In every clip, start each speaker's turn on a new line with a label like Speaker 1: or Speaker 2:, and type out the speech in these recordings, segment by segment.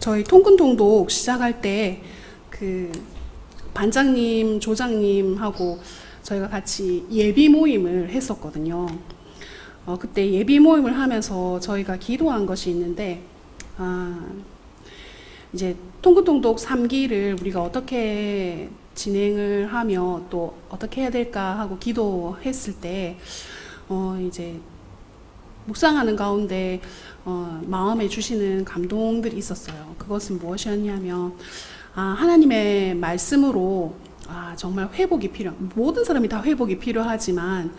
Speaker 1: 저희 통근통독 시작할 때 그 반장님, 조장님하고 저희가 같이 예비 모임을 했었거든요. 그때 예비 모임을 하면서 저희가 기도한 것이 있는데, 이제 통근통독 3기를 우리가 어떻게 진행을 하며 또 어떻게 해야 될까 하고 기도했을 때, 이제 묵상하는 가운데 마음에 주시는 감동들이 있었어요. 그것은 무엇이었냐면, 하나님의 말씀으로 정말 회복이 모든 사람이 다 회복이 필요하지만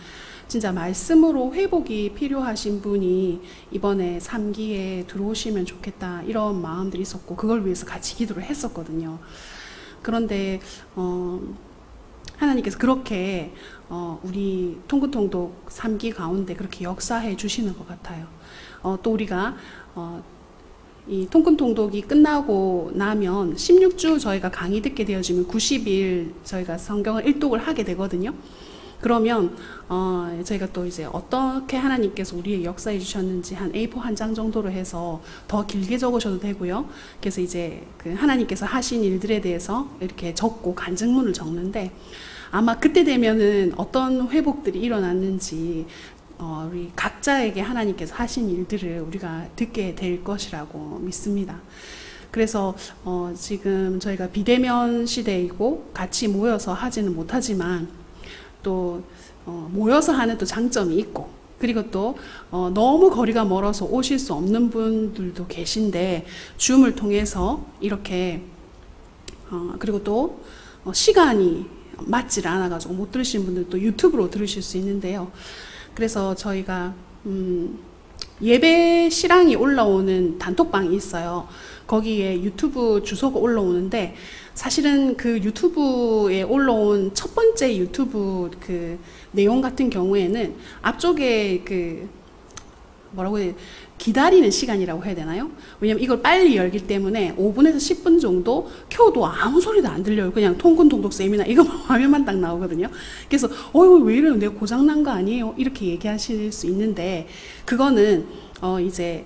Speaker 1: 진짜 말씀으로 회복이 필요하신 분이 이번에 3기에 들어오시면 좋겠다, 이런 마음들이 있었고, 그걸 위해서 같이 기도를 했었거든요. 그런데 하나님께서 그렇게 우리 통근통독 3기 가운데 그렇게 역사해 주시는 것 같아요. 또 우리가 이 통근통독이 끝나고 나면 16주 저희가 강의 듣게 되어지면 90일 저희가 성경을 일독을 하게 되거든요. 그러면 저희가 또 이제 어떻게 하나님께서 우리의 역사해 주셨는지 한 A4 한 장 정도로 해서 더 길게 적으셔도 되고요. 그래서 이제 그 하나님께서 하신 일들에 대해서 이렇게 적고 간증문을 적는데, 아마 그때 되면은 어떤 회복들이 일어났는지 우리 각자에게 하나님께서 하신 일들을 우리가 듣게 될 것이라고 믿습니다. 그래서 지금 저희가 비대면 시대이고 같이 모여서 하지는 못하지만 또 모여서 하는 또 장점이 있고, 그리고 또 너무 거리가 멀어서 오실 수 없는 분들도 계신데 줌을 통해서 이렇게 그리고 또 시간이 맞질 않아 가지고 못 들으시는 분들도 유튜브로 들으실 수 있는데요. 그래서 저희가 예배 실황이 올라오는 단톡방이 있어요. 거기에 유튜브 주소가 올라오는데, 사실은 그 유튜브에 올라온 첫 번째 유튜브 그 내용 같은 경우에는 앞쪽에 그 뭐라고 해야, 기다리는 시간이라고 해야 되나요? 왜냐면 이걸 빨리 열기 때문에 5분에서 10분 정도 켜도 아무 소리도 안 들려요. 그냥 통근통독 세미나 이거만 화면만 딱 나오거든요. 그래서 왜 이래요? 내가 고장난 거 아니에요? 이렇게 얘기하실 수 있는데, 그거는 이제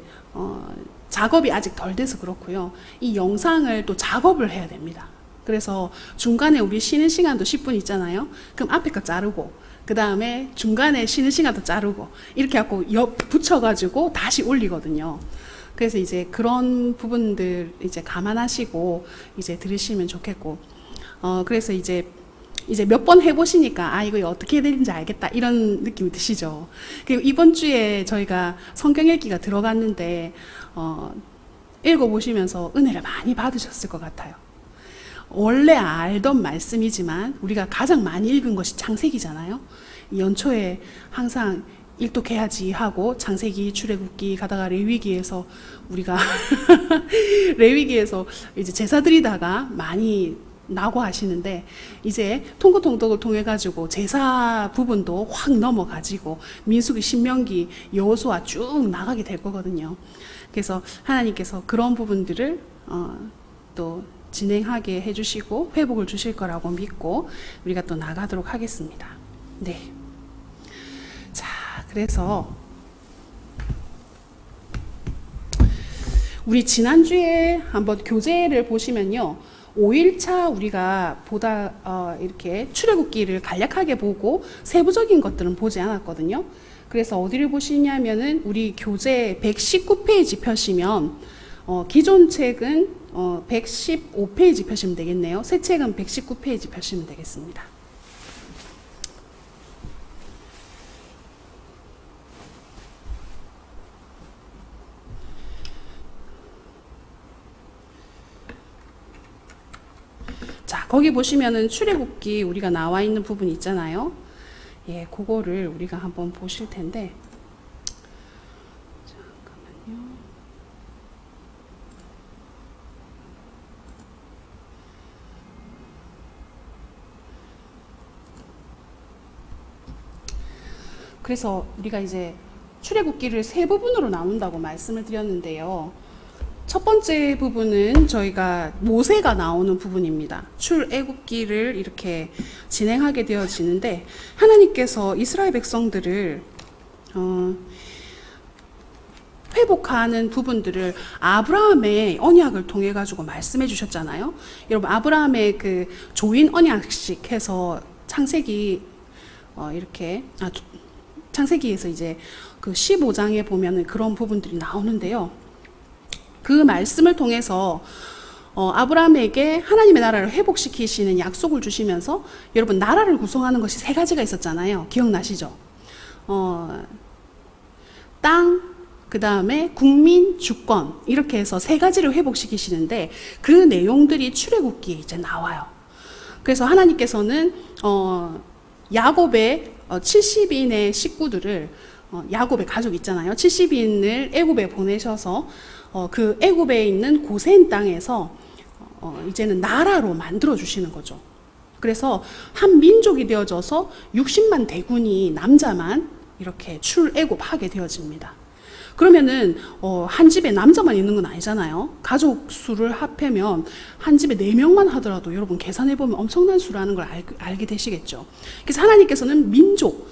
Speaker 1: 작업이 아직 덜 돼서 그렇고요. 이 영상을 또 작업을 해야 됩니다. 그래서 중간에 우리 쉬는 시간도 10분 있잖아요. 그럼 앞에 거 자르고, 그 다음에 중간에 쉬는 시간도 자르고, 이렇게 하고 붙여가지고 다시 올리거든요. 그래서 이제 그런 부분들 이제 감안하시고 이제 들으시면 좋겠고, 그래서 이제 몇 번 해보시니까 이거 어떻게 해야 되는지 알겠다, 이런 느낌이 드시죠. 그리고 이번 주에 저희가 성경 읽기가 들어갔는데 읽어보시면서 은혜를 많이 받으셨을 것 같아요. 원래 알던 말씀이지만 우리가 가장 많이 읽은 것이 창세기잖아요. 연초에 항상 일독해야지 하고 창세기, 출애굽기 가다가 레위기에서 우리가 레위기에서 이제 제사 드리다가 많이 나고 하시는데, 이제 통근통독을 통해 가지고 제사 부분도 확 넘어가지고 민수기, 신명기, 여호수아 쭉 나가게 될 거거든요. 그래서 하나님께서 그런 부분들을 또 진행하게 해주시고 회복을 주실 거라고 믿고 우리가 또 나가도록 하겠습니다. 네. 자, 그래서 우리 지난주에 한번 교재를 보시면요, 5일차 우리가 이렇게 출애굽기를 간략하게 보고 세부적인 것들은 보지 않았거든요. 그래서 어디를 보시냐면은 우리 교재 119페이지 펴시면 기존 책은 115페이지 펴시면 되겠네요. 새 책은 119페이지 펴시면 되겠습니다. 자, 거기 보시면은 출애굽기 우리가 나와 있는 부분 있잖아요. 예, 그거를 우리가 한번 보실 텐데, 잠깐만요. 그래서 우리가 이제 출애굽기를 세 부분으로 나눈다고 말씀을 드렸는데요. 첫 번째 부분은 저희가 모세가 나오는 부분입니다. 출애굽기를 이렇게 진행하게 되어지는데, 하나님께서 이스라엘 백성들을 회복하는 부분들을 아브라함의 언약을 통해 가지고 말씀해 주셨잖아요. 여러분 아브라함의 그 조인 언약식 해서 창세기에서 이제 그 15장에 보면은 그런 부분들이 나오는데요. 그 말씀을 통해서 아브라함에게 하나님의 나라를 회복시키시는 약속을 주시면서 여러분 나라를 구성하는 것이 세 가지가 있었잖아요. 기억나시죠? 땅, 그 다음에 국민, 주권 이렇게 해서 세 가지를 회복시키시는데 그 내용들이 출애굽기에 이제 나와요. 그래서 하나님께서는 야곱의 70인의 식구들을 야곱의 가족 있잖아요. 70인을 애굽에 보내셔서 그 애굽에 있는 고센 땅에서 이제는 나라로 만들어 주시는 거죠. 그래서 한 민족이 되어져서 60만 대군이 남자만 이렇게 출애굽하게 되어집니다. 그러면은 한 집에 남자만 있는 건 아니잖아요. 가족 수를 합하면 한 집에 4명만 하더라도 여러분 계산해 보면 엄청난 수라는 걸 알게 되시겠죠. 그래서 하나님께서는 민족,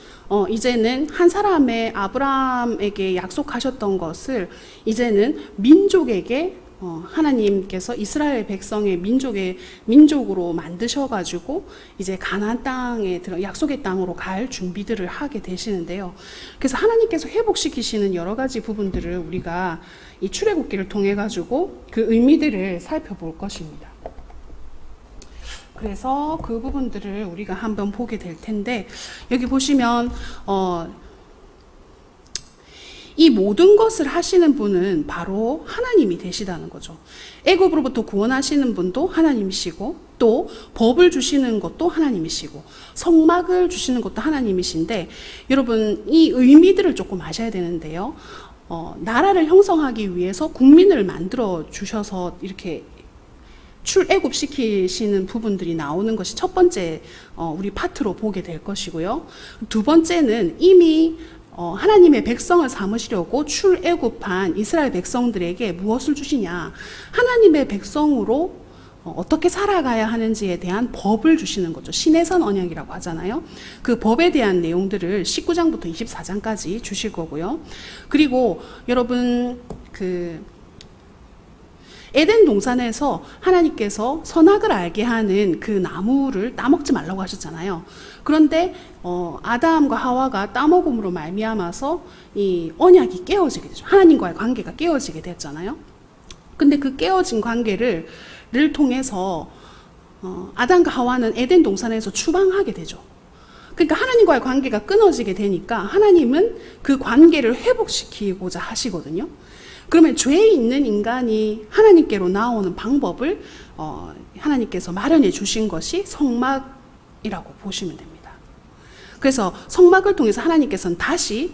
Speaker 1: 이제는 한 사람의 아브라함에게 약속하셨던 것을 이제는 민족에게 하나님께서 이스라엘 백성의 민족으로 만드셔가지고 이제 가나안 땅에 약속의 땅으로 갈 준비들을 하게 되시는데요. 그래서 하나님께서 회복시키시는 여러 가지 부분들을 우리가 이 출애굽기를 통해 가지고 그 의미들을 살펴볼 것입니다. 그래서 그 부분들을 우리가 한번 보게 될 텐데 여기 보시면 이 모든 것을 하시는 분은 바로 하나님이 되시다는 거죠. 애굽으로부터 구원하시는 분도 하나님이시고 또 법을 주시는 것도 하나님이시고 성막을 주시는 것도 하나님이신데 여러분 이 의미들을 조금 아셔야 되는데요. 나라를 형성하기 위해서 국민을 만들어 주셔서 이렇게 출애굽 시키시는 부분들이 나오는 것이 첫 번째 우리 파트로 보게 될 것이고요. 두 번째는 이미 하나님의 백성을 삼으시려고 출애굽한 이스라엘 백성들에게 무엇을 주시냐, 하나님의 백성으로 어떻게 살아가야 하는지에 대한 법을 주시는 거죠. 시내산 언약이라고 하잖아요. 그 법에 대한 내용들을 19장부터 24장까지 주실 거고요. 그리고 여러분 에덴 동산에서 하나님께서 선악을 알게 하는 그 나무를 따먹지 말라고 하셨잖아요. 그런데 아담과 하와가 따먹음으로 말미암아서 이 언약이 깨어지게 되죠. 하나님과의 관계가 깨어지게 됐잖아요. 근데 그 깨어진 관계를 통해서 아담과 하와는 에덴 동산에서 추방하게 되죠. 그러니까 하나님과의 관계가 끊어지게 되니까 하나님은 그 관계를 회복시키고자 하시거든요. 그러면 죄에 있는 인간이 하나님께로 나오는 방법을 하나님께서 마련해 주신 것이 성막이라고 보시면 됩니다. 그래서 성막을 통해서 하나님께서는 다시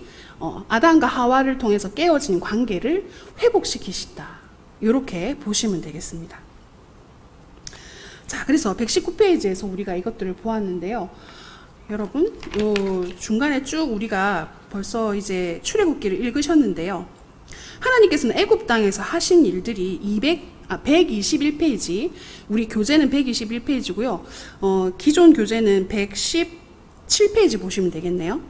Speaker 1: 아담과 하와를 통해서 깨어진 관계를 회복시키신다. 이렇게 보시면 되겠습니다. 자, 그래서 119페이지에서 우리가 이것들을 보았는데요. 여러분, 요 중간에 쭉 우리가 벌써 이제 출애굽기를 읽으셨는데요. 하나님께서는 애굽 땅에서 하신 일들이 121페이지, 우리 교재는 121페이지고요. 기존 교재는 117페이지 보시면 되겠네요.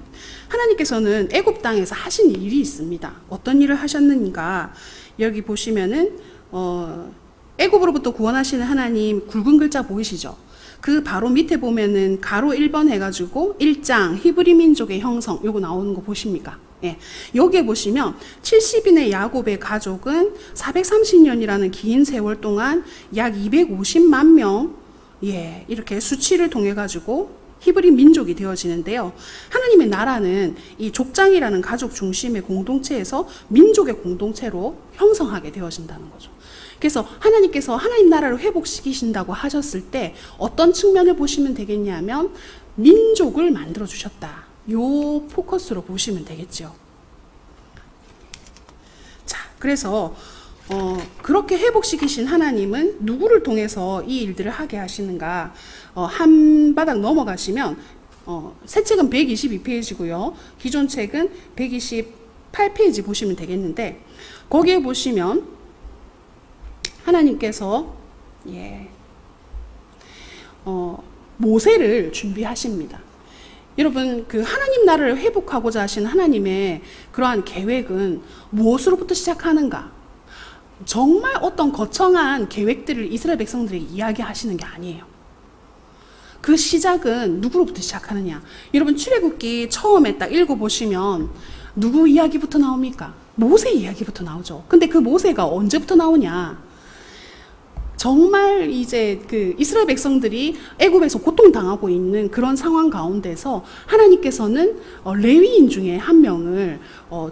Speaker 1: 하나님께서는 애굽 땅에서 하신 일이 있습니다. 어떤 일을 하셨는가? 여기 보시면은 애굽으로부터 구원하시는 하나님 굵은 글자 보이시죠? 그 바로 밑에 보면은 가로 1번 해가지고 1장 히브리 민족의 형성 요거 나오는 거 보십니까? 예. 여기에 보시면 70인의 야곱의 가족은 430년이라는 긴 세월 동안 약 250만 명, 예, 이렇게 수치를 통해 가지고 히브리 민족이 되어지는데요. 하나님의 나라는 이 족장이라는 가족 중심의 공동체에서 민족의 공동체로 형성하게 되어진다는 거죠. 그래서 하나님께서 하나님 나라를 회복시키신다고 하셨을 때 어떤 측면을 보시면 되겠냐면 민족을 만들어 주셨다. 요 포커스로 보시면 되겠죠. 자, 그래서 그렇게 회복시키신 하나님은 누구를 통해서 이 일들을 하게 하시는가? 한 바닥 넘어가시면 새 책은 122페이지고요. 기존 책은 128페이지 보시면 되겠는데 거기에 보시면 하나님께서 모세를 준비하십니다. 여러분, 그 하나님 나라를 회복하고자 하신 하나님의 그러한 계획은 무엇으로부터 시작하는가? 정말 어떤 거창한 계획들을 이스라엘 백성들에게 이야기하시는 게 아니에요. 그 시작은 누구로부터 시작하느냐? 여러분, 출애굽기 처음에 딱 읽어보시면 누구 이야기부터 나옵니까? 모세 이야기부터 나오죠. 근데 그 모세가 언제부터 나오냐? 정말 이제 그 이스라엘 백성들이 애굽에서 고통당하고 있는 그런 상황 가운데서 하나님께서는 레위인 중에 한 명을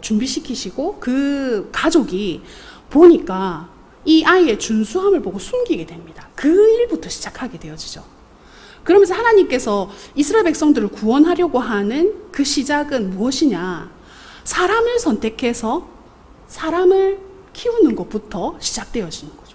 Speaker 1: 준비시키시고 그 가족이 보니까 이 아이의 준수함을 보고 숨기게 됩니다. 그 일부터 시작하게 되어지죠. 그러면서 하나님께서 이스라엘 백성들을 구원하려고 하는 그 시작은 무엇이냐? 사람을 선택해서 사람을 키우는 것부터 시작되어지는 거죠.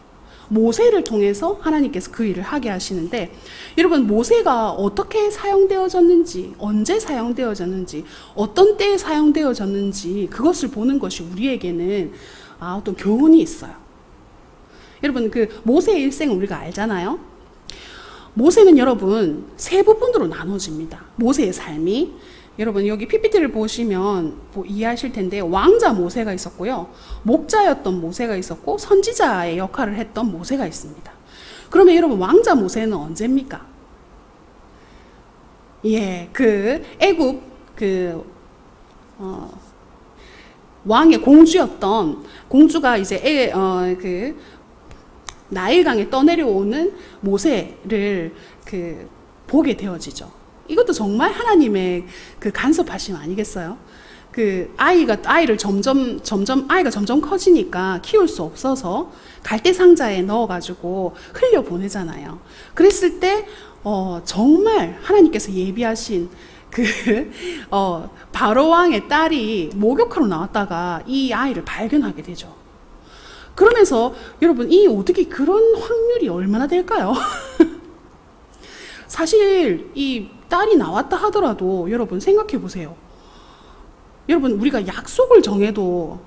Speaker 1: 모세를 통해서 하나님께서 그 일을 하게 하시는데, 여러분, 모세가 어떻게 사용되어졌는지, 언제 사용되어졌는지, 어떤 때에 사용되어졌는지 그것을 보는 것이 우리에게는 어떤 교훈이 있어요. 여러분, 그 모세의 일생을 우리가 알잖아요. 모세는 여러분 세 부분으로 나눠집니다. 모세의 삶이, 여러분 여기 PPT를 보시면 이해하실 텐데, 왕자 모세가 있었고요, 목자였던 모세가 있었고, 선지자의 역할을 했던 모세가 있습니다. 그러면 여러분, 왕자 모세는 언제입니까? 예, 그 애굽 왕의 공주였던, 공주가 이제 그 나일강에 떠내려오는 모세를 보게 되어지죠. 이것도 정말 하나님의 그 간섭하심 아니겠어요? 그 아이가 점점 커지니까 키울 수 없어서 갈대 상자에 넣어가지고 흘려 보내잖아요. 그랬을 때 정말 하나님께서 예비하신 바로 왕의 딸이 목욕하러 나왔다가 이 아이를 발견하게 되죠. 그러면서 여러분, 어떻게 그런 확률이 얼마나 될까요? 사실 이 딸이 나왔다 하더라도 여러분 생각해 보세요. 여러분, 우리가 약속을 정해도,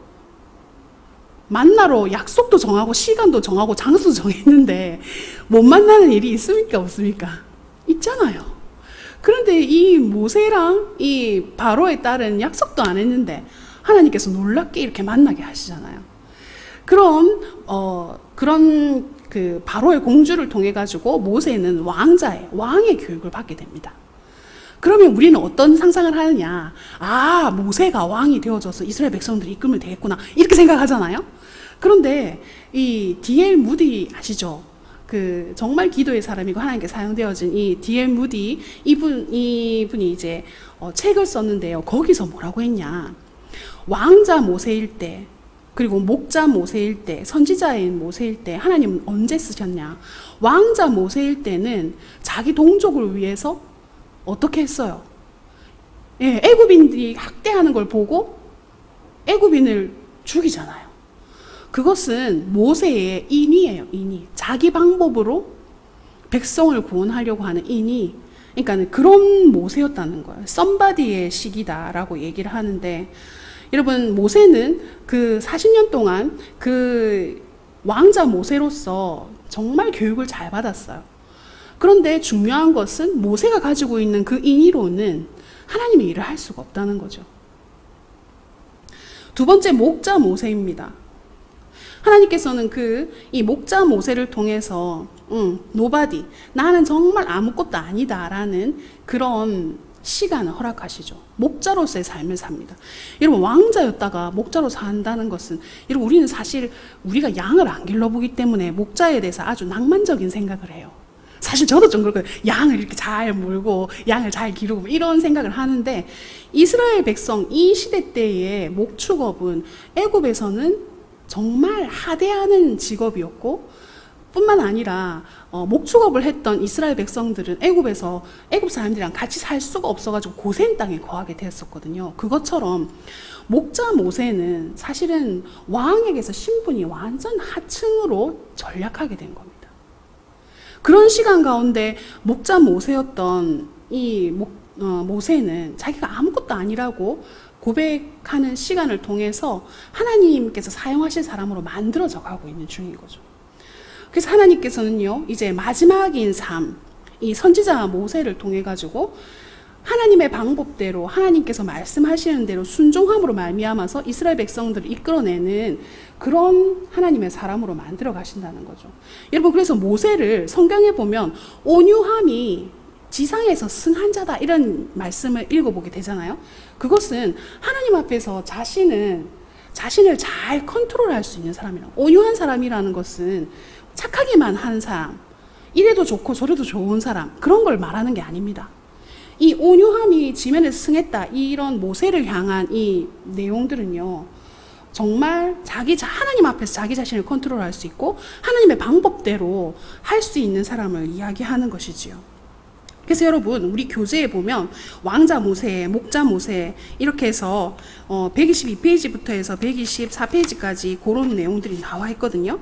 Speaker 1: 만나러 약속도 정하고 시간도 정하고 장소도 정했는데 못 만나는 일이 있습니까? 없습니까? 있잖아요. 그런데 이 모세랑 이 바로의 딸은 약속도 안 했는데 하나님께서 놀랍게 이렇게 만나게 하시잖아요. 그런 그 바로의 공주를 통해 가지고 모세는 왕의 교육을 받게 됩니다. 그러면 우리는 어떤 상상을 하느냐? 모세가 왕이 되어져서 이스라엘 백성들이 이끌면 되겠구나, 이렇게 생각하잖아요. 그런데 이 D.L. 무디 아시죠? 그 정말 기도의 사람이고 하나님께 사용되어진 이 D.L. 무디, 이분이 이제 책을 썼는데요. 거기서 뭐라고 했냐? 왕자 모세일 때, 그리고 목자 모세일 때, 선지자인 모세일 때 하나님은 언제 쓰셨냐? 왕자 모세일 때는 자기 동족을 위해서 어떻게 했어요? 예, 애굽인들이 학대하는 걸 보고 애굽인을 죽이잖아요. 그것은 모세의 인의예요, 인의. 자기 방법으로 백성을 구원하려고 하는 인의. 그러니까 그런 모세였다는 거예요. 썸바디의 시기다라고 얘기를 하는데, 여러분, 모세는 그 40년 동안 그 왕자 모세로서 정말 교육을 잘 받았어요. 그런데 중요한 것은 모세가 가지고 있는 그 인의로는 하나님의 일을 할 수가 없다는 거죠. 두 번째, 목자 모세입니다. 하나님께서는 이 목자 모세를 통해서 노바디, 나는 정말 아무것도 아니다라는 그런 시간을 허락하시죠. 목자로서의 삶을 삽니다. 여러분, 왕자였다가 목자로 산다는 것은, 여러분, 우리는 사실 우리가 양을 안 길러보기 때문에 목자에 대해서 아주 낭만적인 생각을 해요. 사실 저도 좀 그렇고, 양을 이렇게 잘 몰고 양을 잘 기르고 이런 생각을 하는데, 이스라엘 백성 이 시대 때의 목축업은 애굽에서는 정말 하대하는 직업이었고, 뿐만 아니라 목축업을 했던 이스라엘 백성들은 애굽 사람들이랑 같이 살 수가 없어가지고 고센 땅에 거하게 되었었거든요. 그것처럼 목자 모세는 사실은 왕에게서 신분이 완전 하층으로 전락하게 된 겁니다. 그런 시간 가운데 목자 모세였던 이 모세는 자기가 아무것도 아니라고 고백하는 시간을 통해서 하나님께서 사용하실 사람으로 만들어져 가고 있는 중인 거죠. 그래서 하나님께서는요, 이제 마지막인 삶, 이 선지자 모세를 통해 가지고 하나님의 방법대로 하나님께서 말씀하시는 대로 순종함으로 말미암아서 이스라엘 백성들을 이끌어내는 그런 하나님의 사람으로 만들어 가신다는 거죠. 여러분, 그래서 모세를 성경에 보면 온유함이 지상에서 승한 자다 이런 말씀을 읽어보게 되잖아요. 그것은 하나님 앞에서 자신을 잘 컨트롤할 수 있는 사람이라고. 온유한 사람이라는 것은 착하게만 하는 사람, 이래도 좋고 저래도 좋은 사람, 그런 걸 말하는 게 아닙니다. 이 온유함이 지면에서 승했다, 이런 모세를 향한 이 내용들은요, 정말 하나님 앞에서 자기 자신을 컨트롤할 수 있고 하나님의 방법대로 할 수 있는 사람을 이야기하는 것이지요. 그래서 여러분, 우리 교재에 보면 왕자 모세, 목자 모세 이렇게 해서 122페이지부터 해서 124페이지까지 그런 내용들이 나와 있거든요.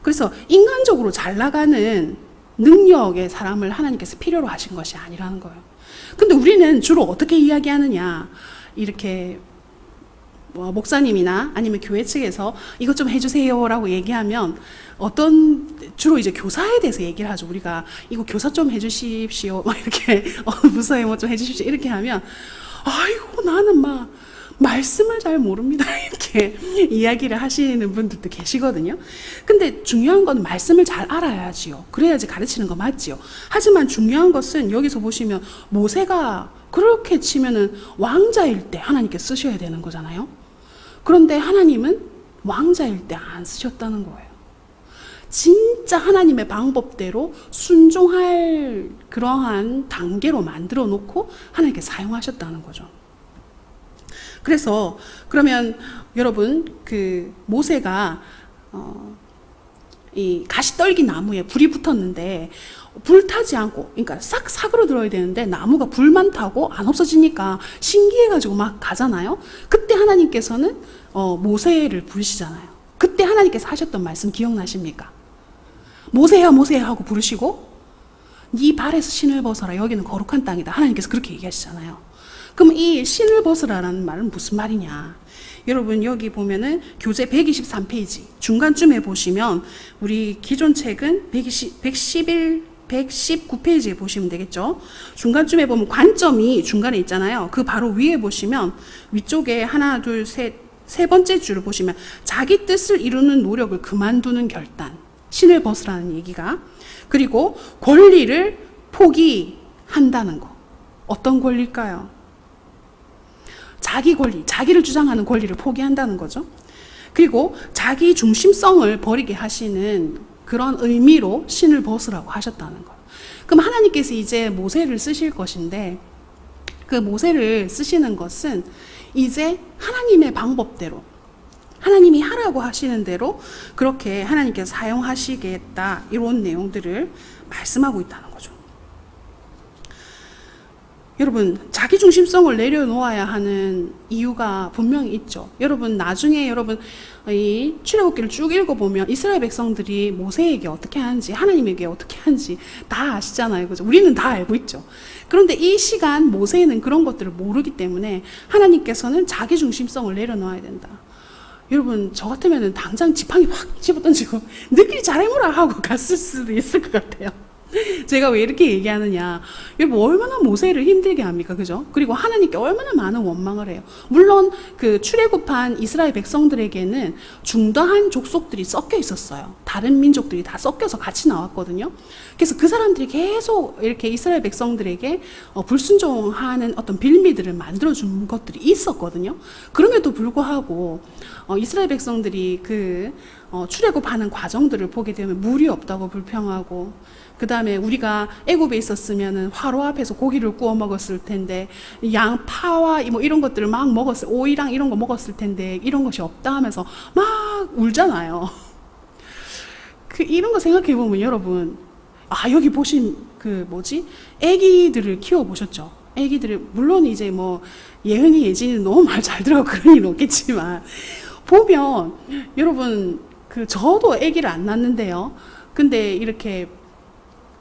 Speaker 1: 그래서 인간적으로 잘 나가는 능력의 사람을 하나님께서 필요로 하신 것이 아니라는 거예요. 근데 우리는 주로 어떻게 이야기하느냐, 이렇게 목사님이나 아니면 교회 측에서 이것 좀 해주세요 라고 얘기하면 주로 이제 교사에 대해서 얘기를 하죠. 우리가 이거 교사 좀 해주십시오 막 이렇게 부서에 뭐 좀 해주십시오 이렇게 하면, 아이고 나는 막 말씀을 잘 모릅니다 이렇게 이야기를 하시는 분들도 계시거든요. 근데 중요한 건 말씀을 잘 알아야지요. 그래야지 가르치는 거 맞지요. 하지만 중요한 것은 여기서 보시면 모세가 그렇게 치면은 왕자일 때 하나님께 쓰셔야 되는 거잖아요. 그런데 하나님은 왕자일 때 안 쓰셨다는 거예요. 진짜 하나님의 방법대로 순종할 그러한 단계로 만들어 놓고 하나님께 사용하셨다는 거죠. 그래서 그러면 여러분, 그 모세가 이 가시떨기 나무에 불이 붙었는데 불타지 않고, 그러니까 싹 사그러 들어야 되는데 나무가 불만 타고 안 없어지니까 신기해가지고 막 가잖아요. 그때 하나님께서는 모세를 부르시잖아요. 그때 하나님께서 하셨던 말씀 기억나십니까? 모세야 모세야 하고 부르시고, 네 발에서 신을 벗어라, 여기는 거룩한 땅이다, 하나님께서 그렇게 얘기하시잖아요. 그럼 이 신을 벗으라는 말은 무슨 말이냐? 여러분, 여기 보면은 교재 123페이지 중간쯤에 보시면, 우리 기존 책은 119페이지에 보시면 되겠죠. 중간쯤에 보면 관점이 중간에 있잖아요. 그 바로 위에 보시면 위쪽에 하나 둘 세 번째 줄을 보시면 자기 뜻을 이루는 노력을 그만두는 결단, 신을 벗으라는 얘기가, 그리고 권리를 포기한다는 거. 어떤 권리일까요? 자기 권리, 자기를 주장하는 권리를 포기한다는 거죠. 그리고 자기 중심성을 버리게 하시는 그런 의미로 신을 벗으라고 하셨다는 거예요. 그럼 하나님께서 이제 모세를 쓰실 것인데, 그 모세를 쓰시는 것은 이제 하나님의 방법대로, 하나님이 하라고 하시는 대로 그렇게 하나님께서 사용하시겠다, 이런 내용들을 말씀하고 있다는 거죠. 여러분, 자기 중심성을 내려놓아야 하는 이유가 분명히 있죠. 여러분, 나중에 여러분 이 출애굽기를 쭉 읽어보면 이스라엘 백성들이 모세에게 어떻게 하는지, 하나님에게 어떻게 하는지 다 아시잖아요. 그죠? 우리는 다 알고 있죠. 그런데 이 시간 모세는 그런 것들을 모르기 때문에 하나님께서는 자기 중심성을 내려놓아야 된다. 여러분, 저 같으면 당장 지팡이 확 집어던지고 너희끼리 잘해보라 하고 갔을 수도 있을 것 같아요. 제가 왜 이렇게 얘기하느냐, 여러분, 얼마나 모세를 힘들게 합니까? 그죠? 그리고 하나님께 얼마나 많은 원망을 해요. 물론 그 출애굽한 이스라엘 백성들에게는 중다한 족속들이 섞여 있었어요. 다른 민족들이 다 섞여서 같이 나왔거든요. 그래서 그 사람들이 계속 이렇게 이스라엘 백성들에게 불순종하는 어떤 빌미들을 만들어준 것들이 있었거든요. 그럼에도 불구하고 이스라엘 백성들이 그 출애굽하는 과정들을 보게 되면 물이 없다고 불평하고, 그 다음에 우리가 애굽에 있었으면은 화로 앞에서 고기를 구워 먹었을 텐데, 양파와 뭐 이런 것들을 막 오이랑 이런 거 먹었을 텐데 이런 것이 없다 하면서 막 울잖아요. 이런 거 생각해 보면 여러분, 여기 보신 애기들을 키워 보셨죠? 애기들을, 물론 이제 뭐 예은이 예진이는 너무 말 잘 들어가고 그런 일은 없겠지만, 보면 여러분, 저도 아기를 안 낳는데요. 근데 이렇게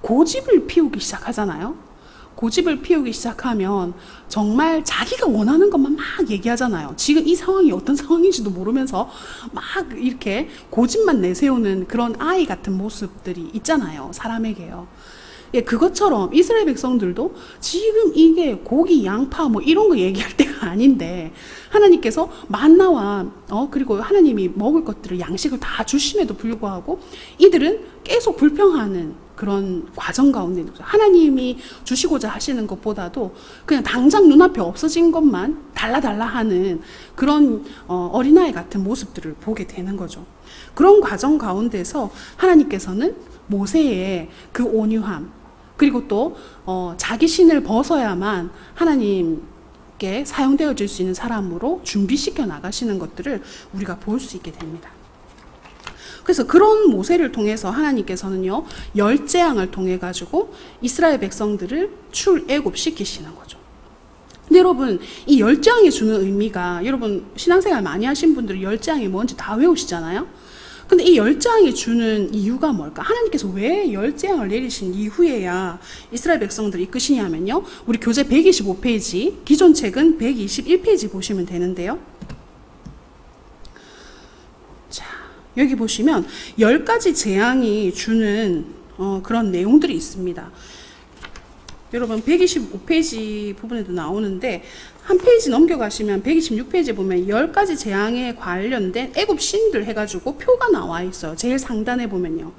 Speaker 1: 고집을 피우기 시작하잖아요. 고집을 피우기 시작하면 정말 자기가 원하는 것만 막 얘기하잖아요. 지금 이 상황이 어떤 상황인지도 모르면서 막 이렇게 고집만 내세우는 그런 아이 같은 모습들이 있잖아요, 사람에게요. 예, 그것처럼 이스라엘 백성들도 지금 이게 고기, 양파 뭐 이런 거 얘기할 때가 아닌데 하나님께서 만나와 그리고 하나님이 먹을 것들을 양식을 다 주심에도 불구하고 이들은 계속 불평하는 그런 과정 가운데 있는 거죠. 하나님이 주시고자 하시는 것보다도 그냥 당장 눈앞에 없어진 것만 달라달라 하는 그런 어린아이 같은 모습들을 보게 되는 거죠. 그런 과정 가운데서 하나님께서는 모세의 그 온유함, 그리고 또 자기 신을 벗어야만 하나님께 사용되어질 수 있는 사람으로 준비시켜 나가시는 것들을 우리가 볼 수 있게 됩니다. 그래서 그런 모세를 통해서 하나님께서는요, 열 재앙을 통해 가지고 이스라엘 백성들을 출애굽시키시는 거죠. 근데 여러분, 이 열 재앙이 주는 의미가, 여러분 신앙생활 많이 하신 분들은 열 재앙이 뭔지 다 외우시잖아요. 근데 이 열 재앙이 주는 이유가 뭘까? 하나님께서 왜 열 재앙을 내리신 이후에야 이스라엘 백성들을 이끄시냐면요, 우리 교재 125페이지, 기존 책은 121페이지 보시면 되는데요. 자, 여기 보시면 10가지 재앙이 주는 그런 내용들이 있습니다. 여러분 125페이지 부분에도 나오는데 한 페이지 넘겨가시면 126페이지에 보면 10가지 재앙에 관련된 애굽 신들 해가지고 표가 나와 있어요. 제일 상단에 보면요.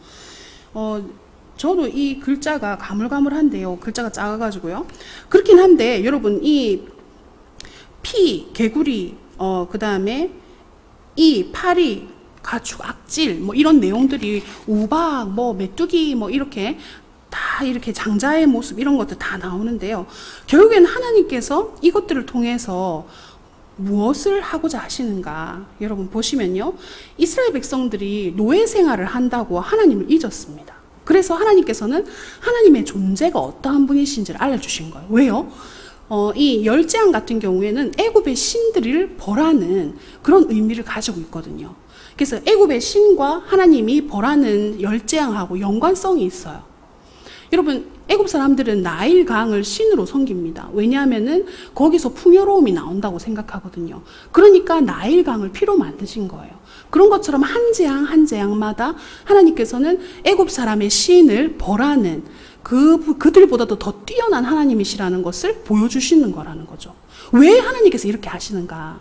Speaker 1: 저도 이 글자가 가물가물한데요. 글자가 작아가지고요. 그렇긴 한데 여러분 이 피, 개구리, 그 다음에 이 파리, 가축, 악질 뭐 이런 내용들이 우박, 뭐 메뚜기 뭐 이렇게 다 이렇게 장자의 모습 이런 것들 다 나오는데요. 결국에는 하나님께서 이것들을 통해서 무엇을 하고자 하시는가? 여러분 보시면요, 이스라엘 백성들이 노예 생활을 한다고 하나님을 잊었습니다. 그래서 하나님께서는 하나님의 존재가 어떠한 분이신지를 알려주신 거예요. 왜요? 이 열재앙 같은 경우에는 애굽의 신들을 벌하는 그런 의미를 가지고 있거든요. 그래서 애굽의 신과 하나님이 벌하는 열재앙하고 연관성이 있어요. 여러분 애굽 사람들은 나일 강을 신으로 섬깁니다. 왜냐하면은 거기서 풍요로움이 나온다고 생각하거든요. 그러니까 나일 강을 피로 만드신 거예요. 그런 것처럼 한 재앙 한 재앙마다 하나님께서는 애굽 사람의 신을 벌하는 그들보다도 더 뛰어난 하나님이시라는 것을 보여주시는 거라는 거죠. 왜 하나님께서 이렇게 하시는가?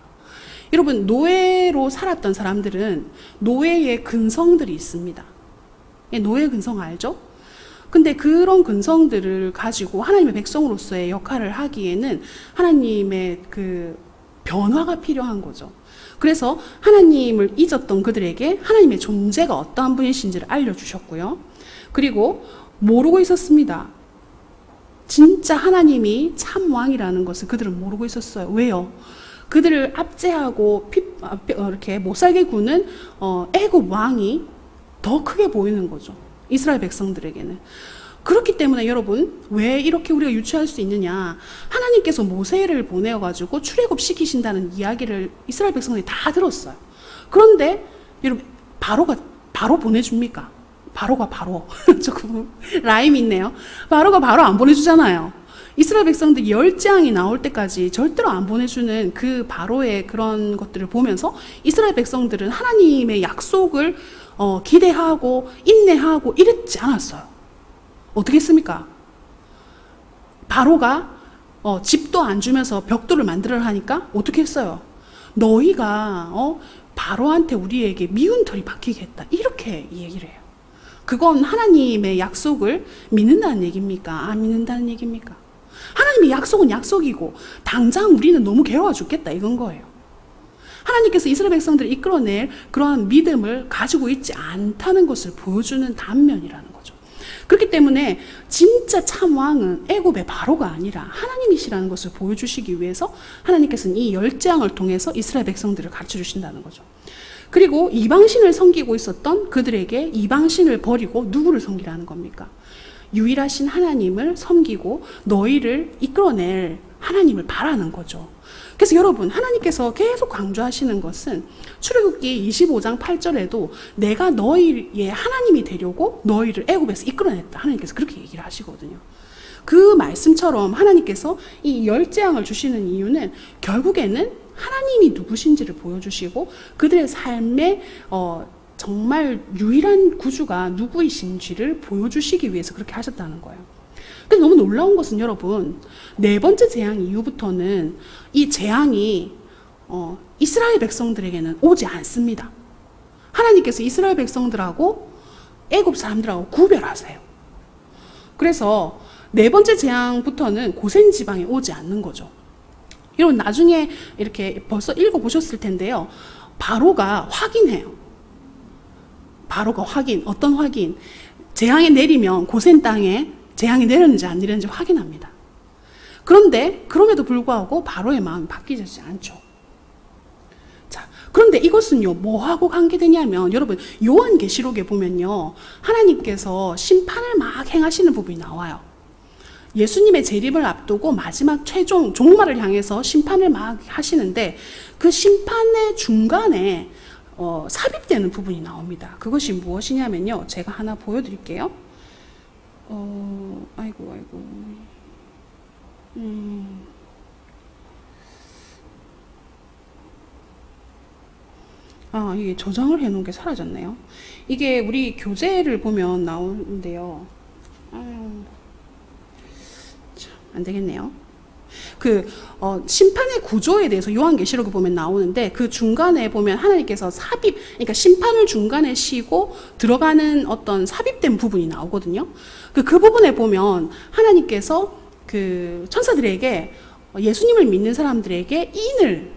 Speaker 1: 여러분 노예로 살았던 사람들은 노예의 근성들이 있습니다. 노예 근성 알죠? 근데 그런 근성들을 가지고 하나님의 백성으로서의 역할을 하기에는 하나님의 그 변화가 필요한 거죠. 그래서 하나님을 잊었던 그들에게 하나님의 존재가 어떠한 분이신지를 알려주셨고요. 그리고 모르고 있었습니다. 진짜 하나님이 참 왕이라는 것을 그들은 모르고 있었어요. 왜요? 그들을 압제하고 이렇게 못살게 구는 애굽 왕이 더 크게 보이는 거죠. 이스라엘 백성들에게는. 그렇기 때문에 여러분 왜 이렇게 우리가 유추할 수 있느냐, 하나님께서 모세를 보내어가지고 출애굽시키신다는 이야기를 이스라엘 백성들이 다 들었어요. 그런데 여러분 바로 보내줍니까? 바로 조금 라임이 있네요. 바로 안 보내주잖아요. 이스라엘 백성들이 열재앙이 나올 때까지 절대로 안 보내주는 그 바로의 그런 것들을 보면서 이스라엘 백성들은 하나님의 약속을 기대하고 인내하고 이랬지 않았어요. 어떻게 했습니까? 바로가 집도 안 주면서 벽돌을 만들어 하니까 어떻게 했어요? 너희가 바로한테 우리에게 미운 털이 박히겠다 이렇게 얘기를 해요. 그건 하나님의 약속을 믿는다는 얘기입니까? 안 믿는다는 얘기입니까? 하나님의 약속은 약속이고 당장 우리는 너무 괴로워 죽겠다 이건 거예요. 하나님께서 이스라엘 백성들을 이끌어낼 그러한 믿음을 가지고 있지 않다는 것을 보여주는 단면이라는 거죠. 그렇기 때문에 진짜 참 왕은 애굽의 바로가 아니라 하나님이시라는 것을 보여주시기 위해서 하나님께서는 이 열재앙을 통해서 이스라엘 백성들을 가르쳐 주신다는 거죠. 그리고 이방신을 섬기고 있었던 그들에게 이방신을 버리고 누구를 섬기라는 겁니까? 유일하신 하나님을 섬기고 너희를 이끌어낼 하나님을 바라는 거죠. 그래서 여러분 하나님께서 계속 강조하시는 것은 출애굽기 25장 8절에도 내가 너희의 하나님이 되려고 너희를 애굽에서 이끌어냈다. 하나님께서 그렇게 얘기를 하시거든요. 그 말씀처럼 하나님께서 이 열재앙을 주시는 이유는 결국에는 하나님이 누구신지를 보여주시고 그들의 삶에 정말 유일한 구주가 누구이신지를 보여주시기 위해서 그렇게 하셨다는 거예요. 근데 너무 놀라운 것은 여러분, 네 번째 재앙 이후부터는 이 재앙이 이스라엘 백성들에게는 오지 않습니다. 하나님께서 이스라엘 백성들하고 애굽 사람들하고 구별하세요. 그래서 네 번째 재앙부터는 고센 지방에 오지 않는 거죠. 여러분 나중에 이렇게 벌써 읽어보셨을 텐데요. 바로가 확인해요. 바로가 어떤 확인? 재앙이 내리면 고센 땅에 재앙이 내렸는지 안 내렸는지 확인합니다. 그런데 그럼에도 불구하고 바로의 마음이 바뀌지 않죠. 자, 그런데 이것은요 뭐하고 관계되냐면 여러분 요한계시록에 보면요 하나님께서 심판을 막 행하시는 부분이 나와요. 예수님의 재림을 앞두고 마지막 최종 종말을 향해서 심판을 막 하시는데 그 심판의 중간에 삽입되는 부분이 나옵니다. 그것이 무엇이냐면요 제가 하나 보여드릴게요. 아이고 이게 저장을 해놓은 게 사라졌네요. 이게 우리 교재를 보면 나오는데요. 안 되겠네요. 심판의 구조에 대해서 요한계시록에 보면 나오는데 그 중간에 보면 하나님께서 그러니까 심판을 중간에 쉬고 들어가는 어떤 삽입된 부분이 나오거든요. 그 부분에 보면 하나님께서 그 천사들에게 예수님을 믿는 사람들에게 인을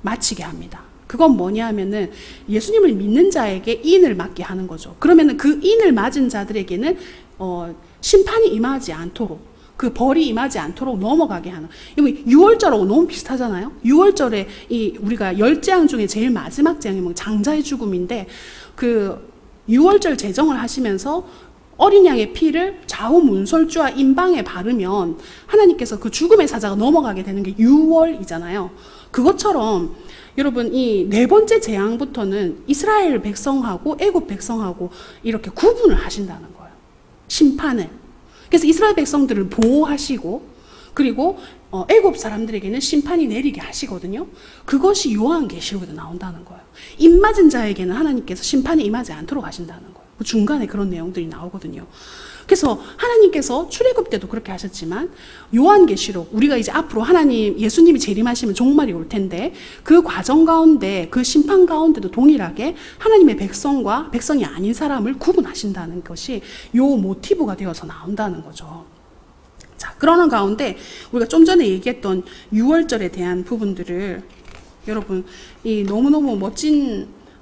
Speaker 1: 마치게 합니다. 그건 뭐냐 하면은 예수님을 믿는 자에게 인을 맞게 하는 거죠. 그러면은 그 인을 맞은 자들에게는 심판이 임하지 않도록 그 벌이 임하지 않도록 넘어가게 하는. 이거 6월절하고 너무 비슷하잖아요. 6월절에 우리가 열 재앙 중에 제일 마지막 재앙이 뭐 장자의 죽음인데 그 6월절 제정을 하시면서 어린 양의 피를 좌우 문설주와 임방에 바르면 하나님께서 그 죽음의 사자가 넘어가게 되는 게 6월이잖아요. 그것처럼 여러분 이 네 번째 재앙부터는 이스라엘 백성하고 애굽 백성하고 이렇게 구분을 하신다는 거예요. 심판을. 그래서 이스라엘 백성들을 보호하시고 그리고 애굽 사람들에게는 심판이 내리게 하시거든요. 그것이 요한계시록에도 나온다는 거예요. 입 맞은 자에게는 하나님께서 심판이 임하지 않도록 하신다는 거예요. 그 중간에 그런 내용들이 나오거든요. 그래서 하나님께서 출애굽 때도 그렇게 하셨지만 요한계시록 우리가 이제 앞으로 예수님이 재림하시면 종말이 올 텐데 그 과정 가운데 그 심판 가운데도 동일하게 하나님의 백성과 백성이 아닌 사람을 구분하신다는 것이 요 모티브가 되어서 나온다는 거죠. 자, 그러는 가운데 우리가 좀 전에 얘기했던 6월절에 대한 부분들을 여러분 너무너무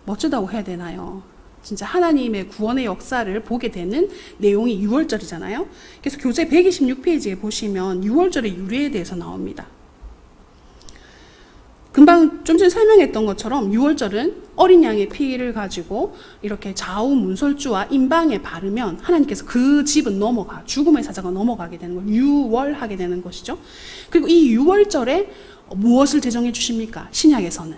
Speaker 1: 멋지다고 해야 되나요? 진짜 하나님의 구원의 역사를 보게 되는 내용이 6월절이잖아요. 그래서 교재 126페이지에 보시면 6월절의 유래에 대해서 나옵니다. 금방 좀 전에 설명했던 것처럼 6월절은 어린 양의 피를 가지고 이렇게 좌우 문설주와 임방에 바르면 하나님께서 그 집은 죽음의 사자가 넘어가게 되는 걸 6월하게 되는 것이죠. 그리고 이 6월절에 무엇을 제정해 주십니까? 신약에서는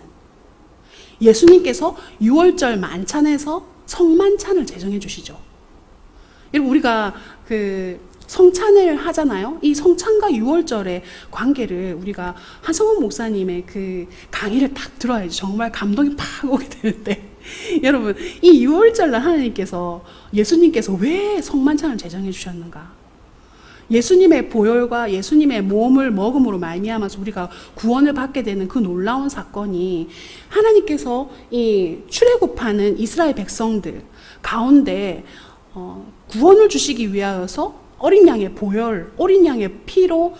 Speaker 1: 예수님께서 6월절 만찬에서 성만찬을 제정해 주시죠. 여러분 우리가 성찬을 하잖아요. 이 성찬과 6월절의 관계를 우리가 한성원 목사님의 그 강의를 딱 들어야지 정말 감동이 팍 오게 되는데 여러분 이 6월절날 하나님께서 예수님께서 왜 성만찬을 제정해 주셨는가? 예수님의 보혈과 예수님의 몸을 먹음으로 말미암아서 우리가 구원을 받게 되는 그 놀라운 사건이 하나님께서 이 출애굽하는 이스라엘 백성들 가운데 구원을 주시기 위하여서 어린 양의 보혈, 어린 양의 피로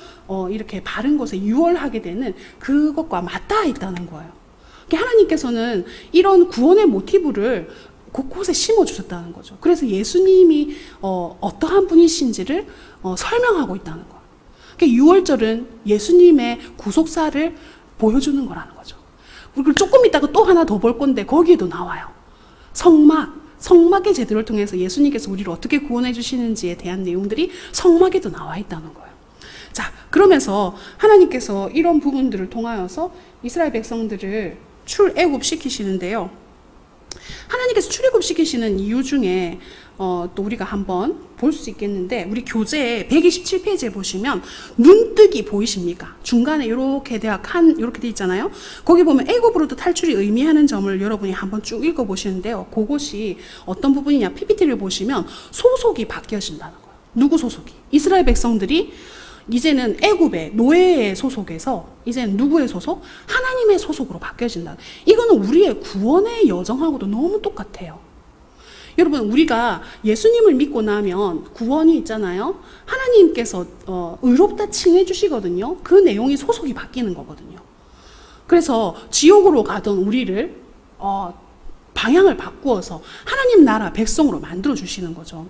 Speaker 1: 이렇게 바른 것에 유월하게 되는 그것과 맞닿아 있다는 거예요. 하나님께서는 이런 구원의 모티브를 곳곳에 심어주셨다는 거죠. 그래서 예수님이 어떠한 분이신지를 설명하고 있다는 거예요. 그러니까 6월절은 예수님의 구속사를 보여주는 거라는 거죠. 그리고 조금 있다가 또 하나 더 볼 건데 거기에도 나와요. 성막의 제도를 통해서 예수님께서 우리를 어떻게 구원해 주시는지에 대한 내용들이 성막에도 나와 있다는 거예요. 자, 그러면서 하나님께서 이런 부분들을 통하여서 이스라엘 백성들을 출애굽시키시는데요. 하나님께서 출애굽시키시는 이유 중에 또 우리가 한번 볼 수 있겠는데 우리 교재 127페이지에 보시면 눈뜨기 보이십니까? 중간에 이렇게 이렇게 돼 있잖아요. 거기 보면 애굽으로부터 탈출이 의미하는 점을 여러분이 한번 쭉 읽어보시는데요. 그것이 어떤 부분이냐? PPT를 보시면 소속이 바뀌어진다는 거예요. 누구 소속이? 이스라엘 백성들이 이제는 애굽의 노예의 소속에서 이제는 누구의 소속? 하나님의 소속으로 바뀌어진다. 이거는 우리의 구원의 여정하고도 너무 똑같아요. 여러분, 우리가 예수님을 믿고 나면 구원이 있잖아요. 하나님께서 의롭다 칭해 주시거든요. 그 내용이 소속이 바뀌는 거거든요. 그래서 지옥으로 가던 우리를 방향을 바꾸어서 하나님 나라 백성으로 만들어 주시는 거죠.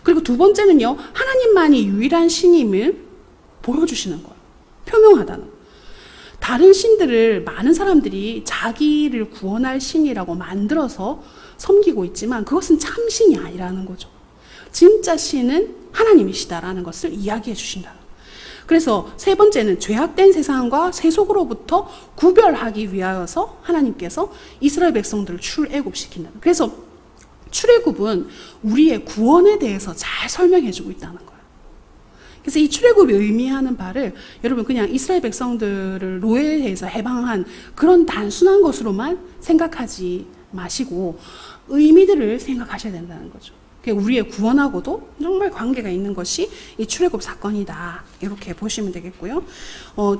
Speaker 1: 그리고 두 번째는요, 하나님만이 유일한 신임을 보여주시는 거예요. 표명하다는 거예요. 다른 신들을 많은 사람들이 자기를 구원할 신이라고 만들어서 섬기고 있지만 그것은 참신이 아니라는 거죠. 진짜 신은 하나님이시다라는 것을 이야기해 주신다. 그래서 세 번째는 죄악된 세상과 세속으로부터 구별하기 위하여서 하나님께서 이스라엘 백성들을 출애굽시킨다. 그래서 출애굽은 우리의 구원에 대해서 잘 설명해 주고 있다는 거예요. 그래서 이 출애굽이 의미하는 바를 여러분 그냥 이스라엘 백성들을 노예에서 해방한 그런 단순한 것으로만 생각하지 마시고 의미들을 생각하셔야 된다는 거죠. 우리의 구원하고도 정말 관계가 있는 것이 이 출애굽 사건이다. 이렇게 보시면 되겠고요.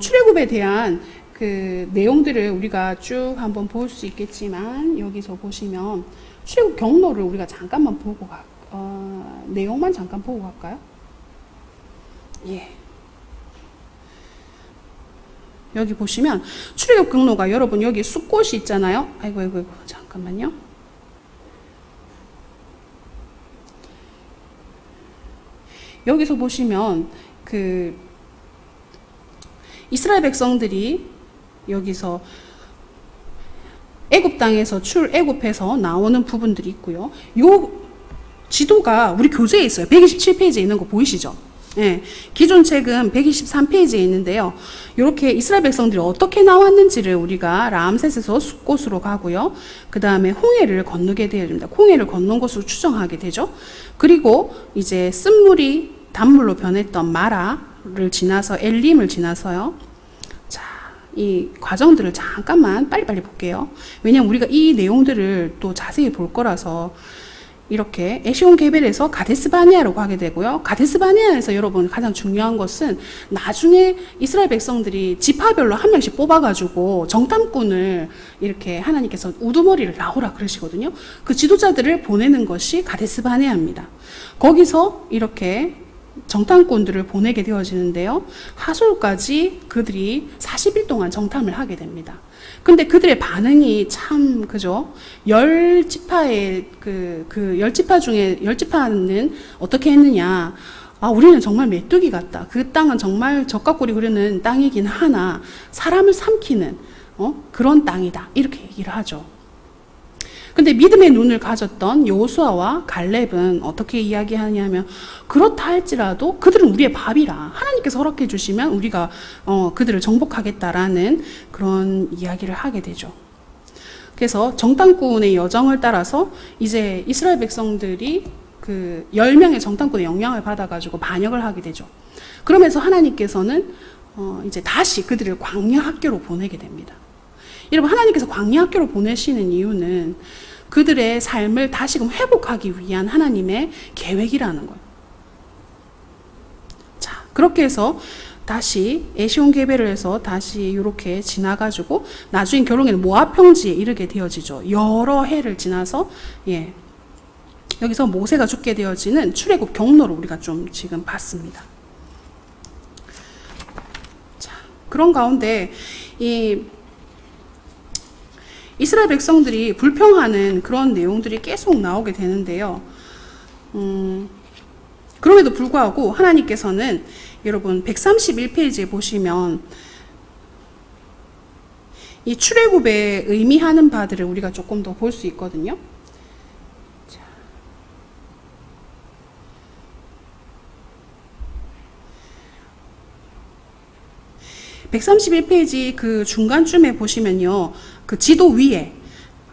Speaker 1: 출애굽에 대한 그 내용들을 우리가 쭉 한번 볼 수 있겠지만 여기서 보시면 출애굽 경로를 우리가 잠깐만 보고 내용만 잠깐 보고 갈까요? 예. 여기 보시면 출애굽 경로가 여러분 여기 숲꽃이 있잖아요. 아이고 잠깐만요. 여기서 보시면 그 이스라엘 백성들이 여기서 애굽 땅에서 출애굽해서 나오는 부분들이 있고요. 요 지도가 우리 교재에 있어요. 127페이지에 있는 거 보이시죠? 예, 기존 책은 123페이지에 있는데요. 이렇게 이스라엘 백성들이 어떻게 나왔는지를 우리가 라암셋에서 숫곳으로 가고요. 그 다음에 홍해를 건너게 됩니다. 홍해를 건넌 것으로 추정하게 되죠. 그리고 이제 쓴물이 단물로 변했던 마라를 지나서 엘림을 지나서요. 자, 이 과정들을 잠깐만 빨리빨리 볼게요. 왜냐면 우리가 이 내용들을 또 자세히 볼 거라서 이렇게 에시온 게벨에서 가데스 바네아로 가게 되고요. 가데스 바네아에서 여러분 가장 중요한 것은 나중에 이스라엘 백성들이 지파별로 한 명씩 뽑아가지고 정탐꾼을 이렇게 하나님께서 우두머리를 나오라 그러시거든요. 그 지도자들을 보내는 것이 가데스 바네아입니다. 거기서 이렇게 정탐꾼들을 보내게 되어지는데요. 하솔까지 그들이 40일 동안 정탐을 하게 됩니다. 근데 그들의 반응이 참, 그죠? 10지파의 그 10지파 중에 10지파는 어떻게 했느냐. 우리는 정말 메뚜기 같다. 그 땅은 정말 적각골이 흐르는 땅이긴 하나 사람을 삼키는 그런 땅이다. 이렇게 얘기를 하죠. 근데 믿음의 눈을 가졌던 여호수아와 갈렙은 어떻게 이야기하냐면 그렇다 할지라도 그들은 우리의 밥이라 하나님께서 허락해 주시면 우리가 그들을 정복하겠다라는 그런 이야기를 하게 되죠. 그래서 정탐꾼의 여정을 따라서 이제 이스라엘 백성들이 그 10명의 정탐꾼의 영향을 받아가지고 반역을 하게 되죠. 그러면서 하나님께서는 이제 다시 그들을 광야 학교로 보내게 됩니다. 여러분, 하나님께서 광야 학교로 보내시는 이유는 그들의 삶을 다시금 회복하기 위한 하나님의 계획이라는 거예요. 자, 그렇게 해서 다시 에시온 게벨을 해서 다시 이렇게 지나가지고 나중에 결국에는 모압 평지에 이르게 되어지죠. 여러 해를 지나서 여기서 모세가 죽게 되어지는 출애굽 경로를 우리가 좀 지금 봤습니다. 자, 그런 가운데 이스라엘 백성들이 불평하는 그런 내용들이 계속 나오게 되는데요. 그럼에도 불구하고 하나님께서는 여러분 131페이지에 보시면 이 출애굽에 의미하는 바들을 우리가 조금 더 볼 수 있거든요. 131페이지 그 중간쯤에 보시면요. 그 지도 위에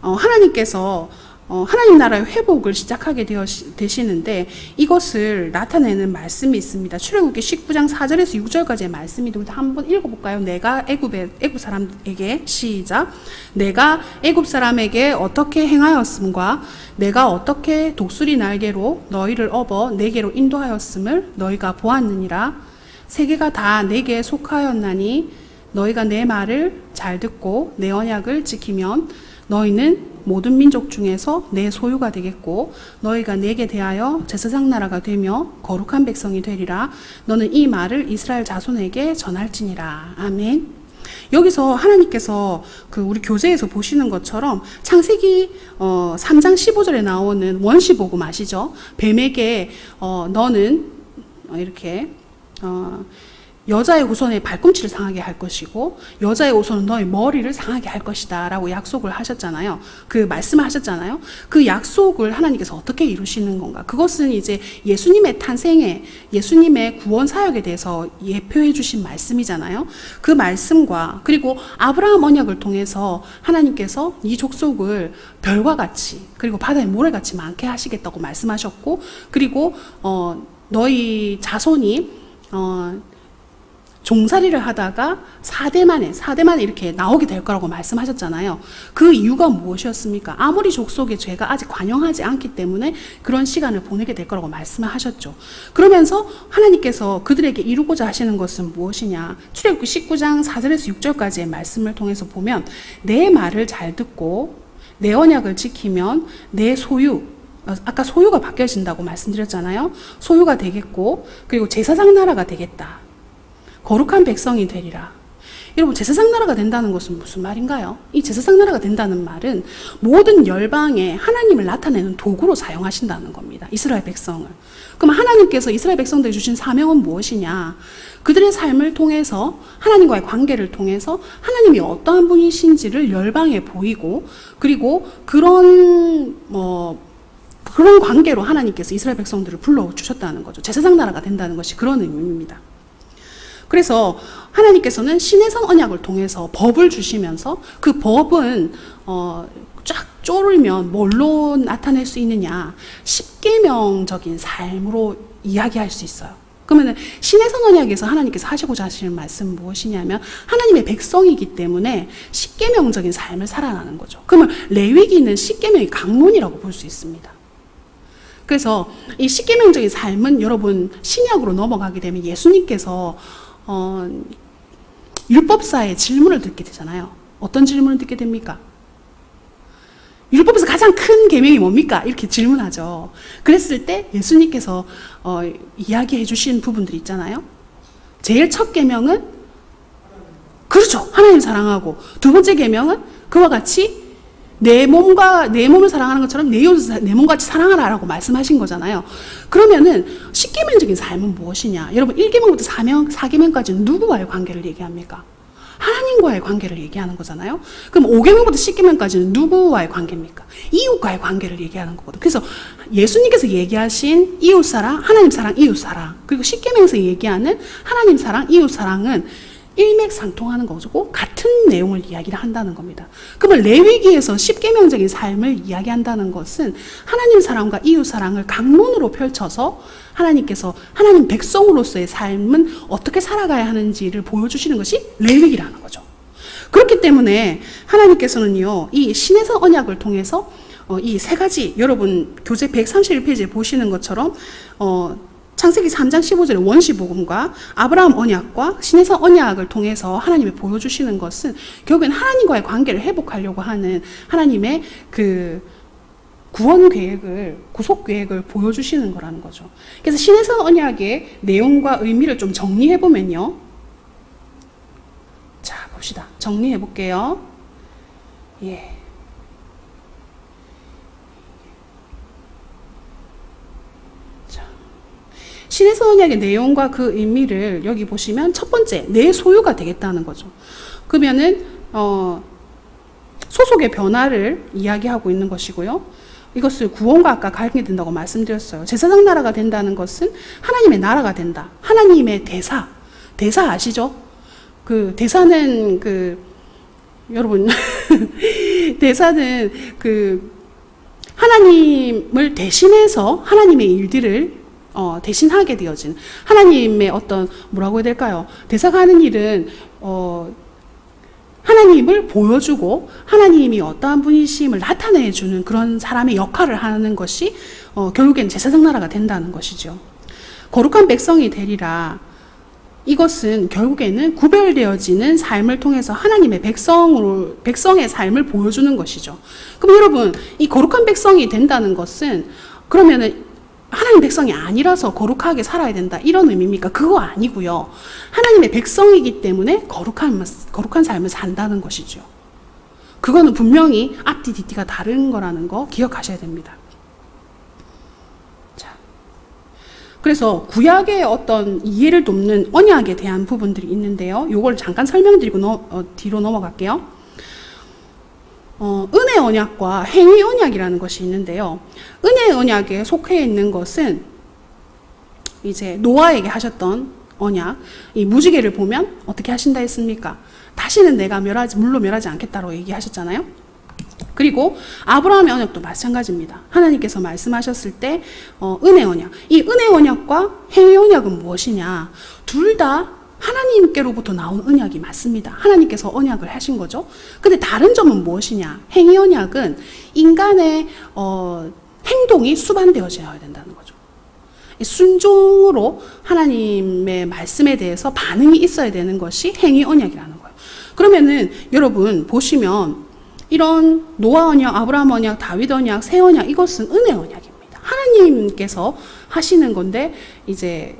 Speaker 1: 하나님께서 하나님 나라의 회복을 시작하게 되시는데 이것을 나타내는 말씀이 있습니다. 출애굽기 19장 4절에서 6절까지의 말씀인데 우리 한번 읽어볼까요? 내가 애굽 사람에게 시작. 내가 애굽 사람에게 어떻게 행하였음과 내가 어떻게 독수리 날개로 너희를 업어 내게로 인도하였음을 너희가 보았느니라. 세계가 다 내게 속하였나니 너희가 내 말을 잘 듣고 내 언약을 지키면 너희는 모든 민족 중에서 내 소유가 되겠고 너희가 내게 대하여 제사장 나라가 되며 거룩한 백성이 되리라. 너는 이 말을 이스라엘 자손에게 전할지니라. 아멘. 여기서 하나님께서 우리 교재에서 보시는 것처럼 창세기 3장 15절에 나오는 원시복음 아시죠? 뱀에게 너는 이렇게 여자의 후손의 발꿈치를 상하게 할 것이고 여자의 후손은 너의 머리를 상하게 할 것이다 라고 약속을 하셨잖아요. 그 말씀을 하셨잖아요. 그 약속을 하나님께서 어떻게 이루시는 건가? 그것은 이제 예수님의 탄생에 예수님의 구원 사역에 대해서 예표해 주신 말씀이잖아요. 그 말씀과 그리고 아브라함 언약을 통해서 하나님께서 이 족속을 별과 같이 그리고 바다의 모래같이 많게 하시겠다고 말씀하셨고 그리고 너희 자손이 종살이를 하다가 4대 만에 이렇게 나오게 될 거라고 말씀하셨잖아요. 그 이유가 무엇이었습니까? 아무리 족속의 죄가 아직 관영하지 않기 때문에 그런 시간을 보내게 될 거라고 말씀을 하셨죠. 그러면서 하나님께서 그들에게 이루고자 하시는 것은 무엇이냐? 출애굽기 19장 4절에서 6절까지의 말씀을 통해서 보면 내 말을 잘 듣고 내 언약을 지키면 내 소유, 아까 소유가 바뀌어진다고 말씀드렸잖아요. 소유가 되겠고 그리고 제사장 나라가 되겠다. 거룩한 백성이 되리라. 여러분 제사장 나라가 된다는 것은 무슨 말인가요? 이 제사장 나라가 된다는 말은 모든 열방에 하나님을 나타내는 도구로 사용하신다는 겁니다. 이스라엘 백성을. 그럼 하나님께서 이스라엘 백성들이 주신 사명은 무엇이냐? 그들의 삶을 통해서 하나님과의 관계를 통해서 하나님이 어떠한 분이신지를 열방에 보이고 그리고 그런 관계로 하나님께서 이스라엘 백성들을 불러주셨다는 거죠. 제사장 나라가 된다는 것이 그런 의미입니다. 그래서 하나님께서는 신해성 언약을 통해서 법을 주시면서 그 법은 쫙 쪼르면 뭘로 나타낼 수 있느냐? 십계명적인 삶으로 이야기할 수 있어요. 그러면 신해성 언약에서 하나님께서 하시고자 하시는 말씀은 무엇이냐면 하나님의 백성이기 때문에 십계명적인 삶을 살아가는 거죠. 그러면 레위기는 십계명의 강론이라고 볼 수 있습니다. 그래서 이 십계명적인 삶은 여러분 신약으로 넘어가게 되면 예수님께서 율법사의 질문을 듣게 되잖아요. 어떤 질문을 듣게 됩니까? 율법에서 가장 큰 계명이 뭡니까? 이렇게 질문하죠. 그랬을 때 예수님께서 이야기해 주신 부분들이 있잖아요. 제일 첫 계명은 그렇죠. 하나님 사랑하고 두 번째 계명은 그와 같이 내 몸을 사랑하는 것처럼 내 몸같이 사랑하라라고 말씀하신 거잖아요. 그러면은 십계명적인 삶은 무엇이냐? 여러분 1계명부터 4계명까지는 누구와의 관계를 얘기합니까? 하나님과의 관계를 얘기하는 거잖아요. 그럼 5계명부터 10계명까지는 누구와의 관계입니까? 이웃과의 관계를 얘기하는 거거든요. 그래서 예수님께서 얘기하신 이웃사랑, 하나님 사랑, 이웃사랑 그리고 10계명에서 얘기하는 하나님 사랑, 이웃사랑은 일맥상통하는 거고 같은 내용을 이야기를 한다는 겁니다. 그러면 레위기에서 십계명적인 삶을 이야기한다는 것은 하나님 사랑과 이웃 사랑을 강론으로 펼쳐서 하나님께서 하나님 백성으로서의 삶은 어떻게 살아가야 하는지를 보여주시는 것이 레위기라는 거죠. 그렇기 때문에 하나님께서는요 이 신해성 언약을 통해서 이 세 가지 여러분 교재 131페이지에 보시는 것처럼 창세기 3장 15절의 원시복음과 아브라함 언약과 신해성 언약을 통해서 하나님이 보여주시는 것은 결국엔 하나님과의 관계를 회복하려고 하는 하나님의 그 구원 계획을, 구속 계획을 보여주시는 거라는 거죠. 그래서 신해성 언약의 내용과 의미를 좀 정리해 보면요. 자, 봅시다. 정리해 볼게요. 예. 신해성 언약의 내용과 그 의미를 여기 보시면 첫 번째, 내 소유가 되겠다는 거죠. 그러면은 소속의 변화를 이야기하고 있는 것이고요. 이것을 구원과 아까 관계된다고 말씀드렸어요. 제사장 나라가 된다는 것은 하나님의 나라가 된다. 하나님의 대사 아시죠? 그 대사는 여러분 대사는 하나님을 대신해서 하나님의 일들을 대신하게 되어지는, 하나님의 어떤 뭐라고 해야 될까요? 대사가 하는 일은 하나님을 보여주고 하나님이 어떠한 분이심을 나타내주는 그런 사람의 역할을 하는 것이 결국엔 제사장 나라가 된다는 것이죠. 거룩한 백성이 되리라. 이것은 결국에는 구별되어지는 삶을 통해서 하나님의 백성의 삶을 보여주는 것이죠. 그럼 여러분, 이 거룩한 백성이 된다는 것은 그러면은 하나님 백성이 아니라서 거룩하게 살아야 된다, 이런 의미입니까? 그거 아니고요. 하나님의 백성이기 때문에 거룩한 삶을 산다는 것이죠. 그거는 분명히 앞뒤 뒤뒤가 다른 거라는 거 기억하셔야 됩니다. 자, 그래서 구약의 어떤 이해를 돕는 언약에 대한 부분들이 있는데요. 요걸 잠깐 설명드리고 뒤로 넘어갈게요. 은혜 언약과 행위 언약이라는 것이 있는데요. 은혜 언약에 속해 있는 것은 이제 노아에게 하셨던 언약, 이 무지개를 보면 어떻게 하신다 했습니까? 다시는 내가 물로 멸하지 않겠다고 얘기하셨잖아요. 그리고 아브라함의 언약도 마찬가지입니다. 하나님께서 말씀하셨을 때 은혜 언약, 이 은혜 언약과 행위 언약은 무엇이냐? 둘 다 하나님께로부터 나온 언약이 맞습니다. 하나님께서 언약을 하신 거죠. 근데 다른 점은 무엇이냐? 행위 언약은 인간의 행동이 수반되어져야 된다는 거죠. 순종으로 하나님의 말씀에 대해서 반응이 있어야 되는 것이 행위 언약이라는 거예요. 그러면은 여러분 보시면 이런 노아 언약, 아브라함 언약, 다윗 언약, 새 언약, 이것은 은혜 언약입니다. 하나님께서 하시는 건데 이제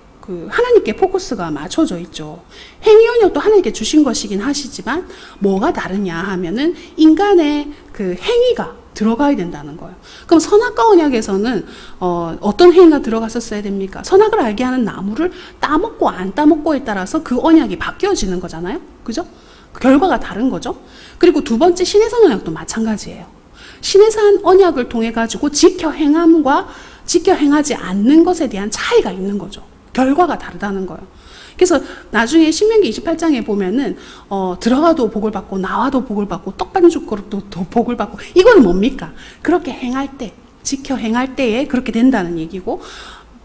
Speaker 1: 하나님께 포커스가 맞춰져 있죠. 행위 언약도 하나님께 주신 것이긴 하시지만 뭐가 다르냐 하면은 인간의 그 행위가 들어가야 된다는 거예요. 그럼 선악과 언약에서는 어떤 행위가 들어갔었어야 됩니까? 선악을 알게 하는 나무를 따먹고 안 따먹고에 따라서 그 언약이 바뀌어지는 거잖아요. 그죠? 그 결과가 다른 거죠. 그리고 두 번째 시내산 언약도 마찬가지예요. 시내산 언약을 통해 가지고 지켜 행함과 지켜 행하지 않는 것에 대한 차이가 있는 거죠. 결과가 다르다는 거예요. 그래서 나중에 신명기 28장에 보면은 들어가도 복을 받고 나와도 복을 받고 떡반죽 그릇도 복을 받고, 이거는 뭡니까? 그렇게 행할 때, 지켜 행할 때에 그렇게 된다는 얘기고,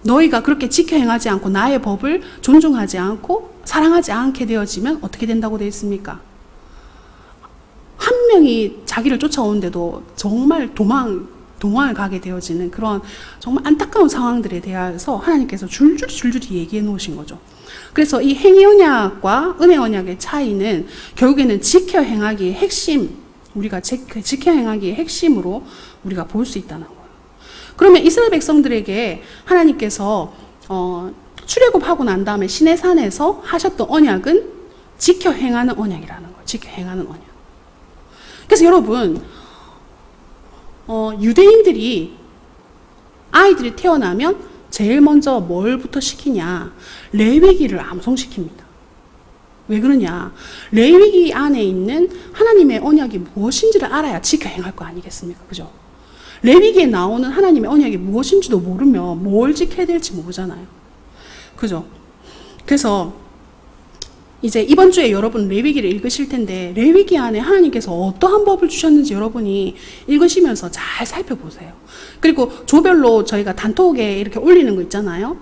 Speaker 1: 너희가 그렇게 지켜 행하지 않고 나의 법을 존중하지 않고 사랑하지 않게 되어지면 어떻게 된다고 되어 있습니까? 한 명이 자기를 쫓아오는데도 정말 도망을 가게 되어지는 그런 정말 안타까운 상황들에 대해서 하나님께서 줄줄이 얘기해 놓으신 거죠. 그래서 이 행위 언약과 은혜 언약의 차이는 결국에는 지켜 행하기의 핵심, 우리가 지켜 행하기의 핵심으로 우리가 볼 수 있다는 거예요. 그러면 이스라엘 백성들에게 하나님께서 출애굽하고 난 다음에 시내산에서 하셨던 언약은 지켜 행하는 언약이라는 거예요. 지켜 행하는 언약. 그래서 여러분, 유대인들이 아이들이 태어나면 제일 먼저 뭘부터 시키냐? 레위기를 암송시킵니다. 왜 그러냐? 레위기 안에 있는 하나님의 언약이 무엇인지를 알아야 지켜 행할 거 아니겠습니까? 그죠? 레위기에 나오는 하나님의 언약이 무엇인지도 모르면 뭘 지켜야 될지 모르잖아요. 그죠? 그래서 이제 이번 주에 여러분 레위기를 읽으실 텐데, 레위기 안에 하나님께서 어떠한 법을 주셨는지 여러분이 읽으시면서 잘 살펴보세요. 그리고 조별로 저희가 단톡에 이렇게 올리는 거 있잖아요.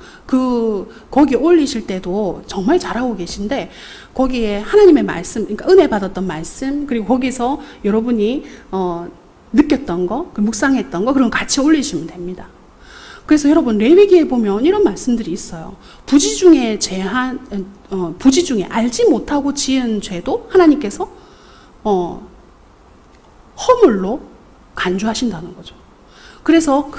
Speaker 1: 거기 올리실 때도 정말 잘하고 계신데, 거기에 하나님의 말씀, 그러니까 은혜 받았던 말씀, 그리고 거기서 여러분이 느꼈던 거, 묵상했던 거, 그런 거 같이 올리시면 됩니다. 그래서 여러분 레위기에 보면 이런 말씀들이 있어요. 부지 중에 알지 못하고 지은 죄도 하나님께서 허물로 간주하신다는 거죠. 그래서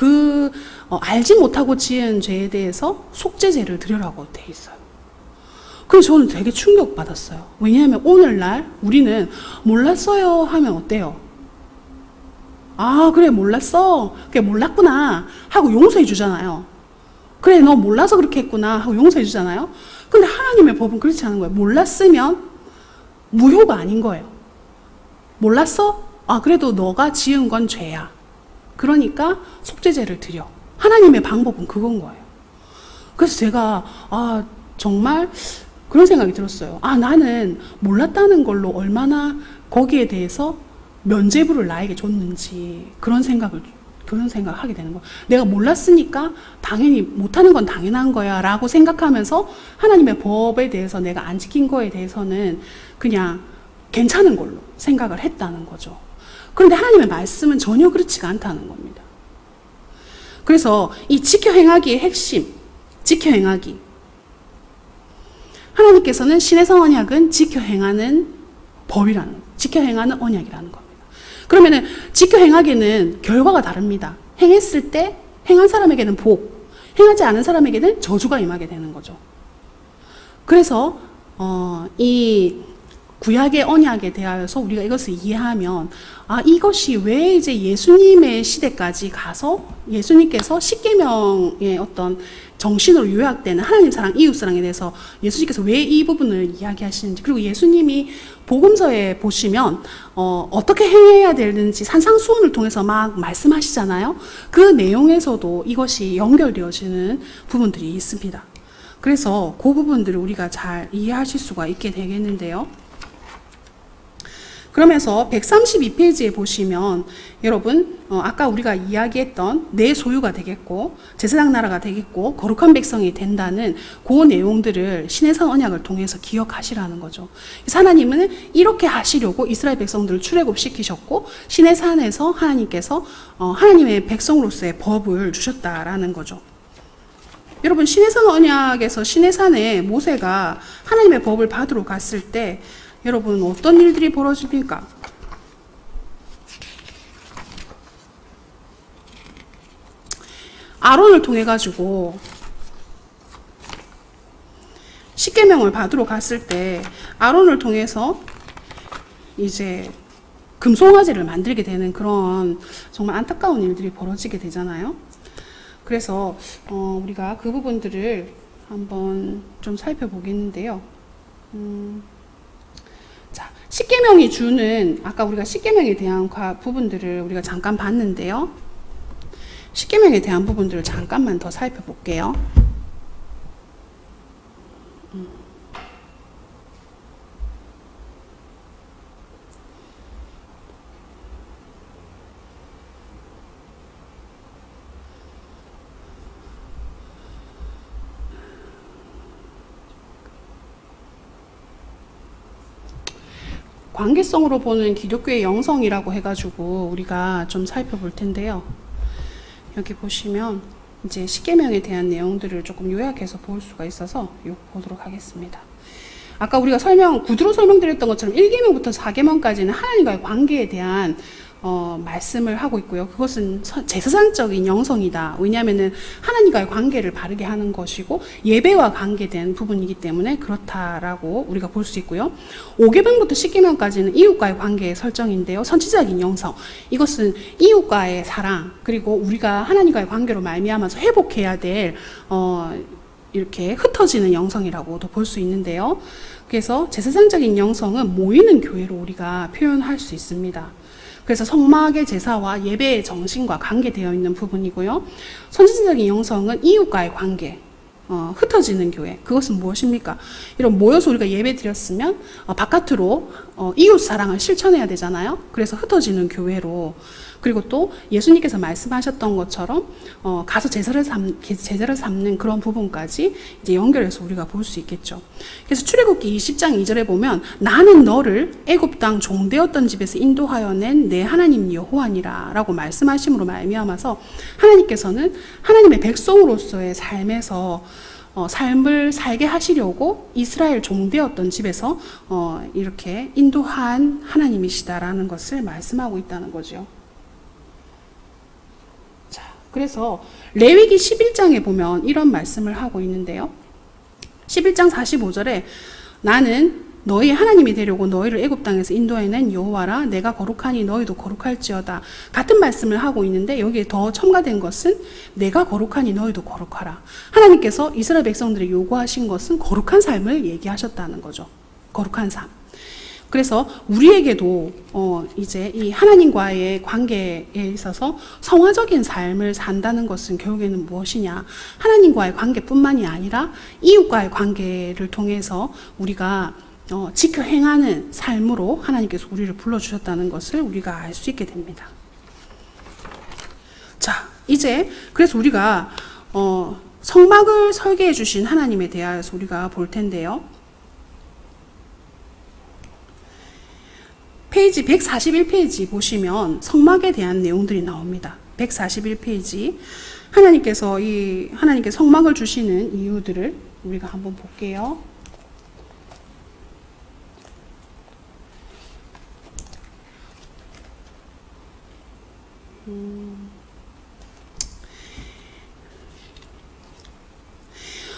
Speaker 1: 알지 못하고 지은 죄에 대해서 속죄제를 드리라고 돼 있어요. 그래서 저는 되게 충격받았어요. 왜냐하면 오늘날 우리는 몰랐어요 하면 어때요? 아, 그래, 몰랐어. 그래, 몰랐구나. 하고 용서해 주잖아요. 그래, 너 몰라서 그렇게 했구나. 하고 용서해 주잖아요. 근데 하나님의 법은 그렇지 않은 거예요. 몰랐으면 무효가 아닌 거예요. 몰랐어? 아, 그래도 너가 지은 건 죄야. 그러니까 속죄제를 드려. 하나님의 방법은 그건 거예요. 그래서 제가, 정말 그런 생각이 들었어요. 나는 몰랐다는 걸로 얼마나 거기에 대해서 면죄부를 나에게 줬는지, 그런 생각을 그런 생각을 하게 되는 거예요. 내가 몰랐으니까 당연히 못하는 건 당연한 거야 라고 생각하면서 하나님의 법에 대해서 내가 안 지킨 거에 대해서는 그냥 괜찮은 걸로 생각을 했다는 거죠. 그런데 하나님의 말씀은 전혀 그렇지가 않다는 겁니다. 그래서 이 지켜 행하기의 핵심, 지켜 행하기. 하나님께서는 신의 성 언약은 지켜 행하는 법이라는, 지켜 행하는 언약이라는 겁니다. 그러면은 지켜 행하기는 결과가 다릅니다. 행했을 때 행한 사람에게는 복, 행하지 않은 사람에게는 저주가 임하게 되는 거죠. 그래서 이 구약의 언약에 대하여서 우리가 이것을 이해하면 이것이 왜 이제 예수님의 시대까지 가서 예수님께서 십계명의 어떤 정신으로 요약되는 하나님 사랑, 이웃 사랑에 대해서 예수님께서 왜 이 부분을 이야기하시는지, 그리고 예수님이 복음서에 보시면 어떻게 행해야 되는지 산상수훈을 통해서 막 말씀하시잖아요. 그 내용에서도 이것이 연결되어지는 부분들이 있습니다. 그래서 그 부분들을 우리가 잘 이해하실 수가 있게 되겠는데요. 그러면서 132페이지에 보시면 여러분 아까 우리가 이야기했던 내 소유가 되겠고 제사장 나라가 되겠고 거룩한 백성이 된다는 그 내용들을 신의 산 언약을 통해서 기억하시라는 거죠. 하나님은 이렇게 하시려고 이스라엘 백성들을 출애굽시키셨고 신의 산에서 하나님께서 하나님의 백성으로서의 법을 주셨다라는 거죠. 여러분 신의 산 언약에서 신의 산에 모세가 하나님의 법을 받으러 갔을 때 여러분 어떤 일들이 벌어집니까? 아론을 통해 가지고 십계명을 받으러 갔을 때 아론을 통해서 이제 금송아지를 만들게 되는 그런 정말 안타까운 일들이 벌어지게 되잖아요. 그래서 우리가 그 부분들을 한번 좀 살펴보겠는데요. 자, 십계명이 주는 아까 우리가 십계명에 대한 부분들을 우리가 잠깐 봤는데요. 십계명에 대한 부분들을 잠깐만 더 살펴볼게요. 관계성으로 보는 기독교의 영성이라고 해가지고 우리가 좀 살펴볼 텐데요. 여기 보시면 이제 십계명에 대한 내용들을 조금 요약해서 볼 수가 있어서 보도록 하겠습니다. 아까 우리가 구두로 설명드렸던 것처럼 1계명부터 4계명까지는 하나님과의 관계에 대한 말씀을 하고 있고요. 그것은 제사장적인 영성이다. 왜냐하면은 하나님과의 관계를 바르게 하는 것이고 예배와 관계된 부분이기 때문에 그렇다라고 우리가 볼 수 있고요. 5계명부터 10계명까지는 이웃과의 관계의 설정인데요. 선지자적인 영성. 이것은 이웃과의 사랑, 그리고 우리가 하나님과의 관계로 말미암아서 회복해야 될 이렇게 흩어지는 영성이라고도 볼 수 있는데요. 그래서 제사장적인 영성은 모이는 교회로 우리가 표현할 수 있습니다. 그래서 성막의 제사와 예배의 정신과 관계되어 있는 부분이고요. 선지자적인 영성은 이웃과의 관계, 흩어지는 교회. 그것은 무엇입니까? 이런 모여서 우리가 예배 드렸으면 바깥으로 이웃 사랑을 실천해야 되잖아요. 그래서 흩어지는 교회로. 그리고 또 예수님께서 말씀하셨던 것처럼 가서 제사를 삼는 그런 부분까지 이제 연결해서 우리가 볼 수 있겠죠. 그래서 출애굽기 20장 2절에 보면 나는 너를 애굽 땅 종되었던 집에서 인도하여 낸 내 하나님 여호와니라 라고 말씀하심으로 말미암아서 하나님께서는 하나님의 백성으로서의 삶에서 삶을 살게 하시려고 이스라엘 종되었던 집에서 이렇게 인도한 하나님이시다라는 것을 말씀하고 있다는 거죠. 그래서 레위기 11장에 보면 이런 말씀을 하고 있는데요. 11장 45절에 나는 너희 하나님이 되려고 너희를 애굽 땅에서 인도해낸 여호와라. 내가 거룩하니 너희도 거룩할지어다. 같은 말씀을 하고 있는데 여기에 더 첨가된 것은 내가 거룩하니 너희도 거룩하라. 하나님께서 이스라엘 백성들이 요구하신 것은 거룩한 삶을 얘기하셨다는 거죠. 거룩한 삶. 그래서 우리에게도 이제 이 하나님과의 관계에 있어서 성화적인 삶을 산다는 것은 결국에는 무엇이냐? 하나님과의 관계뿐만이 아니라 이웃과의 관계를 통해서 우리가 지켜 행하는 삶으로 하나님께서 우리를 불러주셨다는 것을 우리가 알 수 있게 됩니다. 자, 이제 그래서 우리가 성막을 설계해 주신 하나님에 대하여서 우리가 볼 텐데요. 페이지 141페이지 보시면 성막에 대한 내용들이 나옵니다. 141페이지 하나님께서 하나님께 성막을 주시는 이유들을 우리가 한번 볼게요.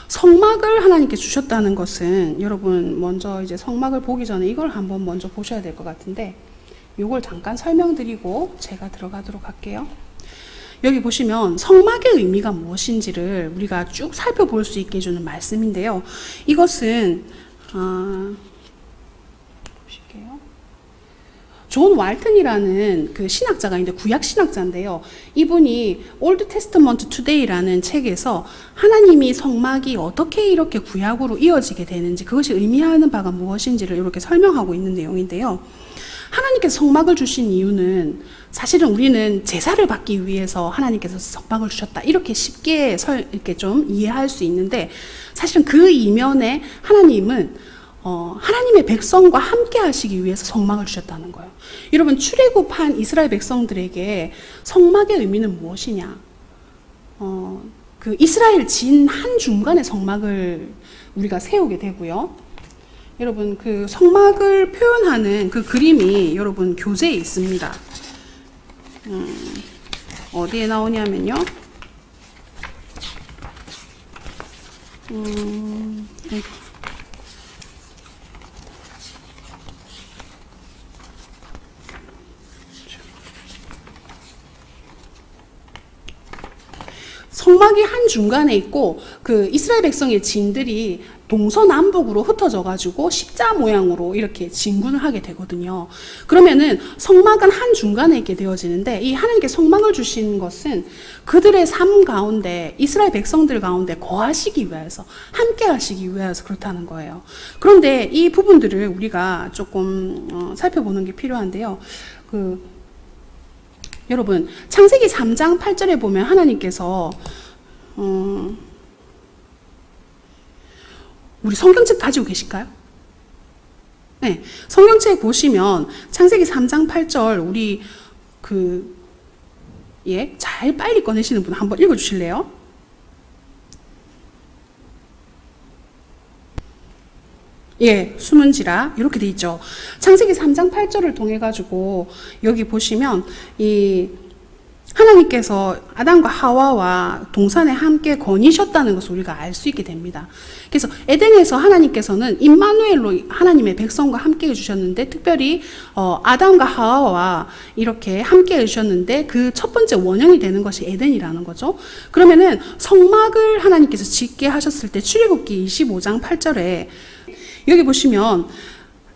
Speaker 1: 성막을 하나님께 주셨다는 것은 여러분 먼저 이제 성막을 보기 전에 이걸 한번 먼저 보셔야 될 것 같은데 이걸 잠깐 설명드리고 제가 들어가도록 할게요. 여기 보시면 성막의 의미가 무엇인지를 우리가 쭉 살펴볼 수 있게 해주는 말씀인데요. 이것은 보실게요. 존 왈튼이라는 그 신학자가 있는데 구약 신학자인데요. 이분이 올드 테스트먼트 투데이라는 책에서 하나님이 성막이 어떻게 이렇게 구약으로 이어지게 되는지 그것이 의미하는 바가 무엇인지를 이렇게 설명하고 있는 내용인데요. 하나님께서 성막을 주신 이유는 사실은 우리는 제사를 받기 위해서 하나님께서 성막을 주셨다 이렇게 쉽게 이렇게 좀 이해할 수 있는데 사실은 그 이면에 하나님은 하나님의 백성과 함께 하시기 위해서 성막을 주셨다는 거예요. 여러분 출애굽한 이스라엘 백성들에게 성막의 의미는 무엇이냐? 그 이스라엘 진 한 중간에 성막을 우리가 세우게 되고요. 여러분 그 성막을 표현하는 그 그림이 여러분 교재에 있습니다. 어디에 나오냐면요. 성막이 한 중간에 있고 그 이스라엘 백성의 진들이 동서남북으로 흩어져 가지고 십자 모양으로 이렇게 진군을 하게 되거든요. 그러면은 성막은 한 중간에 있게 되어지는데 이 하나님께 성막을 주신 것은 그들의 삶 가운데 이스라엘 백성들 가운데 거하시기 위해서 함께 하시기 위해서 그렇다는 거예요. 그런데 이 부분들을 우리가 조금 살펴보는 게 필요한데요. 여러분 창세기 3장 8절에 보면 하나님께서 우리 성경책 가지고 계실까요? 네, 성경책 보시면 창세기 3장 8절 우리 잘 빨리 꺼내시는 분 한번 읽어주실래요? 예, 숨은지라 이렇게 돼 있죠. 창세기 3장 8절을 통해 가지고 여기 보시면 하나님께서 아담과 하와와 동산에 함께 거니셨다는 것을 우리가 알 수 있게 됩니다. 그래서 에덴에서 하나님께서는 임마누엘로 하나님의 백성과 함께 해주셨는데 특별히 아담과 하와와 이렇게 함께 해주셨는데 그 첫 번째 원형이 되는 것이 에덴이라는 거죠. 그러면은 성막을 하나님께서 짓게 하셨을 때 출애굽기 25장 8절에 여기 보시면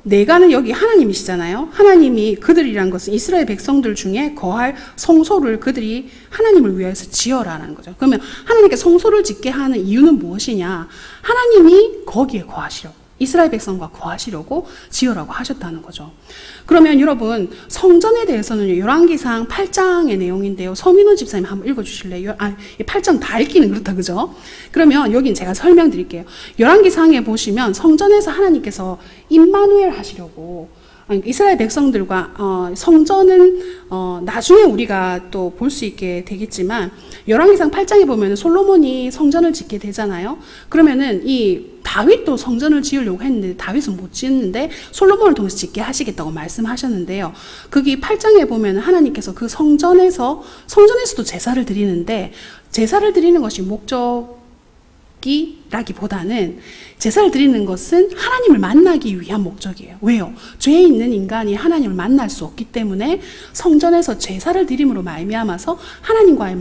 Speaker 1: 내가는 여기 하나님이시잖아요. 하나님이 그들이란 것은 이스라엘 백성들 중에 거할 성소를 그들이 하나님을 위해서 지어라는 거죠. 그러면 하나님께 성소를 짓게 하는 이유는 무엇이냐? 하나님이 거기에 거하시려고 이스라엘 백성과 거하시려고 지으라고 하셨다는 거죠. 그러면 여러분 성전에 대해서는 열왕기상 8장의 내용인데요. 서민호 집사님 한번 읽어주실래요? 8장 다 읽기는 그렇다 그죠? 그러면 여긴 제가 설명드릴게요. 열왕기상에 보시면 성전에서 하나님께서 임마누엘 하시려고 이스라엘 백성들과 성전은 나중에 우리가 또 볼 수 있게 되겠지만 열왕기상 8장에 보면 솔로몬이 성전을 짓게 되잖아요. 그러면은 이 다윗도 성전을 지으려고 했는데 다윗은 못 짓는데 솔로몬을 통해서 짓게 하시겠다고 말씀하셨는데요. 거기 8장에 보면 하나님께서 그 성전에서도 제사를 드리는데 제사를 드리는 것이 목적이라기보다는 제사를 드리는 것은 하나님을 만나기 위한 목적이에요. 왜요? 죄에 있는 인간이 하나님을 만날 수 없기 때문에 성전에서 제사를 드림으로 말미암아서 하나님과의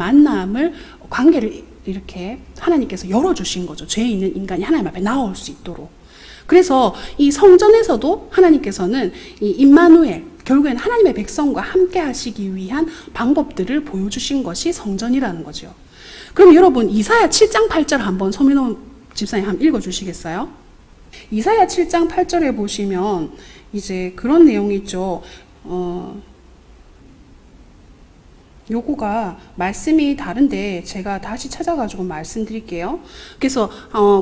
Speaker 1: 관계를 이렇게 하나님께서 열어주신 거죠. 죄에 있는 인간이 하나님 앞에 나올 수 있도록. 그래서 이 성전에서도 하나님께서는 이 임마누엘, 결국에는 하나님의 백성과 함께 하시기 위한 방법들을 보여주신 것이 성전이라는 거죠. 그럼 여러분 이사야 7장 8절 한번 서민호 집사님 한번 읽어주시겠어요? 이사야 7장 8절에 보시면 이제 그런 내용이 있죠. 요거가 말씀이 다른데 제가 다시 찾아가지고 말씀드릴게요. 그래서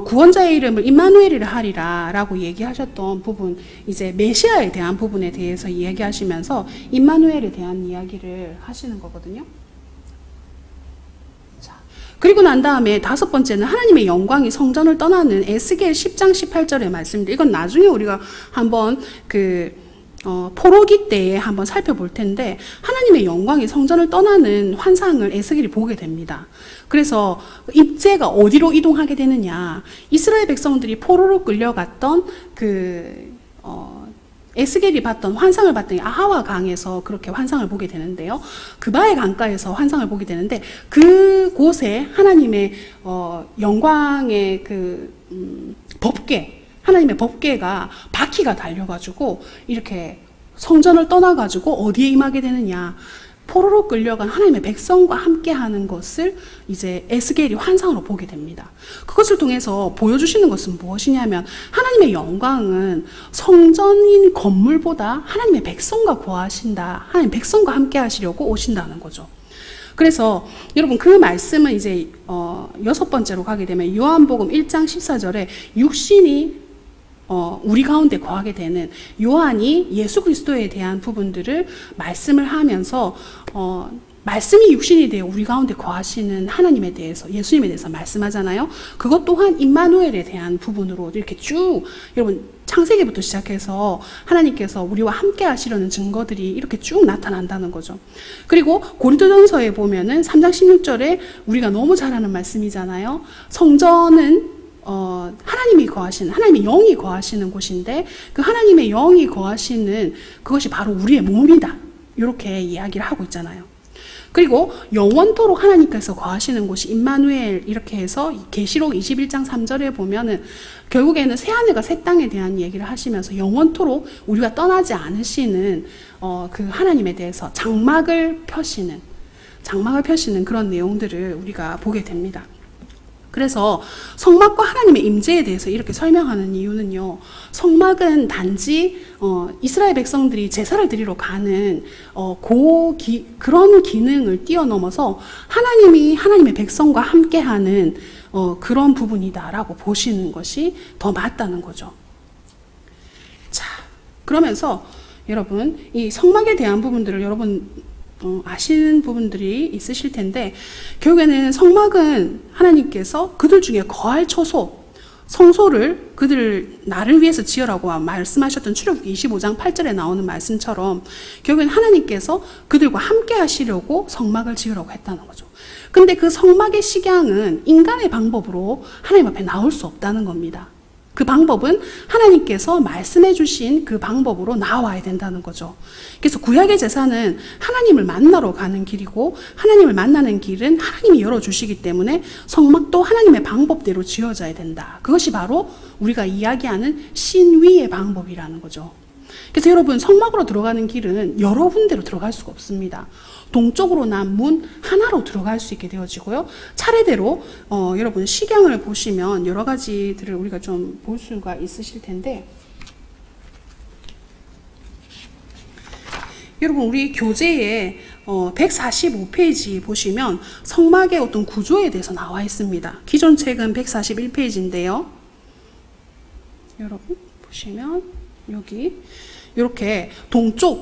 Speaker 1: 구원자의 이름을 임마누엘이라 하리라 라고 얘기하셨던 부분, 이제 메시아에 대한 부분에 대해서 이야기하시면서 임마누엘에 대한 이야기를 하시는 거거든요. 자, 그리고 난 다음에 다섯 번째는 하나님의 영광이 성전을 떠나는 에스겔 10장 18절의 말씀인데, 이건 나중에 우리가 한번 포로기 때에 한번 살펴볼 텐데, 하나님의 영광이 성전을 떠나는 환상을 에스겔이 보게 됩니다. 그래서 입제가 어디로 이동하게 되느냐, 이스라엘 백성들이 포로로 끌려갔던 에스겔이 봤던 환상을 봤더니 아하와 강에서 그렇게 환상을 보게 되는데요. 그바의 강가에서 환상을 보게 되는데, 그곳에 하나님의 영광의 법궤, 하나님의 법궤가 바퀴가 달려가지고 이렇게 성전을 떠나가지고 어디에 임하게 되느냐, 포로로 끌려간 하나님의 백성과 함께 하는 것을 이제 에스겔이 환상으로 보게 됩니다. 그것을 통해서 보여주시는 것은 무엇이냐면, 하나님의 영광은 성전인 건물보다 하나님의 백성과 거하신다, 하나님 백성과 함께 하시려고 오신다는 거죠. 그래서 여러분, 그 말씀은 이제 여섯 번째로 가게 되면 요한복음 1장 14절에 육신이 우리 가운데 거하게 되는, 요한이 예수 그리스도에 대한 부분들을 말씀을 하면서 말씀이 육신이 되어 우리 가운데 거하시는 하나님에 대해서, 예수님에 대해서 말씀하잖아요. 그것 또한 임마누엘에 대한 부분으로 이렇게 쭉, 여러분 창세기부터 시작해서 하나님께서 우리와 함께 하시려는 증거들이 이렇게 쭉 나타난다는 거죠. 그리고 고린도전서에 보면은 3장 16절에 우리가 너무 잘 아는 말씀이잖아요. 성전은 하나님이 거하시는, 하나님의 영이 거하시는 곳인데, 그 하나님의 영이 거하시는 그것이 바로 우리의 몸이다, 이렇게 이야기를 하고 있잖아요. 그리고 영원토록 하나님께서 거하시는 곳이 임마누엘, 이렇게 해서 계시록 21장 3절에 보면은 결국에는 새하늘과 새 땅에 대한 얘기를 하시면서 영원토록 우리가 떠나지 않으시는 그 하나님에 대해서 장막을 펴시는 그런 내용들을 우리가 보게 됩니다. 그래서 성막과 하나님의 임재에 대해서 이렇게 설명하는 이유는요, 성막은 단지 이스라엘 백성들이 제사를 드리러 가는 그런 기능을 뛰어넘어서 하나님의 백성과 함께하는 그런 부분이다라고 보시는 것이 더 맞다는 거죠. 자, 그러면서 여러분, 이 성막에 대한 부분들을 여러분 아시는 부분들이 있으실 텐데, 결국에는 성막은 하나님께서 그들 중에 거할 처소, 성소를 그들 나를 위해서 지으라고 말씀하셨던 출애굽기 25장 8절에 나오는 말씀처럼, 결국엔 하나님께서 그들과 함께 하시려고 성막을 지으라고 했다는 거죠. 근데 그 성막의 식양은 인간의 방법으로 하나님 앞에 나올 수 없다는 겁니다. 그 방법은 하나님께서 말씀해 주신 그 방법으로 나와야 된다는 거죠. 그래서 구약의 제사는 하나님을 만나러 가는 길이고, 하나님을 만나는 길은 하나님이 열어주시기 때문에 성막도 하나님의 방법대로 지어져야 된다. 그것이 바로 우리가 이야기하는 신위의 방법이라는 거죠. 그래서 여러분, 성막으로 들어가는 길은 여러 군데로 들어갈 수가 없습니다. 동쪽으로 난 문 하나로 들어갈 수 있게 되어지고요. 차례대로 여러분 식양을 보시면 여러 가지들을 우리가 좀 볼 수가 있으실 텐데, 여러분 우리 교재에 145페이지 보시면 성막의 어떤 구조에 대해서 나와 있습니다. 기존 책은 141페이지인데요. 여러분 보시면 여기 이렇게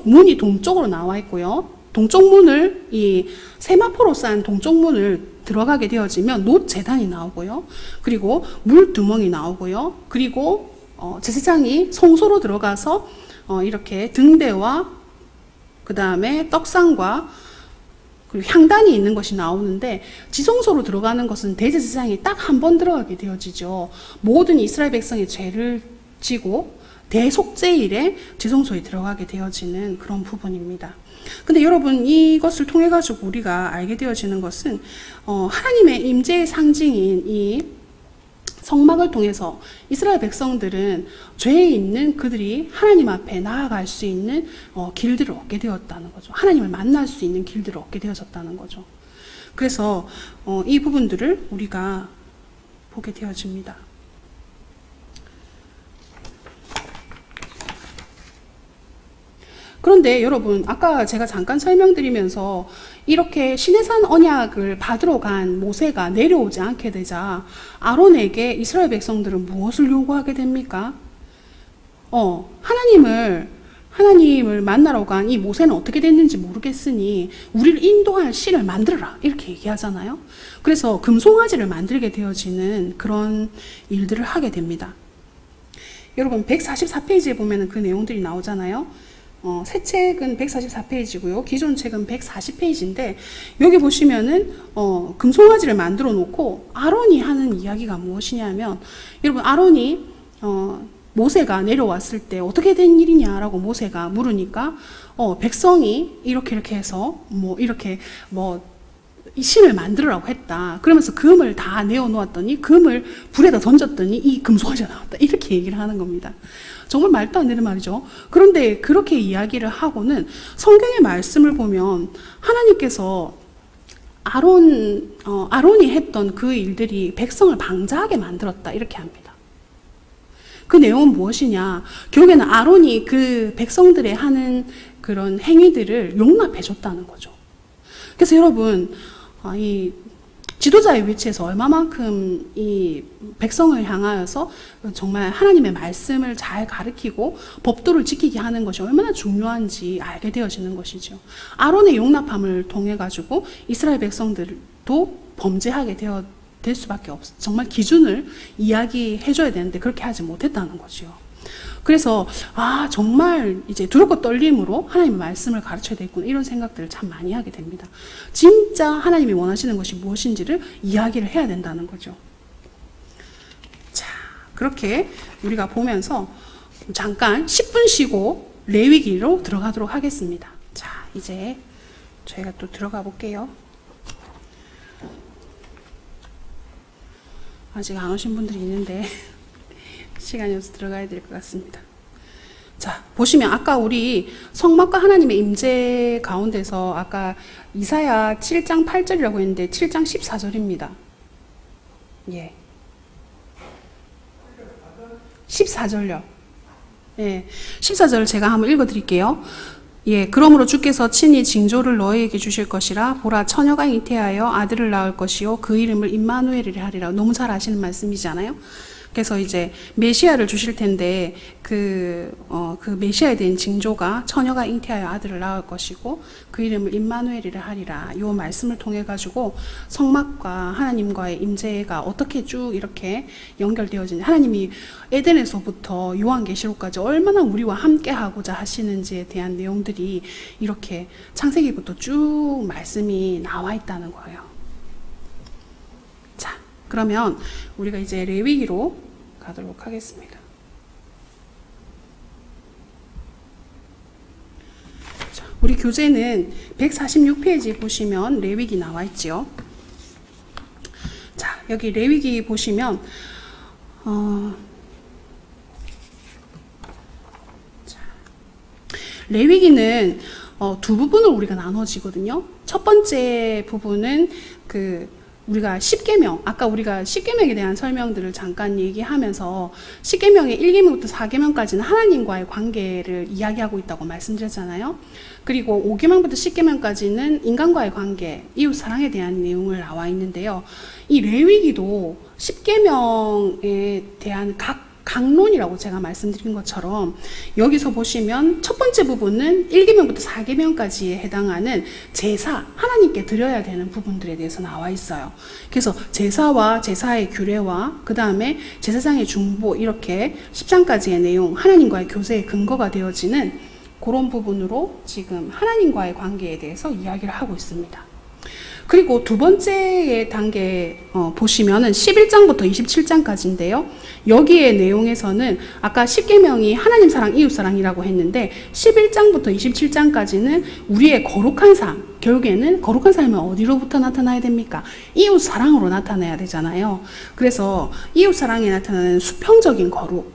Speaker 1: 문이 동쪽으로 나와 있고요. 동쪽 문을, 이 세마포로 쌓은 동쪽 문을 들어가게 되어지면 놋 제단이 나오고요. 그리고 물 두멍이 나오고요. 그리고 제사장이 성소로 들어가서 이렇게 등대와 그 다음에 떡상과 그리고 향단이 있는 것이 나오는데, 지성소로 들어가는 것은 대제사장이 딱 한 번 들어가게 되어지죠. 모든 이스라엘 백성의 죄를 지고 대속죄일에 지성소에 들어가게 되어지는 그런 부분입니다. 근데 여러분, 이것을 통해 가지고 우리가 알게 되어지는 것은 하나님의 임재의 상징인 이 성막을 통해서 이스라엘 백성들은 죄에 있는 그들이 하나님 앞에 나아갈 수 있는 길들을 얻게 되었다는 거죠. 하나님을 만날 수 있는 길들을 얻게 되어졌다는 거죠. 그래서 이 부분들을 우리가 보게 되어집니다. 그런데 여러분, 아까 제가 잠깐 설명드리면서 이렇게 시내산 언약을 받으러 간 모세가 내려오지 않게 되자 아론에게 이스라엘 백성들은 무엇을 요구하게 됩니까? 하나님을 만나러 간 이 모세는 어떻게 됐는지 모르겠으니 우리를 인도할 신을 만들어라, 이렇게 얘기하잖아요. 그래서 금송아지를 만들게 되어지는 그런 일들을 하게 됩니다. 여러분, 144페이지에 보면 그 내용들이 나오잖아요. 새 책은 144페이지고요. 기존 책은 140페이지인데 여기 보시면은 금송아지를 만들어 놓고 아론이 하는 이야기가 무엇이냐면, 여러분, 아론이 모세가 내려왔을 때 어떻게 된 일이냐라고 모세가 물으니까 백성이 이렇게 해서 이 신을 만들으라고 했다. 그러면서 금을 다 내어 놓았더니 금을 불에다 던졌더니 이 금송아지가 나왔다. 이렇게 얘기를 하는 겁니다. 정말 말도 안 되는 말이죠. 그런데 그렇게 이야기를 하고는 성경의 말씀을 보면 하나님께서 아론이 했던 그 일들이 백성을 방자하게 만들었다, 이렇게 합니다. 그 내용은 무엇이냐? 결국에는 아론이 그 백성들의 하는 그런 행위들을 용납해 줬다는 거죠. 그래서 여러분, 이 지도자의 위치에서 얼마만큼 이 백성을 향하여서 정말 하나님의 말씀을 잘 가르치고 법도를 지키게 하는 것이 얼마나 중요한지 알게 되어지는 것이죠. 아론의 용납함을 통해 가지고 이스라엘 백성들도 범죄하게 될 수밖에 없어. 정말 기준을 이야기해 줘야 되는데 그렇게 하지 못했다는 거죠. 그래서 정말 이제 두렵고 떨림으로 하나님의 말씀을 가르쳐야 되겠구나, 이런 생각들을 참 많이 하게 됩니다. 진짜 하나님이 원하시는 것이 무엇인지를 이야기를 해야 된다는 거죠. 자, 그렇게 우리가 보면서 잠깐 10분 쉬고 레위기로 들어가도록 하겠습니다. 자, 이제 저희가 또 들어가 볼게요. 아직 안 오신 분들이 있는데 시간이 없어서 들어가야 될 것 같습니다. 자, 보시면 아까 우리 성막과 하나님의 임재 가운데서 아까 이사야 7장 8절이라고 했는데 7장 14절입니다. 예. 14절요. 예. 14절 제가 한번 읽어 드릴게요. 예, 그러므로 주께서 친히 징조를 너희에게 주실 것이라. 보라, 처녀가 잉태하여 아들을 낳을 것이요 그 이름을 임마누엘이라 하리라. 너무 잘 아시는 말씀이잖아요. 그래서 이제 메시아를 주실 텐데 그 메시아에 대한 징조가 처녀가 잉태하여 아들을 낳을 것이고 그 이름을 임마누엘이라 하리라. 요 말씀을 통해 가지고 성막과 하나님과의 임재가 어떻게 쭉 이렇게 연결되어지는지, 하나님이 에덴에서부터 요한계시록까지 얼마나 우리와 함께 하고자 하시는지에 대한 내용들이 이렇게 창세기부터 쭉 말씀이 나와 있다는 거예요. 자, 그러면 우리가 이제 레위기로 가도록 하겠습니다. 자, 우리 교재는 146페이지 보시면 레위기 나와 있지요. 자, 여기 레위기 보시면 레위기는 두 부분으로 우리가 나눠지거든요. 첫 번째 부분은 우리가 십계명, 아까 우리가 십계명에 대한 설명들을 잠깐 얘기하면서 십계명의 1계명부터 4계명까지는 하나님과의 관계를 이야기하고 있다고 말씀드렸잖아요. 그리고 5계명부터 10계명까지는 인간과의 관계, 이웃 사랑에 대한 내용을 나와 있는데요. 이 레위기도 십계명에 대한 강론이라고 제가 말씀드린 것처럼 여기서 보시면 첫 번째 부분은 1계명부터 4계명까지에 해당하는 제사, 하나님께 드려야 되는 부분들에 대해서 나와 있어요. 그래서 제사와 제사의 규례와 그 다음에 제사장의 중보, 이렇게 10장까지의 내용, 하나님과의 교제의 근거가 되어지는 그런 부분으로 지금 하나님과의 관계에 대해서 이야기를 하고 있습니다. 그리고 두 번째의 단계 보시면은 11장부터 27장까지인데요. 여기의 내용에서는 아까 10계명이 하나님 사랑, 이웃 사랑이라고 했는데 11장부터 27장까지는 우리의 거룩한 삶, 결국에는 거룩한 삶은 어디로부터 나타나야 됩니까? 이웃 사랑으로 나타나야 되잖아요. 그래서 이웃 사랑에 나타나는 수평적인 거룩,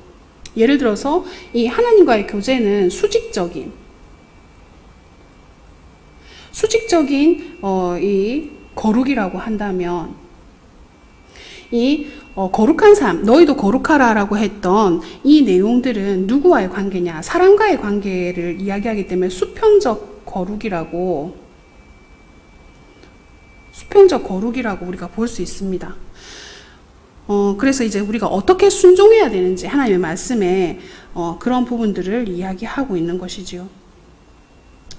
Speaker 1: 예를 들어서 이 하나님과의 교제는 수직적인 이 거룩이라고 한다면 이 거룩한 삶, 너희도 거룩하라라고 했던 이 내용들은 누구와의 관계냐? 사람과의 관계를 이야기하기 때문에 수평적 거룩이라고 우리가 볼 수 있습니다. 그래서 이제 우리가 어떻게 순종해야 되는지 하나님의 말씀에 그런 부분들을 이야기하고 있는 것이지요.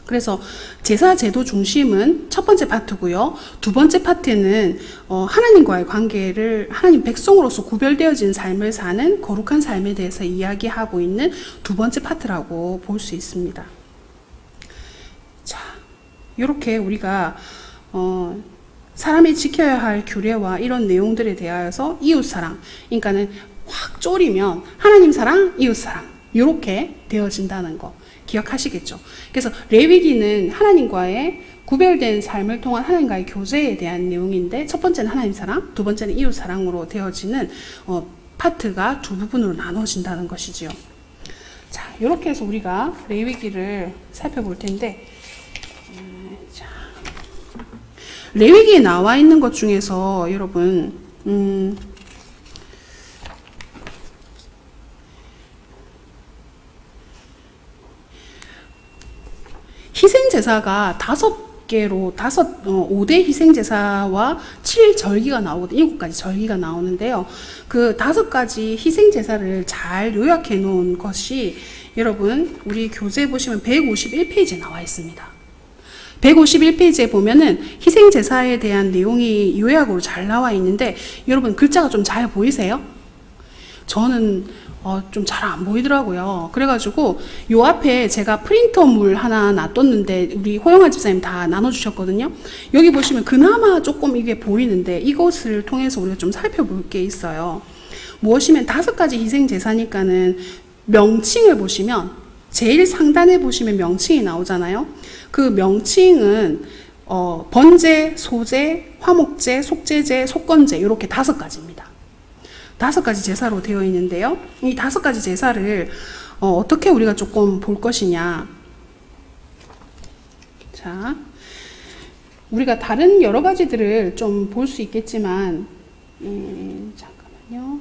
Speaker 1: 그래서 제사 제도 중심은 첫 번째 파트고요. 두 번째 파트는 하나님과의 관계를 하나님 백성으로서 구별되어진 삶을 사는 거룩한 삶에 대해서 이야기하고 있는 두 번째 파트라고 볼 수 있습니다. 자, 이렇게 우리가 사람이 지켜야 할 규례와 이런 내용들에 대하여서 이웃사랑, 그러니까는 확 쪼리면 하나님 사랑, 이웃사랑 이렇게 되어진다는 거 기억하시겠죠? 그래서 레위기는 하나님과의 구별된 삶을 통한 하나님과의 교제에 대한 내용인데, 첫 번째는 하나님 사랑, 두 번째는 이웃 사랑으로 되어지는 파트가 두 부분으로 나눠진다는 것이지요. 자, 이렇게 해서 우리가 레위기를 살펴볼 텐데, 자, 레위기에 나와 있는 것 중에서 여러분 희생제사가 5대 희생제사와 7절기가 나오거든요. 7가지 절기가 나오는데요. 그 5가지 희생제사를 잘 요약해 놓은 것이 여러분, 우리 교재 보시면 151페이지에 나와 있습니다. 151페이지에 보면은 희생제사에 대한 내용이 요약으로 잘 나와 있는데, 여러분 글자가 좀 잘 보이세요? 저는 좀 잘 안 보이더라고요. 그래가지고 요 앞에 제가 프린터물 하나 놔뒀는데 우리 호영아 집사님 다 나눠주셨거든요. 여기 보시면 그나마 조금 이게 보이는데, 이것을 통해서 우리가 좀 살펴볼 게 있어요. 무엇이면 5가지 희생제사니까는 명칭을 보시면 제일 상단에 보시면 명칭이 나오잖아요. 그 명칭은 번제, 소제, 화목제, 속제제, 속건제 이렇게 5가지입니다. 5가지 제사로 되어 있는데요. 이 5가지 제사를 어떻게 우리가 조금 볼 것이냐. 자, 우리가 다른 여러 가지들을 좀 볼 수 있겠지만, 잠깐만요.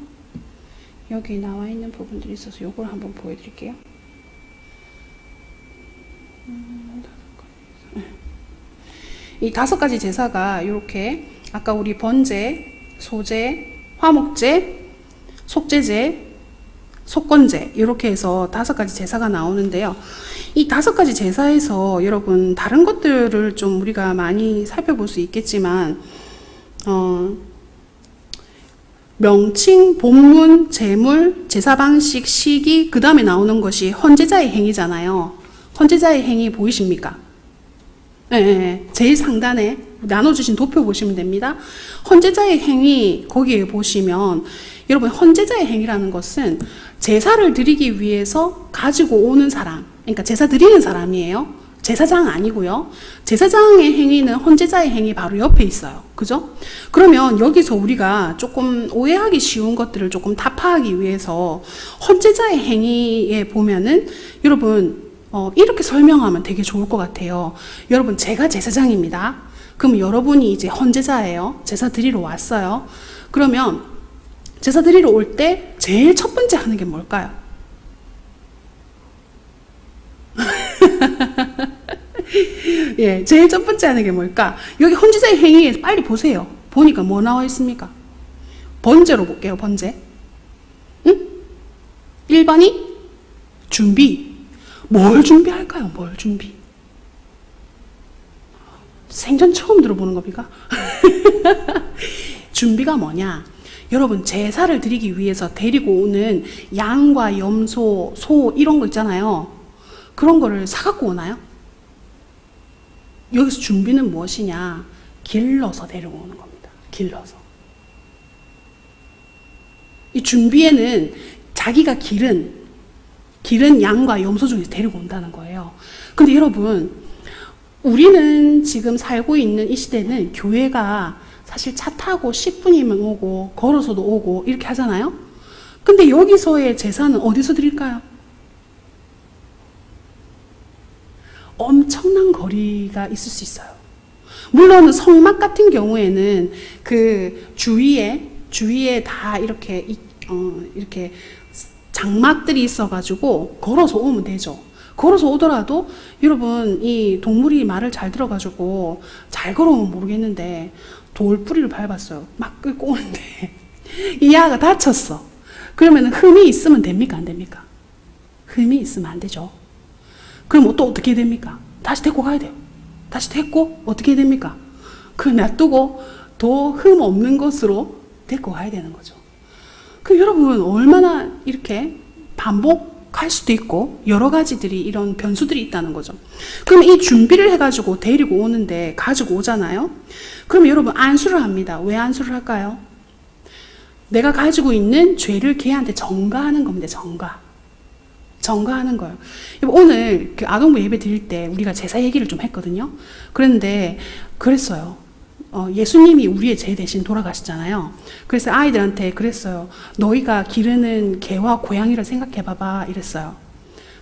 Speaker 1: 여기 나와 있는 부분들이 있어서 요걸 한번 보여드릴게요. 이 5가지 제사가 이렇게 아까 우리 번제, 소제, 화목제, 속제제, 속건제 이렇게 해서 5가지 제사가 나오는데요. 이 5가지 제사에서 여러분 다른 것들을 좀 우리가 많이 살펴볼 수 있겠지만, 명칭, 본문, 제물, 제사 방식, 시기, 그 다음에 나오는 것이 헌제자의 행위잖아요. 헌제자의 행위 보이십니까? 네, 제일 상단에 나눠주신 도표 보시면 됩니다. 헌제자의 행위, 거기에 보시면 여러분, 헌제자의 행위라는 것은 제사를 드리기 위해서 가지고 오는 사람, 그러니까 제사 드리는 사람이에요. 제사장 아니고요. 제사장의 행위는 헌제자의 행위 바로 옆에 있어요. 그죠? 그러면 여기서 우리가 조금 오해하기 쉬운 것들을 조금 타파하기 위해서 헌제자의 행위에 보면은 여러분 이렇게 설명하면 되게 좋을 것 같아요. 여러분, 제가 제사장입니다. 그럼 여러분이 이제 헌제자예요. 제사 드리러 왔어요. 그러면 제사 드리러 올 때 제일 첫 번째 하는 게 뭘까요? 예, 제일 첫 번째 하는 게 뭘까? 여기 헌제자의 행위에 빨리 보세요. 보니까 뭐 나와 있습니까? 번제로 볼게요. 번제. 응? 1번이 준비. 뭘 준비할까요? 뭘 준비? 생전 처음 들어보는 겁니까? 준비가 뭐냐? 여러분, 제사를 드리기 위해서 데리고 오는 양과 염소, 소 이런 거 있잖아요. 그런 거를 사갖고 오나요? 여기서 준비는 무엇이냐? 길러서 데리고 오는 겁니다. 길러서. 이 준비에는 자기가 기른 양과 염소 중에서 데리고 온다는 거예요. 근데 여러분, 우리는 지금 살고 있는 이 시대는 교회가 사실 차 타고 10분이면 오고 걸어서도 오고 이렇게 하잖아요. 근데 여기서의 제사는 어디서 드릴까요? 엄청난 거리가 있을 수 있어요. 물론 성막 같은 경우에는 그 주위에 주위에 다 이렇게 이렇게 장막들이 있어가지고 걸어서 오면 되죠. 걸어서 오더라도 여러분 이 동물이 말을 잘 들어가지고 잘 걸어오면 모르겠는데 돌뿌리를 밟았어요. 막 끌고 오는데 이 야가 다쳤어. 그러면 흠이 있으면 됩니까? 안 됩니까? 흠이 있으면 안 되죠. 그럼 또 어떻게 됩니까? 다시 데리고 가야 돼요. 다시 데리고 어떻게 됩니까? 그 놔두고 더 흠 없는 곳으로 데리고 가야 되는 거죠. 그 여러분 얼마나 이렇게 반복할 수도 있고 여러 가지들이 이런 변수들이 있다는 거죠. 그럼 이 준비를 해가지고 데리고 오는데 가지고 오잖아요. 그럼 여러분 안수를 합니다. 왜 안수를 할까요? 내가 가지고 있는 죄를 걔한테 전가하는 겁니다. 전가하는 거예요. 오늘 그 아동부 예배 드릴 때 우리가 제사 얘기를 좀 했거든요. 그런데 그랬어요. 예수님이 우리의 죄 대신 돌아가시잖아요. 그래서 아이들한테 그랬어요. 너희가 기르는 개와 고양이를 생각해 봐봐 이랬어요.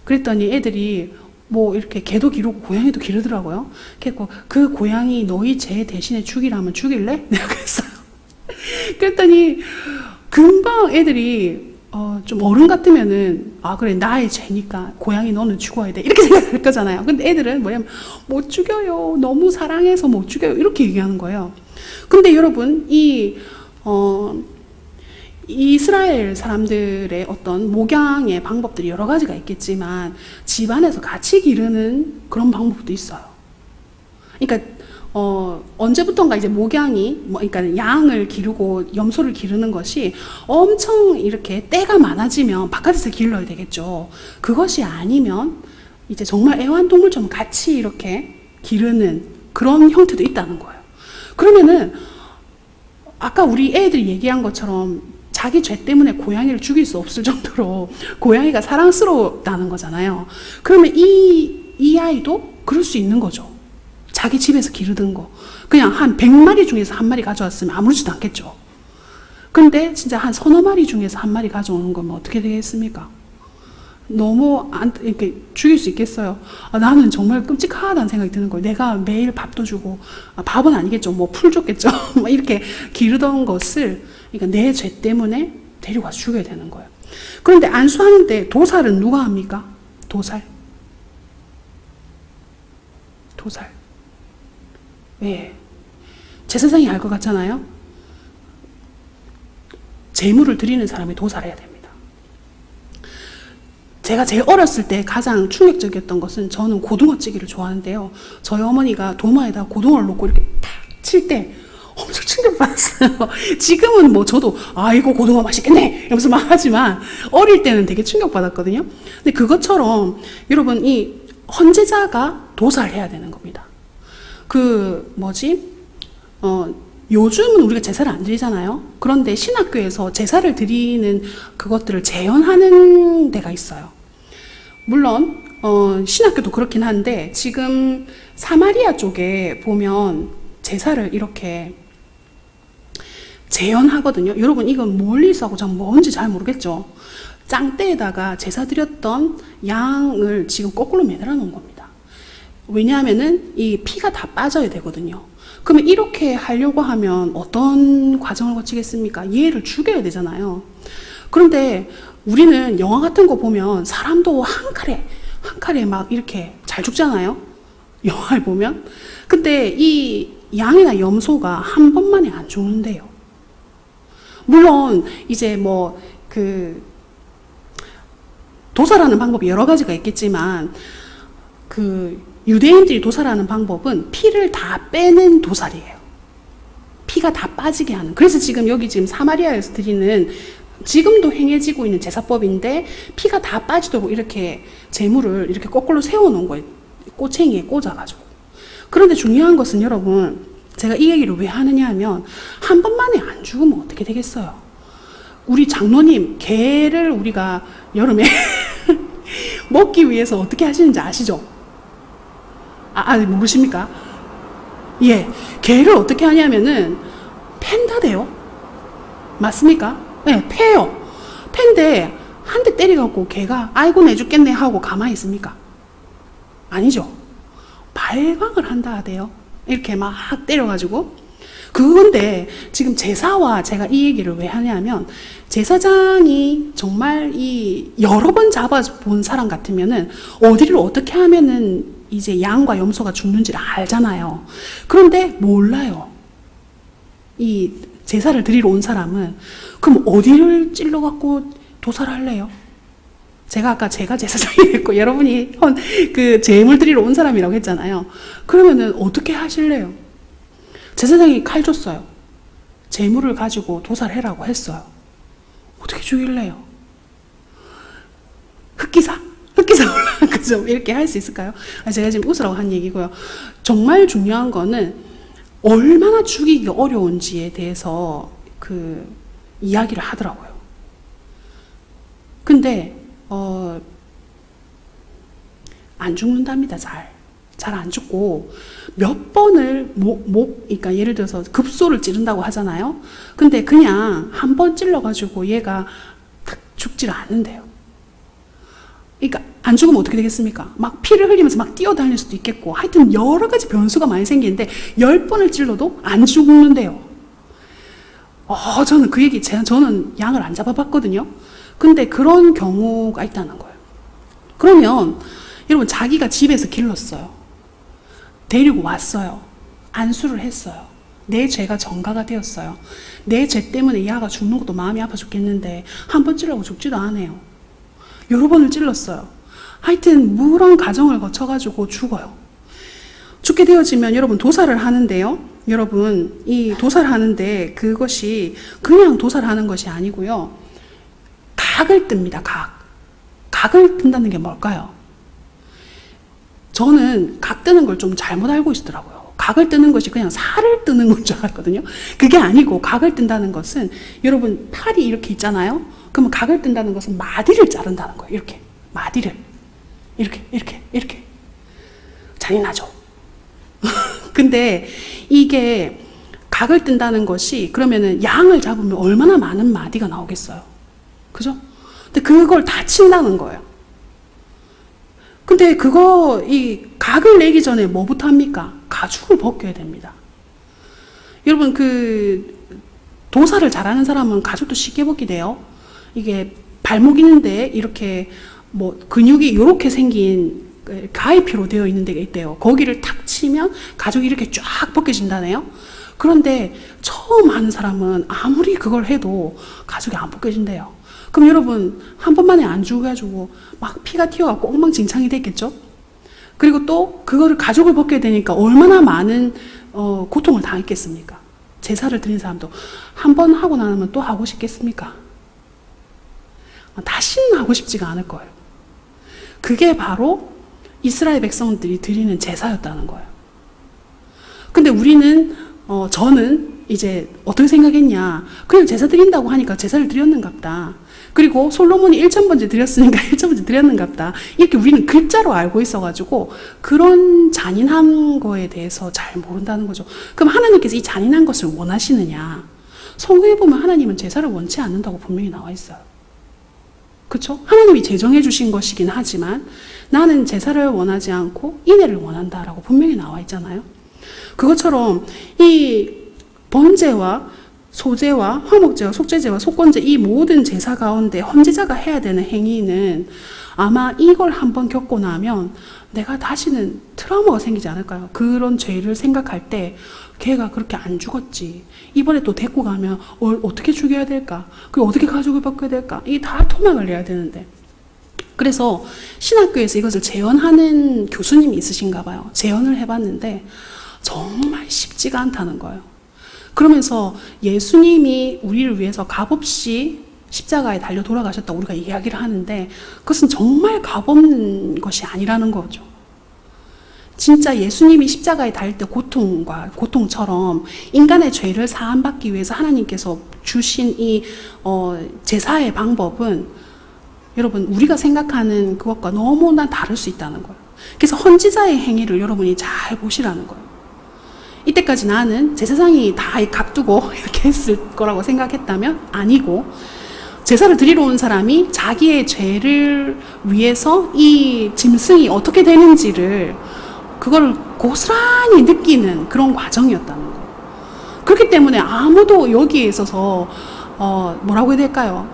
Speaker 1: 그랬더니 애들이 뭐 이렇게 개도 기르고 고양이도 기르더라고요. 그래서 그 고양이 너희 죄 대신에 죽이라면 죽일래? 내가 그랬어요. 그랬더니 금방 애들이 좀 어른 같으면은 그래 나의 죄니까 고양이 너는 죽어야 돼 이렇게 생각할 거잖아요. 근데 애들은 뭐냐면 못 죽여요. 너무 사랑해서 못 죽여요. 이렇게 얘기하는 거예요. 근데 여러분 이 이스라엘 사람들의 어떤 목양의 방법들이 여러 가지가 있겠지만 집안에서 같이 기르는 그런 방법도 있어요. 그러니까 언제부턴가 이제 목양이, 그러니까 양을 기르고 염소를 기르는 것이 엄청 이렇게 때가 많아지면 바깥에서 길러야 되겠죠. 그것이 아니면 이제 정말 애완동물처럼 같이 이렇게 기르는 그런 형태도 있다는 거예요. 그러면은 아까 우리 애들이 얘기한 것처럼 자기 죄 때문에 고양이를 죽일 수 없을 정도로 고양이가 사랑스럽다는 거잖아요. 그러면 이 아이도 그럴 수 있는 거죠. 자기 집에서 기르던 거 그냥 한 100마리 중에서 한 마리 가져왔으면 아무렇지도 않겠죠. 근데 진짜 한 서너 마리 중에서 한 마리 가져오는 거면 어떻게 되겠습니까? 너무 이렇게 죽일 수 있겠어요. 나는 정말 끔찍하다는 생각이 드는 거예요. 내가 매일 밥도 주고 밥은 아니겠죠. 뭐 풀 줬겠죠. 뭐 이렇게 기르던 것을 그러니까 내 죄 때문에 데리고 와서 죽여야 되는 거예요. 그런데 안수하는데 도살은 누가 합니까? 도살. 왜? 제사장이 할 것 같잖아요. 제물을 드리는 사람이 도살해야 됩니다. 제가 제일 어렸을 때 가장 충격적이었던 것은 저는 고등어찌개를 좋아하는데요. 저희 어머니가 도마에다 고등어를 놓고 이렇게 탁 칠 때 엄청 충격받았어요. 지금은 뭐 저도 이거 고등어 맛있겠네 이러면서 막 하지만 어릴 때는 되게 충격받았거든요. 근데 그것처럼 여러분 이 헌제자가 도살해야 되는 겁니다. 요즘은 우리가 제사를 안 드리잖아요. 그런데 신학교에서 제사를 드리는 그것들을 재현하는 데가 있어요. 물론 신학교도 그렇긴 한데 지금 사마리아 쪽에 보면 제사를 이렇게 재현하거든요. 여러분 이건 멀리서 하고 뭔지 잘 모르겠죠. 짱대에다가 제사 드렸던 양을 지금 거꾸로 매달아 놓은 겁니다. 왜냐하면은 이 피가 다 빠져야 되거든요. 그러면 이렇게 하려고 하면 어떤 과정을 거치겠습니까? 얘를 죽여야 되잖아요. 그런데 우리는 영화 같은 거 보면 사람도 한 칼에 막 이렇게 잘 죽잖아요. 영화를 보면. 근데 이 양이나 염소가 한 번만에 안 죽는데요. 물론 이제 도살하는 방법이 여러 가지가 있겠지만 유대인들이 도살하는 방법은 피를 다 빼는 도살이에요. 피가 다 빠지게 하는. 그래서 지금 사마리아에서 드리는 지금도 행해지고 있는 제사법인데 피가 다 빠지도록 이렇게 제물을 이렇게 거꾸로 세워놓은 거예요. 꼬챙이에 꽂아가지고. 그런데 중요한 것은 여러분 제가 이 얘기를 왜 하느냐 하면 한 번만에 안 죽으면 어떻게 되겠어요? 우리 장로님 게를 우리가 여름에 먹기 위해서 어떻게 하시는지 아시죠? 모르십니까? 예, 게를 어떻게 하냐면은 팬다대요. 맞습니까? 네, 패요. 팬데 한 대 때려갖고 개가 아이고 내 죽겠네 하고 가만히 있습니까? 아니죠. 발광을 한다 하대요. 이렇게 막 때려가지고 그건데 지금 제사와 제가 이 얘기를 왜 하냐면 제사장이 정말 이 여러 번 잡아본 사람 같으면은 어디를 어떻게 하면은 이제 양과 염소가 죽는지를 알잖아요. 그런데 몰라요. 이 제사를 드리러 온 사람은 그럼 어디를 찔러갖고 도살을 할래요? 제가 아까 제가 제사장이 됐고 여러분이 그 제물 드리러 온 사람이라고 했잖아요. 그러면은 어떻게 하실래요? 제사장이 칼 줬어요. 제물을 가지고 도살해라고 했어요. 어떻게 죽일래요? 흑기사 그죠? 이렇게 할 수 있을까요? 제가 지금 웃으라고 한 얘기고요. 정말 중요한 거는 얼마나 죽이기 어려운지에 대해서 그 이야기를 하더라고요. 근데 안 죽는답니다. 잘 안 죽고 몇 번을 그러니까 예를 들어서 급소를 찌른다고 하잖아요. 근데 그냥 한 번 찔러가지고 얘가 탁 죽질 않는데요. 그러니까 안 죽으면 어떻게 되겠습니까? 막 피를 흘리면서 막 뛰어다닐 수도 있겠고 하여튼 여러 가지 변수가 많이 생기는데 10번을 찔러도 안 죽는데요. 저는 그 얘기 저는 양을 안 잡아봤거든요. 근데 그런 경우가 있다는 거예요. 그러면 여러분 자기가 집에서 길렀어요. 데리고 왔어요. 안수를 했어요. 내 죄가 전가가 되었어요. 내 죄 때문에 야가 죽는 것도 마음이 아파 죽겠는데 한 번 찔러고 죽지도 않아요. 여러 번을 찔렀어요. 하여튼 무런 과정을 거쳐가지고 죽어요. 죽게 되어지면 여러분 도살을 하는데요. 여러분 이 도살을 하는데 그것이 그냥 도살하는 것이 아니고요. 각을 뜹니다. 각을 뜬다는 게 뭘까요? 저는 각 뜨는 걸 좀 잘못 알고 있더라고요. 각을 뜨는 것이 그냥 살을 뜨는 건 줄 알았거든요. 그게 아니고 각을 뜬다는 것은 여러분 팔이 이렇게 있잖아요. 그러면 각을 뜬다는 것은 마디를 자른다는 거예요. 이렇게 마디를 이렇게 잔인하죠. 근데 이게 각을 뜬다는 것이 그러면은 양을 잡으면 얼마나 많은 마디가 나오겠어요. 그죠? 근데 그걸 다 친다는 거예요. 근데 이 각을 내기 전에 뭐부터 합니까? 가죽을 벗겨야 됩니다. 여러분 도살을 잘하는 사람은 가죽도 쉽게 벗게 돼요. 이게 발목 있는데 이렇게 근육이 이렇게 생긴 가위피로 되어 있는 데가 있대요. 거기를 탁 치면 가죽이 이렇게 쫙 벗겨진다네요. 그런데 처음 하는 사람은 아무리 그걸 해도 가죽이 안 벗겨진대요. 그럼 여러분 한 번만에 안 죽어가지고 막 피가 튀어갖고 엉망진창이 됐겠죠? 그리고 또 그거를 가죽을 벗겨야 되니까 얼마나 많은 고통을 당했겠습니까? 제사를 드린 사람도 한 번 하고 나면 또 하고 싶겠습니까? 다시는 하고 싶지가 않을 거예요. 그게 바로 이스라엘 백성들이 드리는 제사였다는 거예요. 근데 저는 이제 어떻게 생각했냐. 그냥 제사 드린다고 하니까 제사를 드렸는갑다. 그리고 솔로몬이 1,000번째 드렸으니까 1,000번째 드렸는갑다. 이렇게 우리는 글자로 알고 있어가지고 그런 잔인한 거에 대해서 잘 모른다는 거죠. 그럼 하나님께서 이 잔인한 것을 원하시느냐. 성경에 보면 하나님은 제사를 원치 않는다고 분명히 나와 있어요. 그렇죠? 하나님이 제정해 주신 것이긴 하지만 나는 제사를 원하지 않고 인애를 원한다라고 분명히 나와 있잖아요. 그것처럼 이 번제와 소제와 화목제와 속죄제와 속건제 이 모든 제사 가운데 헌제자가 해야 되는 행위는 아마 이걸 한번 겪고 나면 내가 다시는 트라우마가 생기지 않을까요? 그런 죄를 생각할 때 걔가 그렇게 안 죽었지. 이번에 또 데리고 가면 어떻게 죽여야 될까? 그리고 어떻게 가죽을 벗겨야 될까? 이게 다 토막을 내야 되는데. 그래서 신학교에서 이것을 재현하는 교수님이 있으신가 봐요. 재현을 해봤는데 정말 쉽지가 않다는 거예요. 그러면서 예수님이 우리를 위해서 값없이 십자가에 달려 돌아가셨다고 우리가 이야기를 하는데 그것은 정말 값없는 것이 아니라는 거죠. 진짜 예수님이 십자가에 달릴 때 고통처럼 인간의 죄를 사함받기 위해서 하나님께서 주신 이 제사의 방법은 여러분 우리가 생각하는 그것과 너무나 다를 수 있다는 거예요. 그래서 헌지자의 행위를 여러분이 잘 보시라는 거예요. 이때까지 나는 제사장이 다 각두고 이렇게 했을 거라고 생각했다면 아니고 제사를 드리러 온 사람이 자기의 죄를 위해서 이 짐승이 어떻게 되는지를 그걸 고스란히 느끼는 그런 과정이었다는 거예요. 그렇기 때문에 아무도 여기에 있어서 뭐라고 해야 될까요?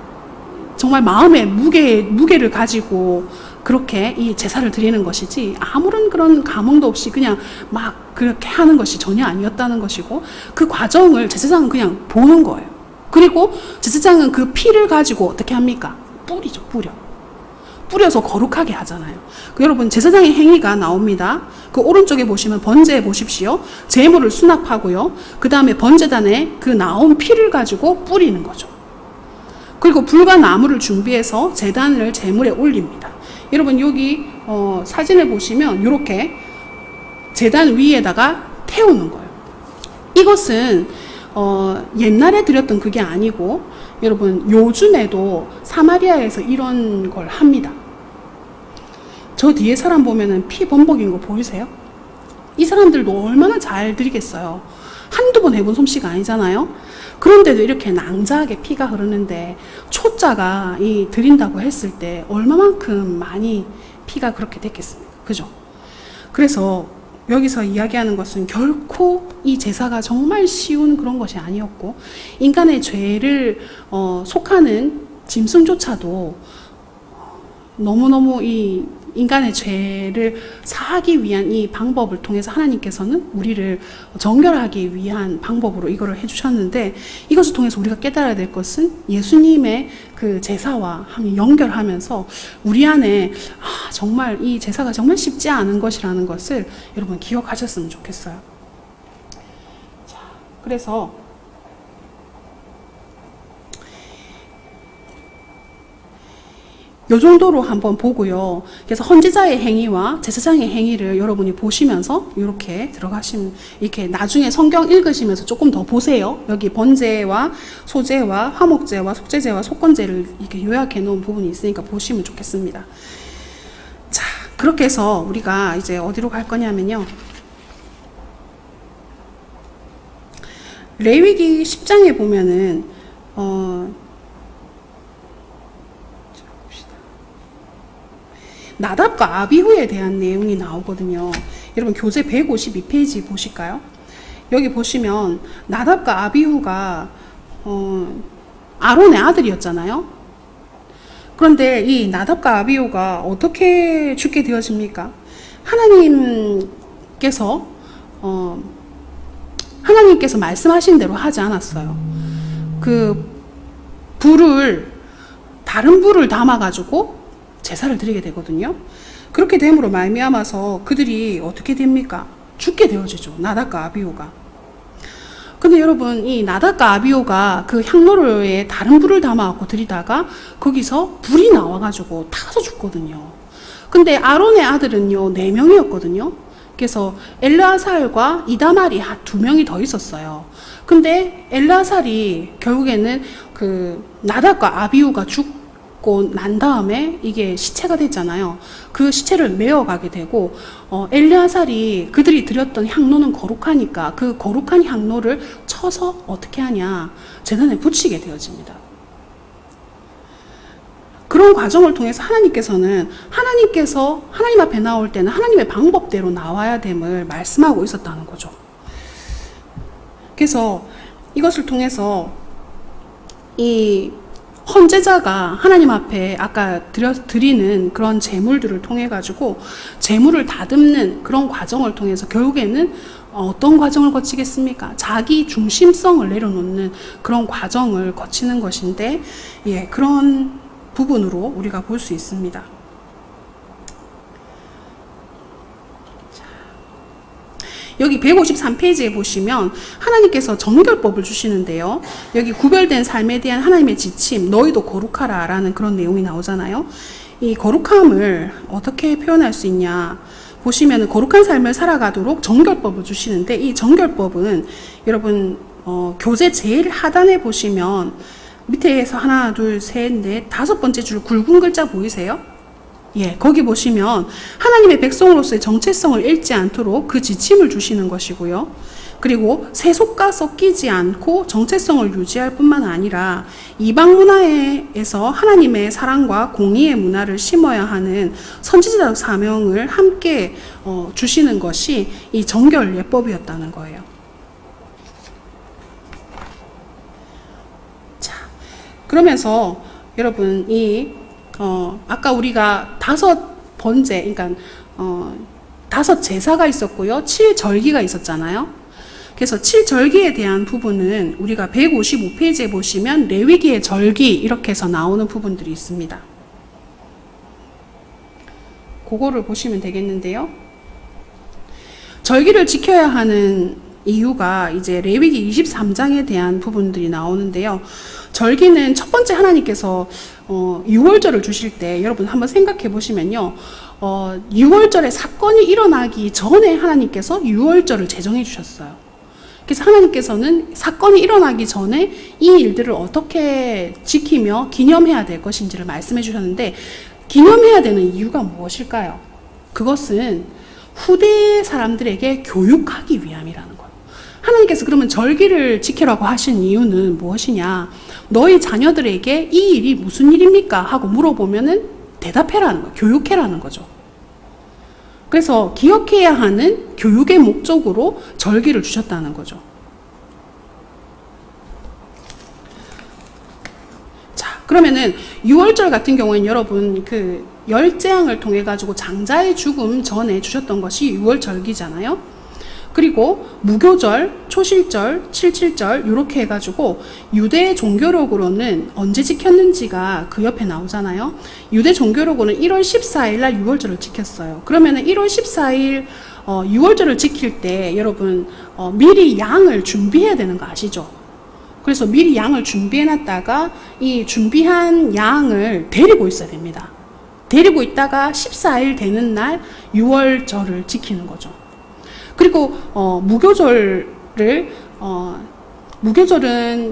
Speaker 1: 정말 마음의 무게를 가지고 그렇게 이 제사를 드리는 것이지 아무런 그런 감흥도 없이 그냥 막 그렇게 하는 것이 전혀 아니었다는 것이고, 그 과정을 제사장은 그냥 보는 거예요. 그리고 제사장은 그 피를 가지고 어떻게 합니까? 뿌리죠. 뿌려서 거룩하게 하잖아요. 여러분, 제사장의 행위가 나옵니다. 그 오른쪽에 보시면 번제에 보십시오. 제물을 수납하고요. 그 다음에 번제단에 그 나온 피를 가지고 뿌리는 거죠. 그리고 불과 나무를 준비해서 제단을 제물에 올립니다. 여러분, 여기 사진을 보시면 이렇게 제단 위에다가 태우는 거예요. 이것은 옛날에 드렸던 그게 아니고, 여러분, 요즘에도 사마리아에서 이런 걸 합니다. 저 뒤에 사람 보면은 피 범벅인 거 보이세요? 이 사람들도 얼마나 잘 드리겠어요. 한두 번 해본 솜씨가 아니잖아요. 그런데도 이렇게 낭자하게 피가 흐르는데, 초자가 이 드린다고 했을 때 얼마만큼 많이 피가 그렇게 됐겠습니까? 그죠? 그래서 여기서 이야기하는 것은 결코 이 제사가 정말 쉬운 그런 것이 아니었고, 인간의 죄를 속하는 짐승조차도 너무너무 이 인간의 죄를 사하기 위한 이 방법을 통해서 하나님께서는 우리를 정결하기 위한 방법으로 이거를 해주셨는데, 이것을 통해서 우리가 깨달아야 될 것은 예수님의 그 제사와 연결하면서 우리 안에 정말 이 제사가 정말 쉽지 않은 것이라는 것을 여러분 기억하셨으면 좋겠어요. 자, 그래서 요 정도로 한번 보고요. 그래서 헌제자의 행위와 제사장의 행위를 여러분이 보시면서 이렇게 들어가시면, 이렇게 나중에 성경 읽으시면서 조금 더 보세요. 여기 번제와 소제와 화목제와 속제제와 속건제를 이렇게 요약해 놓은 부분이 있으니까 보시면 좋겠습니다. 자, 그렇게 해서 우리가 이제 어디로 갈 거냐면요. 레위기 10장에 보면은 나답과 아비후에 대한 내용이 나오거든요. 여러분, 교재 152페이지 보실까요? 여기 보시면 나답과 아비후가 아론의 아들이었잖아요. 그런데 이 나답과 아비후가 어떻게 죽게 되어집니까? 하나님께서 말씀하신 대로 하지 않았어요. 그 다른 불을 담아가지고 제사를 드리게 되거든요. 그렇게 됨으로 말미암아서 그들이 어떻게 됩니까? 죽게 되어지죠. 나답과 아비후가. 근데 여러분, 이 나답과 아비후가 그 향로에 다른 불을 담아갖고 드리다가 거기서 불이 나와가지고 타서 죽거든요. 근데 아론의 아들은요, 4명이었거든요. 그래서 엘르아살과 이다말이 2명이 더 있었어요. 근데 엘르아살이 결국에는 그 나답과 아비후가 죽고 난 다음에 이게 시체가 됐잖아요. 그 시체를 메어가게 되고, 엘르아살이 그들이 드렸던 향로는 거룩하니까 그 거룩한 향로를 쳐서 어떻게 하냐, 제단에 붙이게 되어집니다. 그런 과정을 통해서 하나님께서 하나님 앞에 나올 때는 하나님의 방법대로 나와야 됨을 말씀하고 있었다는 거죠. 그래서 이것을 통해서 이 헌제자가 하나님 앞에 아까 드리는 그런 제물들을 통해 가지고 제물을 다듬는 그런 과정을 통해서 결국에는 어떤 과정을 거치겠습니까? 자기 중심성을 내려놓는 그런 과정을 거치는 것인데, 예, 그런 부분으로 우리가 볼 수 있습니다. 여기 153페이지에 보시면 하나님께서 정결법을 주시는데요. 여기 구별된 삶에 대한 하나님의 지침, 너희도 거룩하라 라는 그런 내용이 나오잖아요. 이 거룩함을 어떻게 표현할 수 있냐 보시면 거룩한 삶을 살아가도록 정결법을 주시는데, 이 정결법은 여러분 교재 제일 하단에 보시면 밑에서 하나, 둘, 셋, 넷, 5번째 줄 굵은 글자 보이세요? 예, 거기 보시면 하나님의 백성으로서의 정체성을 잃지 않도록 그 지침을 주시는 것이고요. 그리고 세속과 섞이지 않고 정체성을 유지할 뿐만 아니라 이방 문화에서 하나님의 사랑과 공의의 문화를 심어야 하는 선지자적 사명을 함께 주시는 것이 이 정결 예법이었다는 거예요. 그러면서 여러분 아까 우리가 5번째, 그러니까 5제사가 있었고요. 7절기가 있었잖아요. 그래서 7절기에 대한 부분은 우리가 155페이지에 보시면 레위기의 절기 이렇게 해서 나오는 부분들이 있습니다. 그거를 보시면 되겠는데요. 절기를 지켜야 하는 이유가 이제 레위기 23장에 대한 부분들이 나오는데요. 절기는 첫 번째 하나님께서 6월절을 주실 때 여러분 한번 생각해 보시면요. 6월절에 사건이 일어나기 전에 하나님께서 6월절을 제정해 주셨어요. 그래서 하나님께서는 사건이 일어나기 전에 이 일들을 어떻게 지키며 기념해야 될 것인지를 말씀해 주셨는데, 기념해야 되는 이유가 무엇일까요? 그것은 후대 사람들에게 교육하기 위함이라는 거예요. 하나님께서 그러면 절기를 지키라고 하신 이유는 무엇이냐? 너희 자녀들에게 이 일이 무슨 일입니까? 하고 물어보면은 대답해라는 거예요. 교육해라는 거죠. 그래서 기억해야 하는 교육의 목적으로 절기를 주셨다는 거죠. 자, 그러면은 6월절 같은 경우에는 여러분 그 열재앙을 통해 가지고 장자의 죽음 전에 주셨던 것이 6월절기잖아요. 그리고 무교절, 초실절, 77절 이렇게 해가지고 유대 종교력으로는 언제 지켰는지가 그 옆에 나오잖아요. 유대 종교력으로는 1월 14일 날 6월절을 지켰어요. 그러면은 1월 14일 6월절을 지킬 때 여러분 미리 양을 준비해야 되는 거 아시죠? 그래서 미리 양을 준비해 놨다가 이 준비한 양을 데리고 있어야 됩니다. 데리고 있다가 14일 되는 날 6월절을 지키는 거죠. 그리고 무교절은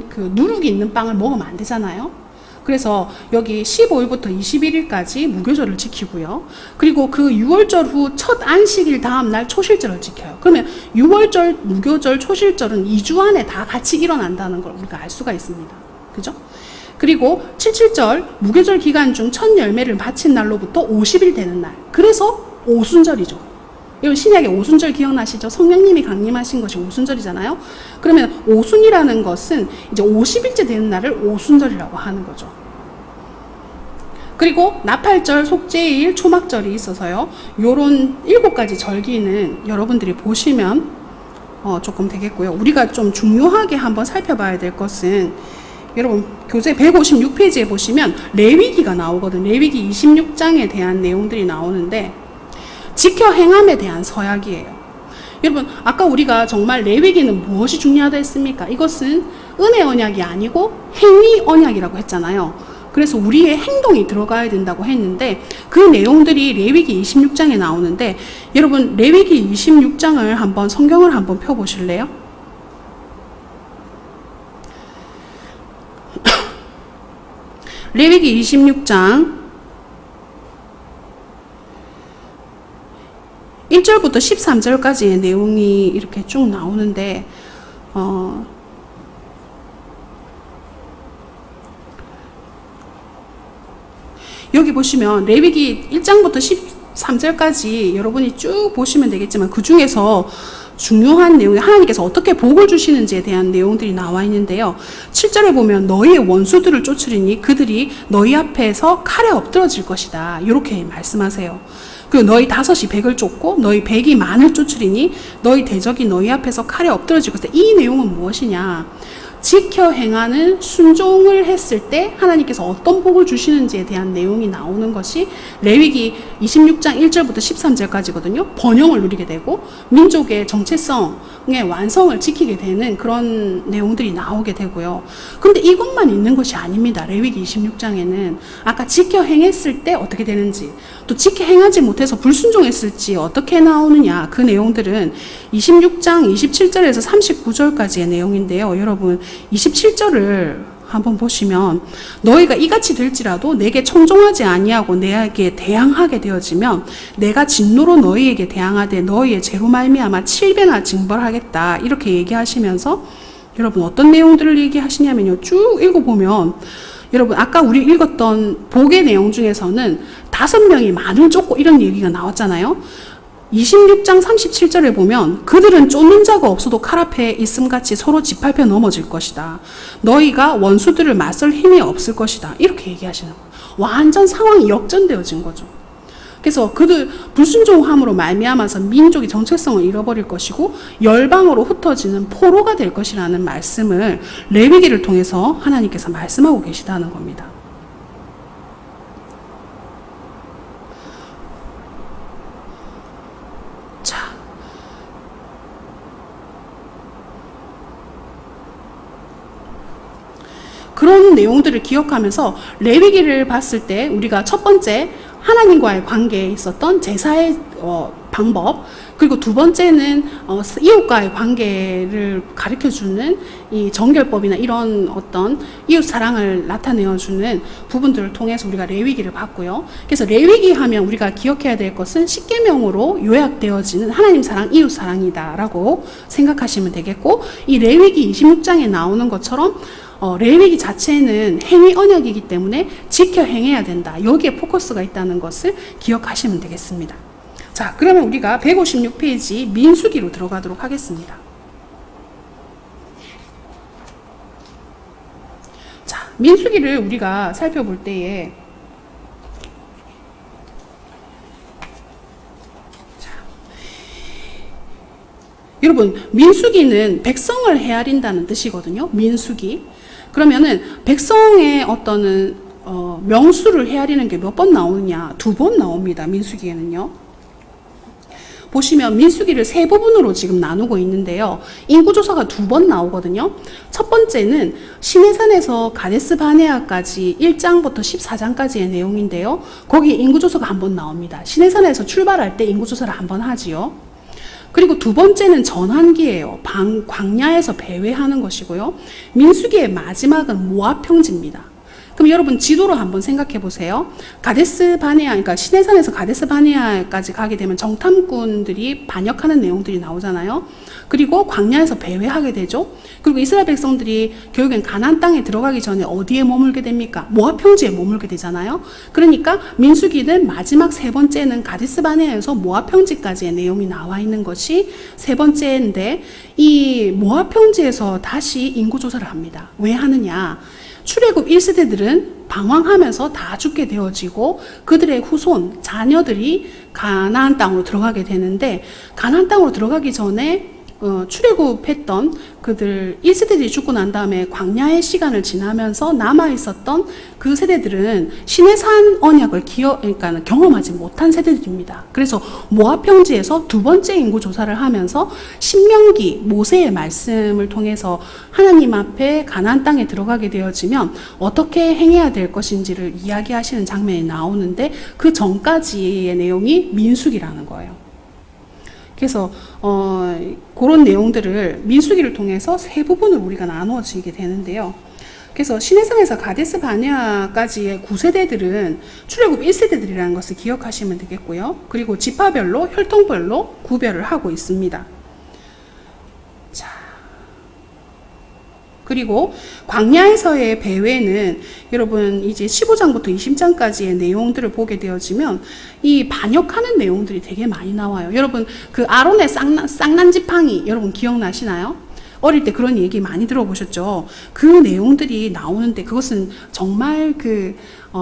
Speaker 1: 그 누룩이 있는 빵을 먹으면 안 되잖아요. 그래서 여기 15일부터 21일까지 무교절을 지키고요. 그리고 그 6월절 후 첫 안식일 다음 날 초실절을 지켜요. 그러면 6월절, 무교절, 초실절은 2주 안에 다 같이 일어난다는 걸 우리가 알 수가 있습니다. 그죠? 그리고 77절, 무교절 기간 중 첫 열매를 바친 날로부터 50일 되는 날. 그래서 오순절이죠. 여러분 신약의 오순절 기억나시죠? 성령님이 강림하신 것이 오순절이잖아요. 그러면 오순이라는 것은 이제 50일째 되는 날을 오순절이라고 하는 거죠. 그리고 나팔절, 속죄일, 초막절이 있어서요. 요런 7가지 절기는 여러분들이 보시면 조금 되겠고요. 우리가 좀 중요하게 한번 살펴봐야 될 것은 여러분 교재 156페이지에 보시면 레위기가 나오거든요. 레위기 26장에 대한 내용들이 나오는데 지켜 행함에 대한 서약이에요. 여러분 아까 우리가 정말 레위기는 무엇이 중요하다 했습니까? 이것은 은혜 언약이 아니고 행위 언약이라고 했잖아요. 그래서 우리의 행동이 들어가야 된다고 했는데 그 내용들이 레위기 26장에 나오는데 여러분 레위기 26장을 한번 성경을 한번 펴보실래요? 레위기 26장 1절부터 13절까지의 내용이 이렇게 쭉 나오는데 여기 보시면 레위기 1장부터 13절까지 여러분이 쭉 보시면 되겠지만 그 중에서 중요한 내용이 하나님께서 어떻게 복을 주시는지에 대한 내용들이 나와 있는데요. 7절에 보면 너희의 원수들을 쫓으리니 그들이 너희 앞에서 칼에 엎드러질 것이다. 이렇게 말씀하세요. 그리고 너희 5이 100을 쫓고 너희 100이 만을 쫓으리니 너희 대적이 너희 앞에서 칼에 엎드러질 것이다. 이 내용은 무엇이냐? 지켜 행하는 순종을 했을 때 하나님께서 어떤 복을 주시는지에 대한 내용이 나오는 것이 레위기 26장 1절부터 13절까지거든요. 번영을 누리게 되고 민족의 정체성의 완성을 지키게 되는 그런 내용들이 나오게 되고요. 근데 이것만 있는 것이 아닙니다. 레위기 26장에는 아까 지켜 행했을 때 어떻게 되는지, 또 지켜 행하지 못해서 불순종했을지 어떻게 나오느냐, 그 내용들은 26장 27절에서 39절까지의 내용인데요. 여러분 27절을 한번 보시면 너희가 이같이 될지라도 내게 청종하지 아니하고 내게 대항하게 되어지면 내가 진노로 너희에게 대항하되 너희의 죄로 말미암아 7배나 징벌하겠다. 이렇게 얘기하시면서 여러분 어떤 내용들을 얘기하시냐면요. 쭉 읽어보면 여러분 아까 우리 읽었던 복의 내용 중에서는 5명이 만을 쫓고 이런 얘기가 나왔잖아요. 26장 37절에 보면 그들은 쫓는 자가 없어도 칼 앞에 있음같이 서로 짓밟혀 넘어질 것이다. 너희가 원수들을 맞설 힘이 없을 것이다. 이렇게 얘기하시는 거예요. 완전 상황이 역전되어진 거죠. 그래서 그들 불순종함으로 말미암아서 민족이 정체성을 잃어버릴 것이고 열방으로 흩어지는 포로가 될 것이라는 말씀을 레위기를 통해서 하나님께서 말씀하고 계시다는 겁니다. 자, 그런 내용들을 기억하면서 레위기를 봤을 때 우리가 첫 번째 하나님과의 관계에 있었던 제사의 방법, 그리고 두 번째는 이웃과의 관계를 가르쳐주는 이 정결법이나 이런 어떤 이웃 사랑을 나타내어주는 부분들을 통해서 우리가 레위기를 봤고요. 그래서 레위기 하면 우리가 기억해야 될 것은 십계명으로 요약되어지는 하나님 사랑, 이웃 사랑이다라고 생각하시면 되겠고, 이 레위기 26장에 나오는 것처럼 레위기 자체는 행위 언약이기 때문에 지켜 행해야 된다. 여기에 포커스가 있다는 것을 기억하시면 되겠습니다. 자, 그러면 우리가 156페이지 민수기로 들어가도록 하겠습니다. 자, 민수기를 우리가 살펴볼 때에 여러분, 민수기는 백성을 헤아린다는 뜻이거든요. 민수기. 그러면은 백성의 어떤 명수를 헤아리는 게 몇 번 나오느냐? 2번 나옵니다. 민수기에는요. 보시면 민수기를 세 부분으로 지금 나누고 있는데요. 인구조사가 2번 나오거든요. 첫 번째는 시내산에서 가데스 바네아까지 1장부터 14장까지의 내용인데요. 거기 인구조사가 한 번 나옵니다. 시내산에서 출발할 때 인구조사를 한 번 하지요. 그리고 두 번째는 전환기예요. 광야에서 배회하는 것이고요. 민수기의 마지막은 모압 평지입니다. 그럼 여러분 지도로 한번 생각해 보세요. 가데스 바네아, 그러니까 시내산에서 가데스 바네아까지 가게 되면 정탐꾼들이 반역하는 내용들이 나오잖아요. 그리고 광야에서 배회하게 되죠. 그리고 이스라엘 백성들이 결국엔 가나안 땅에 들어가기 전에 어디에 머물게 됩니까? 모압 평지에 머물게 되잖아요. 그러니까 민수기는 마지막 세 번째는 가데스 바네아에서 모압 평지까지의 내용이 나와 있는 것이 세 번째인데, 이 모압 평지에서 다시 인구 조사를 합니다. 왜 하느냐? 출애굽 1세대들은 방황하면서 다 죽게 되어지고 그들의 후손, 자녀들이 가나안 땅으로 들어가게 되는데, 가나안 땅으로 들어가기 전에 출애굽했던 그들 1세대들이 죽고 난 다음에 광야의 시간을 지나면서 남아있었던 그 세대들은 시내산 언약을 그러니까 경험하지 못한 세대들입니다. 그래서 모압 평지에서 두 번째 인구 조사를 하면서 신명기 모세의 말씀을 통해서 하나님 앞에 가나안 땅에 들어가게 되어지면 어떻게 행해야 될 것인지를 이야기하시는 장면이 나오는데, 그 전까지의 내용이 민수기라는 거예요. 그래서 그런 내용들을 민수기를 통해서 세 부분으로 우리가 나누어지게 되는데요. 그래서 시내산에서 가데스 바네아까지의 9세대들은 출애굽 1세대들이라는 것을 기억하시면 되겠고요. 그리고 지파별로, 혈통별로 구별을 하고 있습니다. 자, 그리고 광야에서의 배회는 여러분 이제 15장부터 20장까지의 내용들을 보게 되어지면 이 반역하는 내용들이 되게 많이 나와요. 여러분 그 아론의 쌍난 지팡이 여러분 기억나시나요? 어릴 때 그런 얘기 많이 들어보셨죠? 그 내용들이 나오는데, 그것은 정말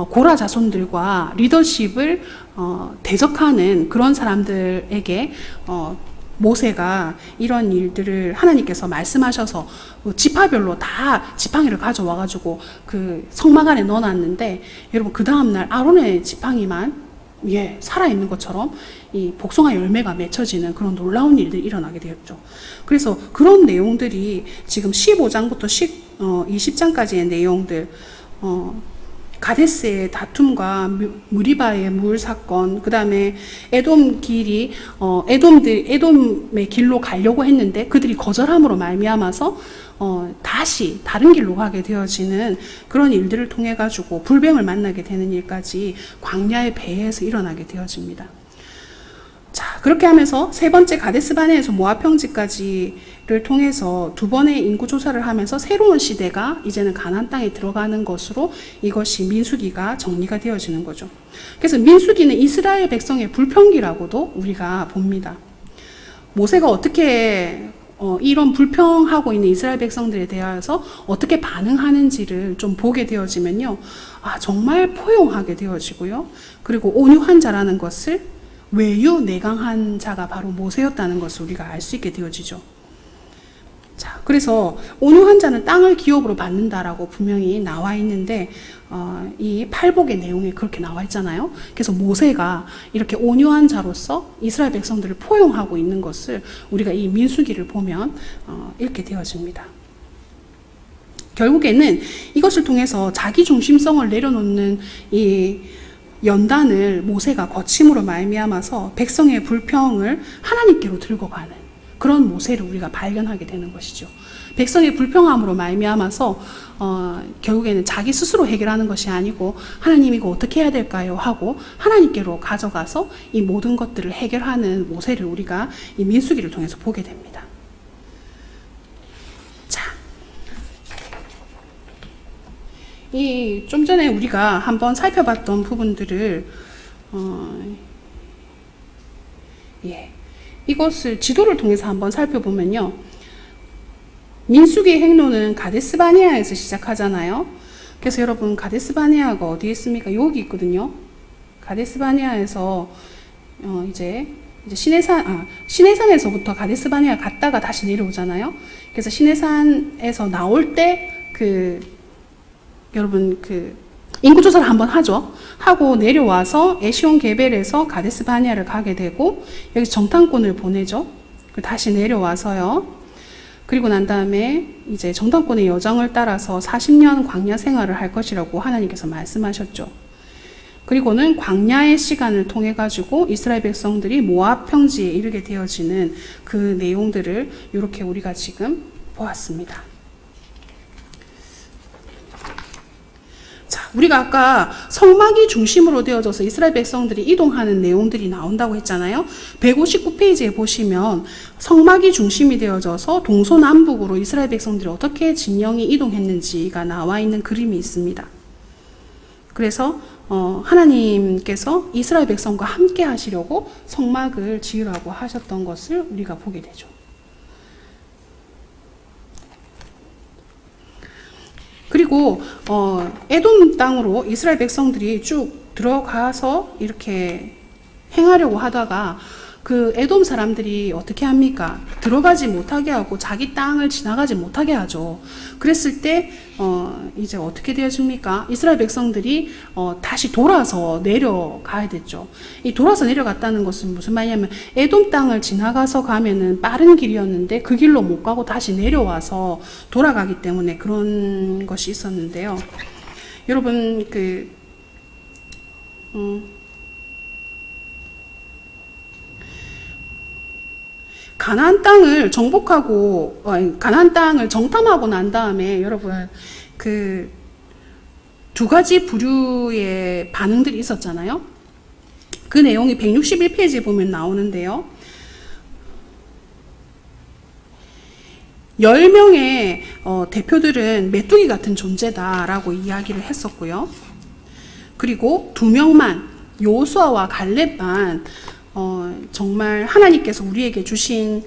Speaker 1: 고라 자손들과 리더십을 대적하는 그런 사람들에게 모세가 이런 일들을 하나님께서 말씀하셔서 지파별로 다 지팡이를 가져와가지고 그 성막 안에 넣어놨는데, 여러분 그 다음날 아론의 지팡이만 살아있는 것처럼 이 복숭아 열매가 맺혀지는 그런 놀라운 일들이 일어나게 되었죠. 그래서 그런 내용들이 지금 15장부터 20장까지의 내용들, 가데스의 다툼과 무리바의 물 사건, 그 다음에 에돔 길이 에돔의 길로 가려고 했는데 그들이 거절함으로 말미암아서 다시 다른 길로 가게 되어지는 그런 일들을 통해 가지고 불뱀을 만나게 되는 일까지 광야의 배에서 일어나게 되어집니다. 자, 자, 그렇게 하면서 세 번째 가데스 바네에서 모압 평지까지를 통해서 두 번의 인구 조사를 하면서 새로운 시대가 이제는 가나안 땅에 들어가는 것으로 이것이 민수기가 정리가 되어지는 거죠. 그래서 민수기는 이스라엘 백성의 불평기라고도 우리가 봅니다. 모세가 어떻게 이런 불평하고 있는 이스라엘 백성들에 대해서 어떻게 반응하는지를 좀 보게 되어지면요, 아, 정말 포용하게 되어지고요. 그리고 온유한 자라는 것을, 외유 내강한 자가 바로 모세였다는 것을 우리가 알 수 있게 되어지죠. 자, 그래서 온유한 자는 땅을 기업으로 받는다라고 분명히 나와 있는데, 이 팔복의 내용에 그렇게 나와 있잖아요. 그래서 모세가 이렇게 온유한 자로서 이스라엘 백성들을 포용하고 있는 것을 우리가 이 민수기를 보면 읽게 되어집니다. 결국에는 이것을 통해서 자기 중심성을 내려놓는 이 연단을 모세가 거침으로 말미암아서 백성의 불평을 하나님께로 들고 가는 그런 모세를 우리가 발견하게 되는 것이죠. 백성의 불평함으로 말미암아서 결국에는 자기 스스로 해결하는 것이 아니고 하나님 이거 어떻게 해야 될까요? 하고 하나님께로 가져가서 이 모든 것들을 해결하는 모세를 우리가 이 민수기를 통해서 보게 됩니다. 자, 이 좀 전에 우리가 한번 살펴봤던 부분들을 이것을 지도를 통해서 한번 살펴보면요, 민수기의 행로는 가데스 바네아에서 시작하잖아요. 그래서 여러분, 가데스 바네아가 어디에 있습니까? 여기 있거든요. 가데스 바네아에서 이제 시내산에서부터 가데스 바네아 갔다가 다시 내려오잖아요. 그래서 시내산에서 나올 때 여러분 인구 조사를 한번 하죠. 하고 내려와서 에시온 게벨에서 가데스 바네아를 가게 되고 여기 정탐꾼을 보내죠. 다시 내려와서요. 그리고 난 다음에 이제 정탐꾼의 여정을 따라서 40년 광야 생활을 할 것이라고 하나님께서 말씀하셨죠. 그리고는 광야의 시간을 통해 가지고 이스라엘 백성들이 모압 평지에 이르게 되어지는 그 내용들을 이렇게 우리가 지금 보았습니다. 자, 우리가 아까 성막이 중심으로 되어져서 이스라엘 백성들이 이동하는 내용들이 나온다고 했잖아요. 159페이지에 보시면 성막이 중심이 되어져서 동서남북으로 이스라엘 백성들이 어떻게 진영이 이동했는지가 나와 있는 그림이 있습니다. 그래서 하나님께서 이스라엘 백성과 함께 하시려고 성막을 지으라고 하셨던 것을 우리가 보게 되죠. 그리고 에돔 땅으로 이스라엘 백성들이 쭉 들어가서 이렇게 행하려고 하다가 그 에돔 사람들이 어떻게 합니까? 들어가지 못하게 하고 자기 땅을 지나가지 못하게 하죠. 그랬을 때 이제 어떻게 되어집니까? 이스라엘 백성들이 다시 돌아서 내려가야 됐죠. 이 돌아서 내려갔다는 것은 무슨 말이냐면 에돔 땅을 지나가서 가면은 빠른 길이었는데 그 길로 못 가고 다시 내려와서 돌아가기 때문에 그런 것이 있었는데요. 여러분 가나안 땅을 정복하고 가나안 땅을 정탐하고 난 다음에 여러분 두 가지 부류의 반응들이 있었잖아요. 그 내용이 161페이지에 보면 나오는데요. 10명의 대표들은 메뚜기 같은 존재다라고 이야기를 했었고요. 그리고 2명만, 요수아와 갈렙만 정말 하나님께서 우리에게 주신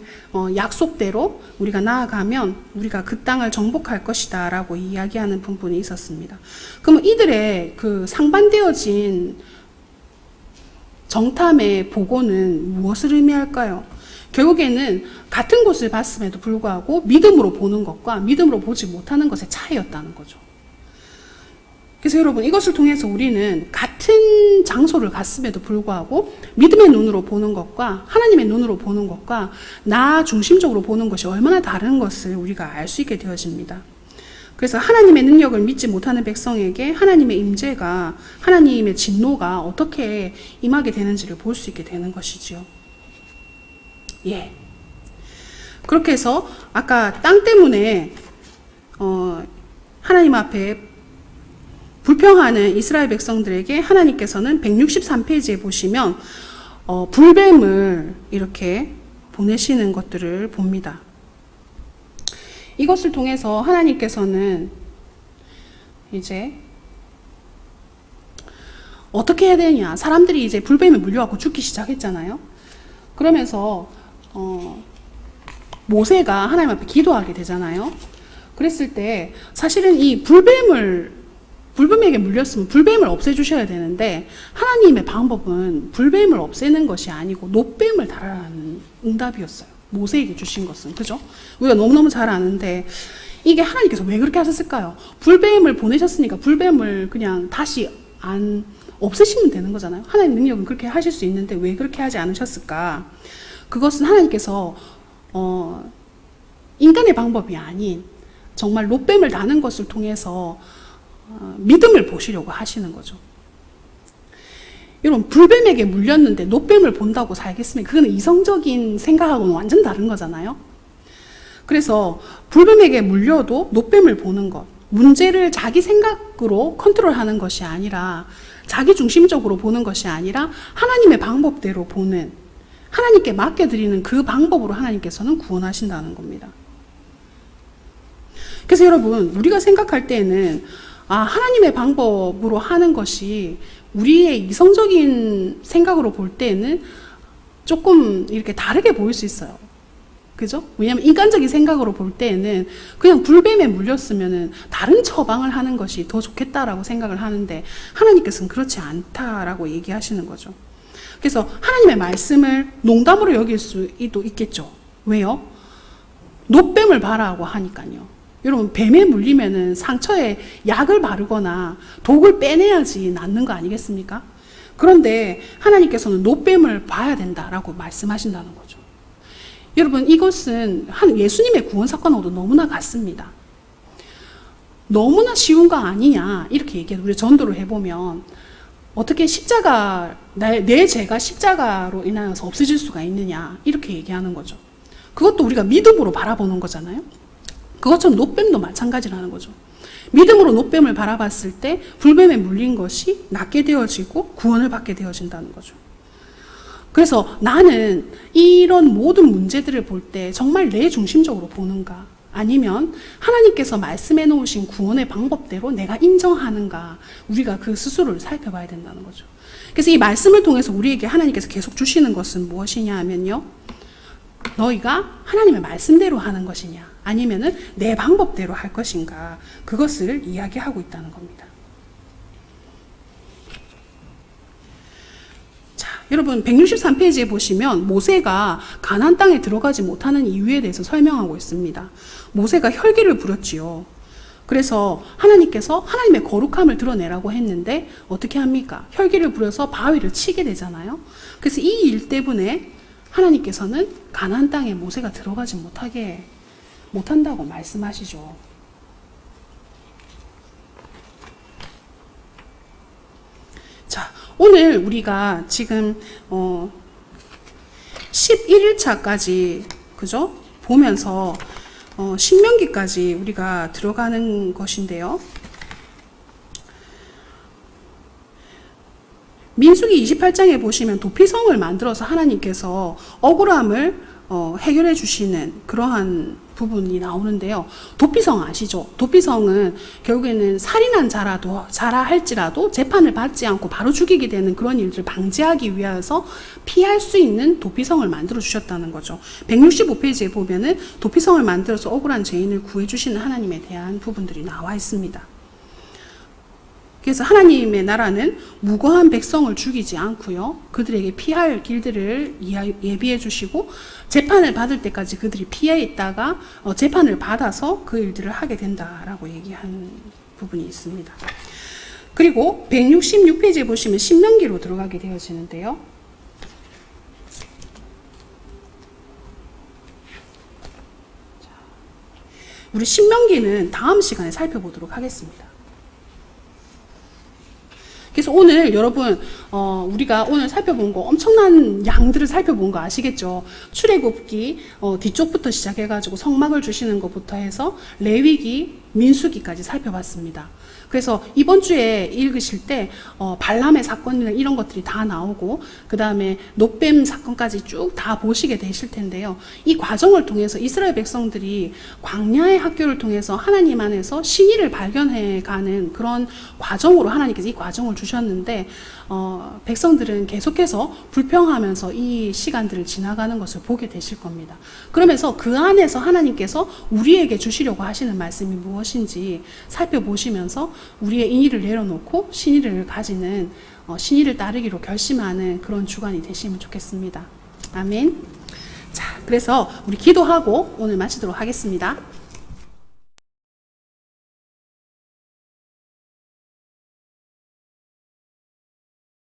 Speaker 1: 약속대로 우리가 나아가면 우리가 그 땅을 정복할 것이다 라고 이야기하는 부분이 있었습니다. 그러면 이들의 그 상반되어진 정탐의 보고는 무엇을 의미할까요? 결국에는 같은 것을 봤음에도 불구하고 믿음으로 보는 것과 믿음으로 보지 못하는 것의 차이였다는 거죠. 그래서 여러분, 이것을 통해서 우리는 같은 장소를 갔음에도 불구하고 믿음의 눈으로 보는 것과 하나님의 눈으로 보는 것과 나 중심적으로 보는 것이 얼마나 다른 것을 우리가 알 수 있게 되어집니다. 그래서 하나님의 능력을 믿지 못하는 백성에게 하나님의 임재가, 하나님의 진노가 어떻게 임하게 되는지를 볼 수 있게 되는 것이지요. 예. 그렇게 해서 아까 땅 때문에 하나님 앞에 불평하는 이스라엘 백성들에게 하나님께서는 163페이지에 보시면 불뱀을 이렇게 보내시는 것들을 봅니다. 이것을 통해서 하나님께서는 이제 어떻게 해야 되냐, 사람들이 이제 불뱀에 물려갖고 죽기 시작했잖아요. 그러면서 모세가 하나님 앞에 기도하게 되잖아요. 그랬을 때 사실은 이 불뱀에게 물렸으면 불뱀을 없애주셔야 되는데, 하나님의 방법은 불뱀을 없애는 것이 아니고 노뱀을 달아라는 응답이었어요. 모세에게 주신 것은. 그죠? 우리가 너무너무 잘 아는데, 이게 하나님께서 왜 그렇게 하셨을까요? 불뱀을 보내셨으니까 불뱀을 그냥 다시 안 없애시면 되는 거잖아요. 하나님 능력은 그렇게 하실 수 있는데 왜 그렇게 하지 않으셨을까? 그것은 하나님께서 인간의 방법이 아닌 정말 노뱀을 다는 것을 통해서 믿음을 보시려고 하시는 거죠. 여러분, 불뱀에게 물렸는데 노뱀을 본다고 살겠습니까? 그거는 이성적인 생각하고는 완전 다른 거잖아요. 그래서 불뱀에게 물려도 노뱀을 보는 것, 문제를 자기 생각으로 컨트롤하는 것이 아니라, 자기 중심적으로 보는 것이 아니라 하나님의 방법대로 보는, 하나님께 맡겨드리는 그 방법으로 하나님께서는 구원하신다는 겁니다. 그래서 여러분, 우리가 생각할 때에는 하나님의 방법으로 하는 것이 우리의 이성적인 생각으로 볼 때에는 조금 이렇게 다르게 보일 수 있어요. 그죠? 왜냐하면 인간적인 생각으로 볼 때에는 그냥 불뱀에 물렸으면은 다른 처방을 하는 것이 더 좋겠다라고 생각을 하는데, 하나님께서는 그렇지 않다라고 얘기하시는 거죠. 그래서 하나님의 말씀을 농담으로 여길 수도 있겠죠. 왜요? 노뱀을 바라고 하니까요. 여러분, 뱀에 물리면은 상처에 약을 바르거나 독을 빼내야지 낫는 거 아니겠습니까? 그런데 하나님께서는 노뱀을 봐야 된다라고 말씀하신다는 거죠. 여러분, 이것은 예수님의 구원 사건하고도 너무나 같습니다. 너무나 쉬운 거 아니냐 이렇게 얘기해요. 우리 전도를 해보면 어떻게 내 죄가 십자가로 인하여서 없어질 수가 있느냐 이렇게 얘기하는 거죠. 그것도 우리가 믿음으로 바라보는 거잖아요. 그것처럼 노뱀도 마찬가지라는 거죠. 믿음으로 노뱀을 바라봤을 때 불뱀에 물린 것이 낫게 되어지고 구원을 받게 되어진다는 거죠. 그래서 나는 이런 모든 문제들을 볼 때 정말 내 중심적으로 보는가, 아니면 하나님께서 말씀해 놓으신 구원의 방법대로 내가 인정하는가, 우리가 그 스스로를 살펴봐야 된다는 거죠. 그래서 이 말씀을 통해서 우리에게 하나님께서 계속 주시는 것은 무엇이냐 하면요, 너희가 하나님의 말씀대로 하는 것이냐 아니면은 내 방법대로 할 것인가, 그것을 이야기하고 있다는 겁니다. 자, 여러분 163페이지에 보시면 모세가 가나안 땅에 들어가지 못하는 이유에 대해서 설명하고 있습니다. 모세가 혈기를 부렸지요. 그래서 하나님께서 하나님의 거룩함을 드러내라고 했는데 어떻게 합니까? 혈기를 부려서 바위를 치게 되잖아요. 그래서 이 일 때문에 하나님께서는 가나안 땅에 모세가 들어가지 못한다고 말씀하시죠. 자, 오늘 우리가 지금 11일차까지 그죠? 보면서 신명기까지 우리가 들어가는 것인데요. 민수기 28장에 보시면 도피성을 만들어서 하나님께서 억울함을 해결해 주시는 그러한 부분이 나오는데요. 도피성 아시죠? 도피성은 결국에는 살인한 자라 할지라도 재판을 받지 않고 바로 죽이게 되는 그런 일들을 방지하기 위해서 피할 수 있는 도피성을 만들어 주셨다는 거죠. 165페이지에 보면은 도피성을 만들어서 억울한 죄인을 구해 주시는 하나님에 대한 부분들이 나와 있습니다. 그래서 하나님의 나라는 무고한 백성을 죽이지 않고요, 그들에게 피할 길들을 예비해 주시고 재판을 받을 때까지 그들이 피해 있다가 재판을 받아서 그 일들을 하게 된다라고 얘기한 부분이 있습니다. 그리고 166페이지에 보시면 신명기로 들어가게 되어지는데요. 우리 신명기는 다음 시간에 살펴보도록 하겠습니다. 그래서 오늘 여러분 우리가 오늘 살펴본 거 엄청난 양들을 살펴본 거 아시겠죠? 출애굽기 뒤쪽부터 시작해가지고 성막을 주시는 것부터 해서 레위기 민수기까지 살펴봤습니다. 그래서 이번 주에 읽으실 때 발람의 사건이나 이런 것들이 다 나오고 그 다음에 놋뱀 사건까지 쭉 다 보시게 되실 텐데요. 이 과정을 통해서 이스라엘 백성들이 광야의 학교를 통해서 하나님 안에서 신의를 발견해가는 그런 과정으로 하나님께서 이 과정을 주셨는데 백성들은 계속해서 불평하면서 이 시간들을 지나가는 것을 보게 되실 겁니다. 그러면서 그 안에서 하나님께서 우리에게 주시려고 하시는 말씀이 무엇인지 살펴보시면서 우리의 인의를 내려놓고 신의를 가지는 신의를 따르기로 결심하는 그런 주간이 되시면 좋겠습니다. 아멘. 자, 그래서 우리 기도하고 오늘 마치도록 하겠습니다.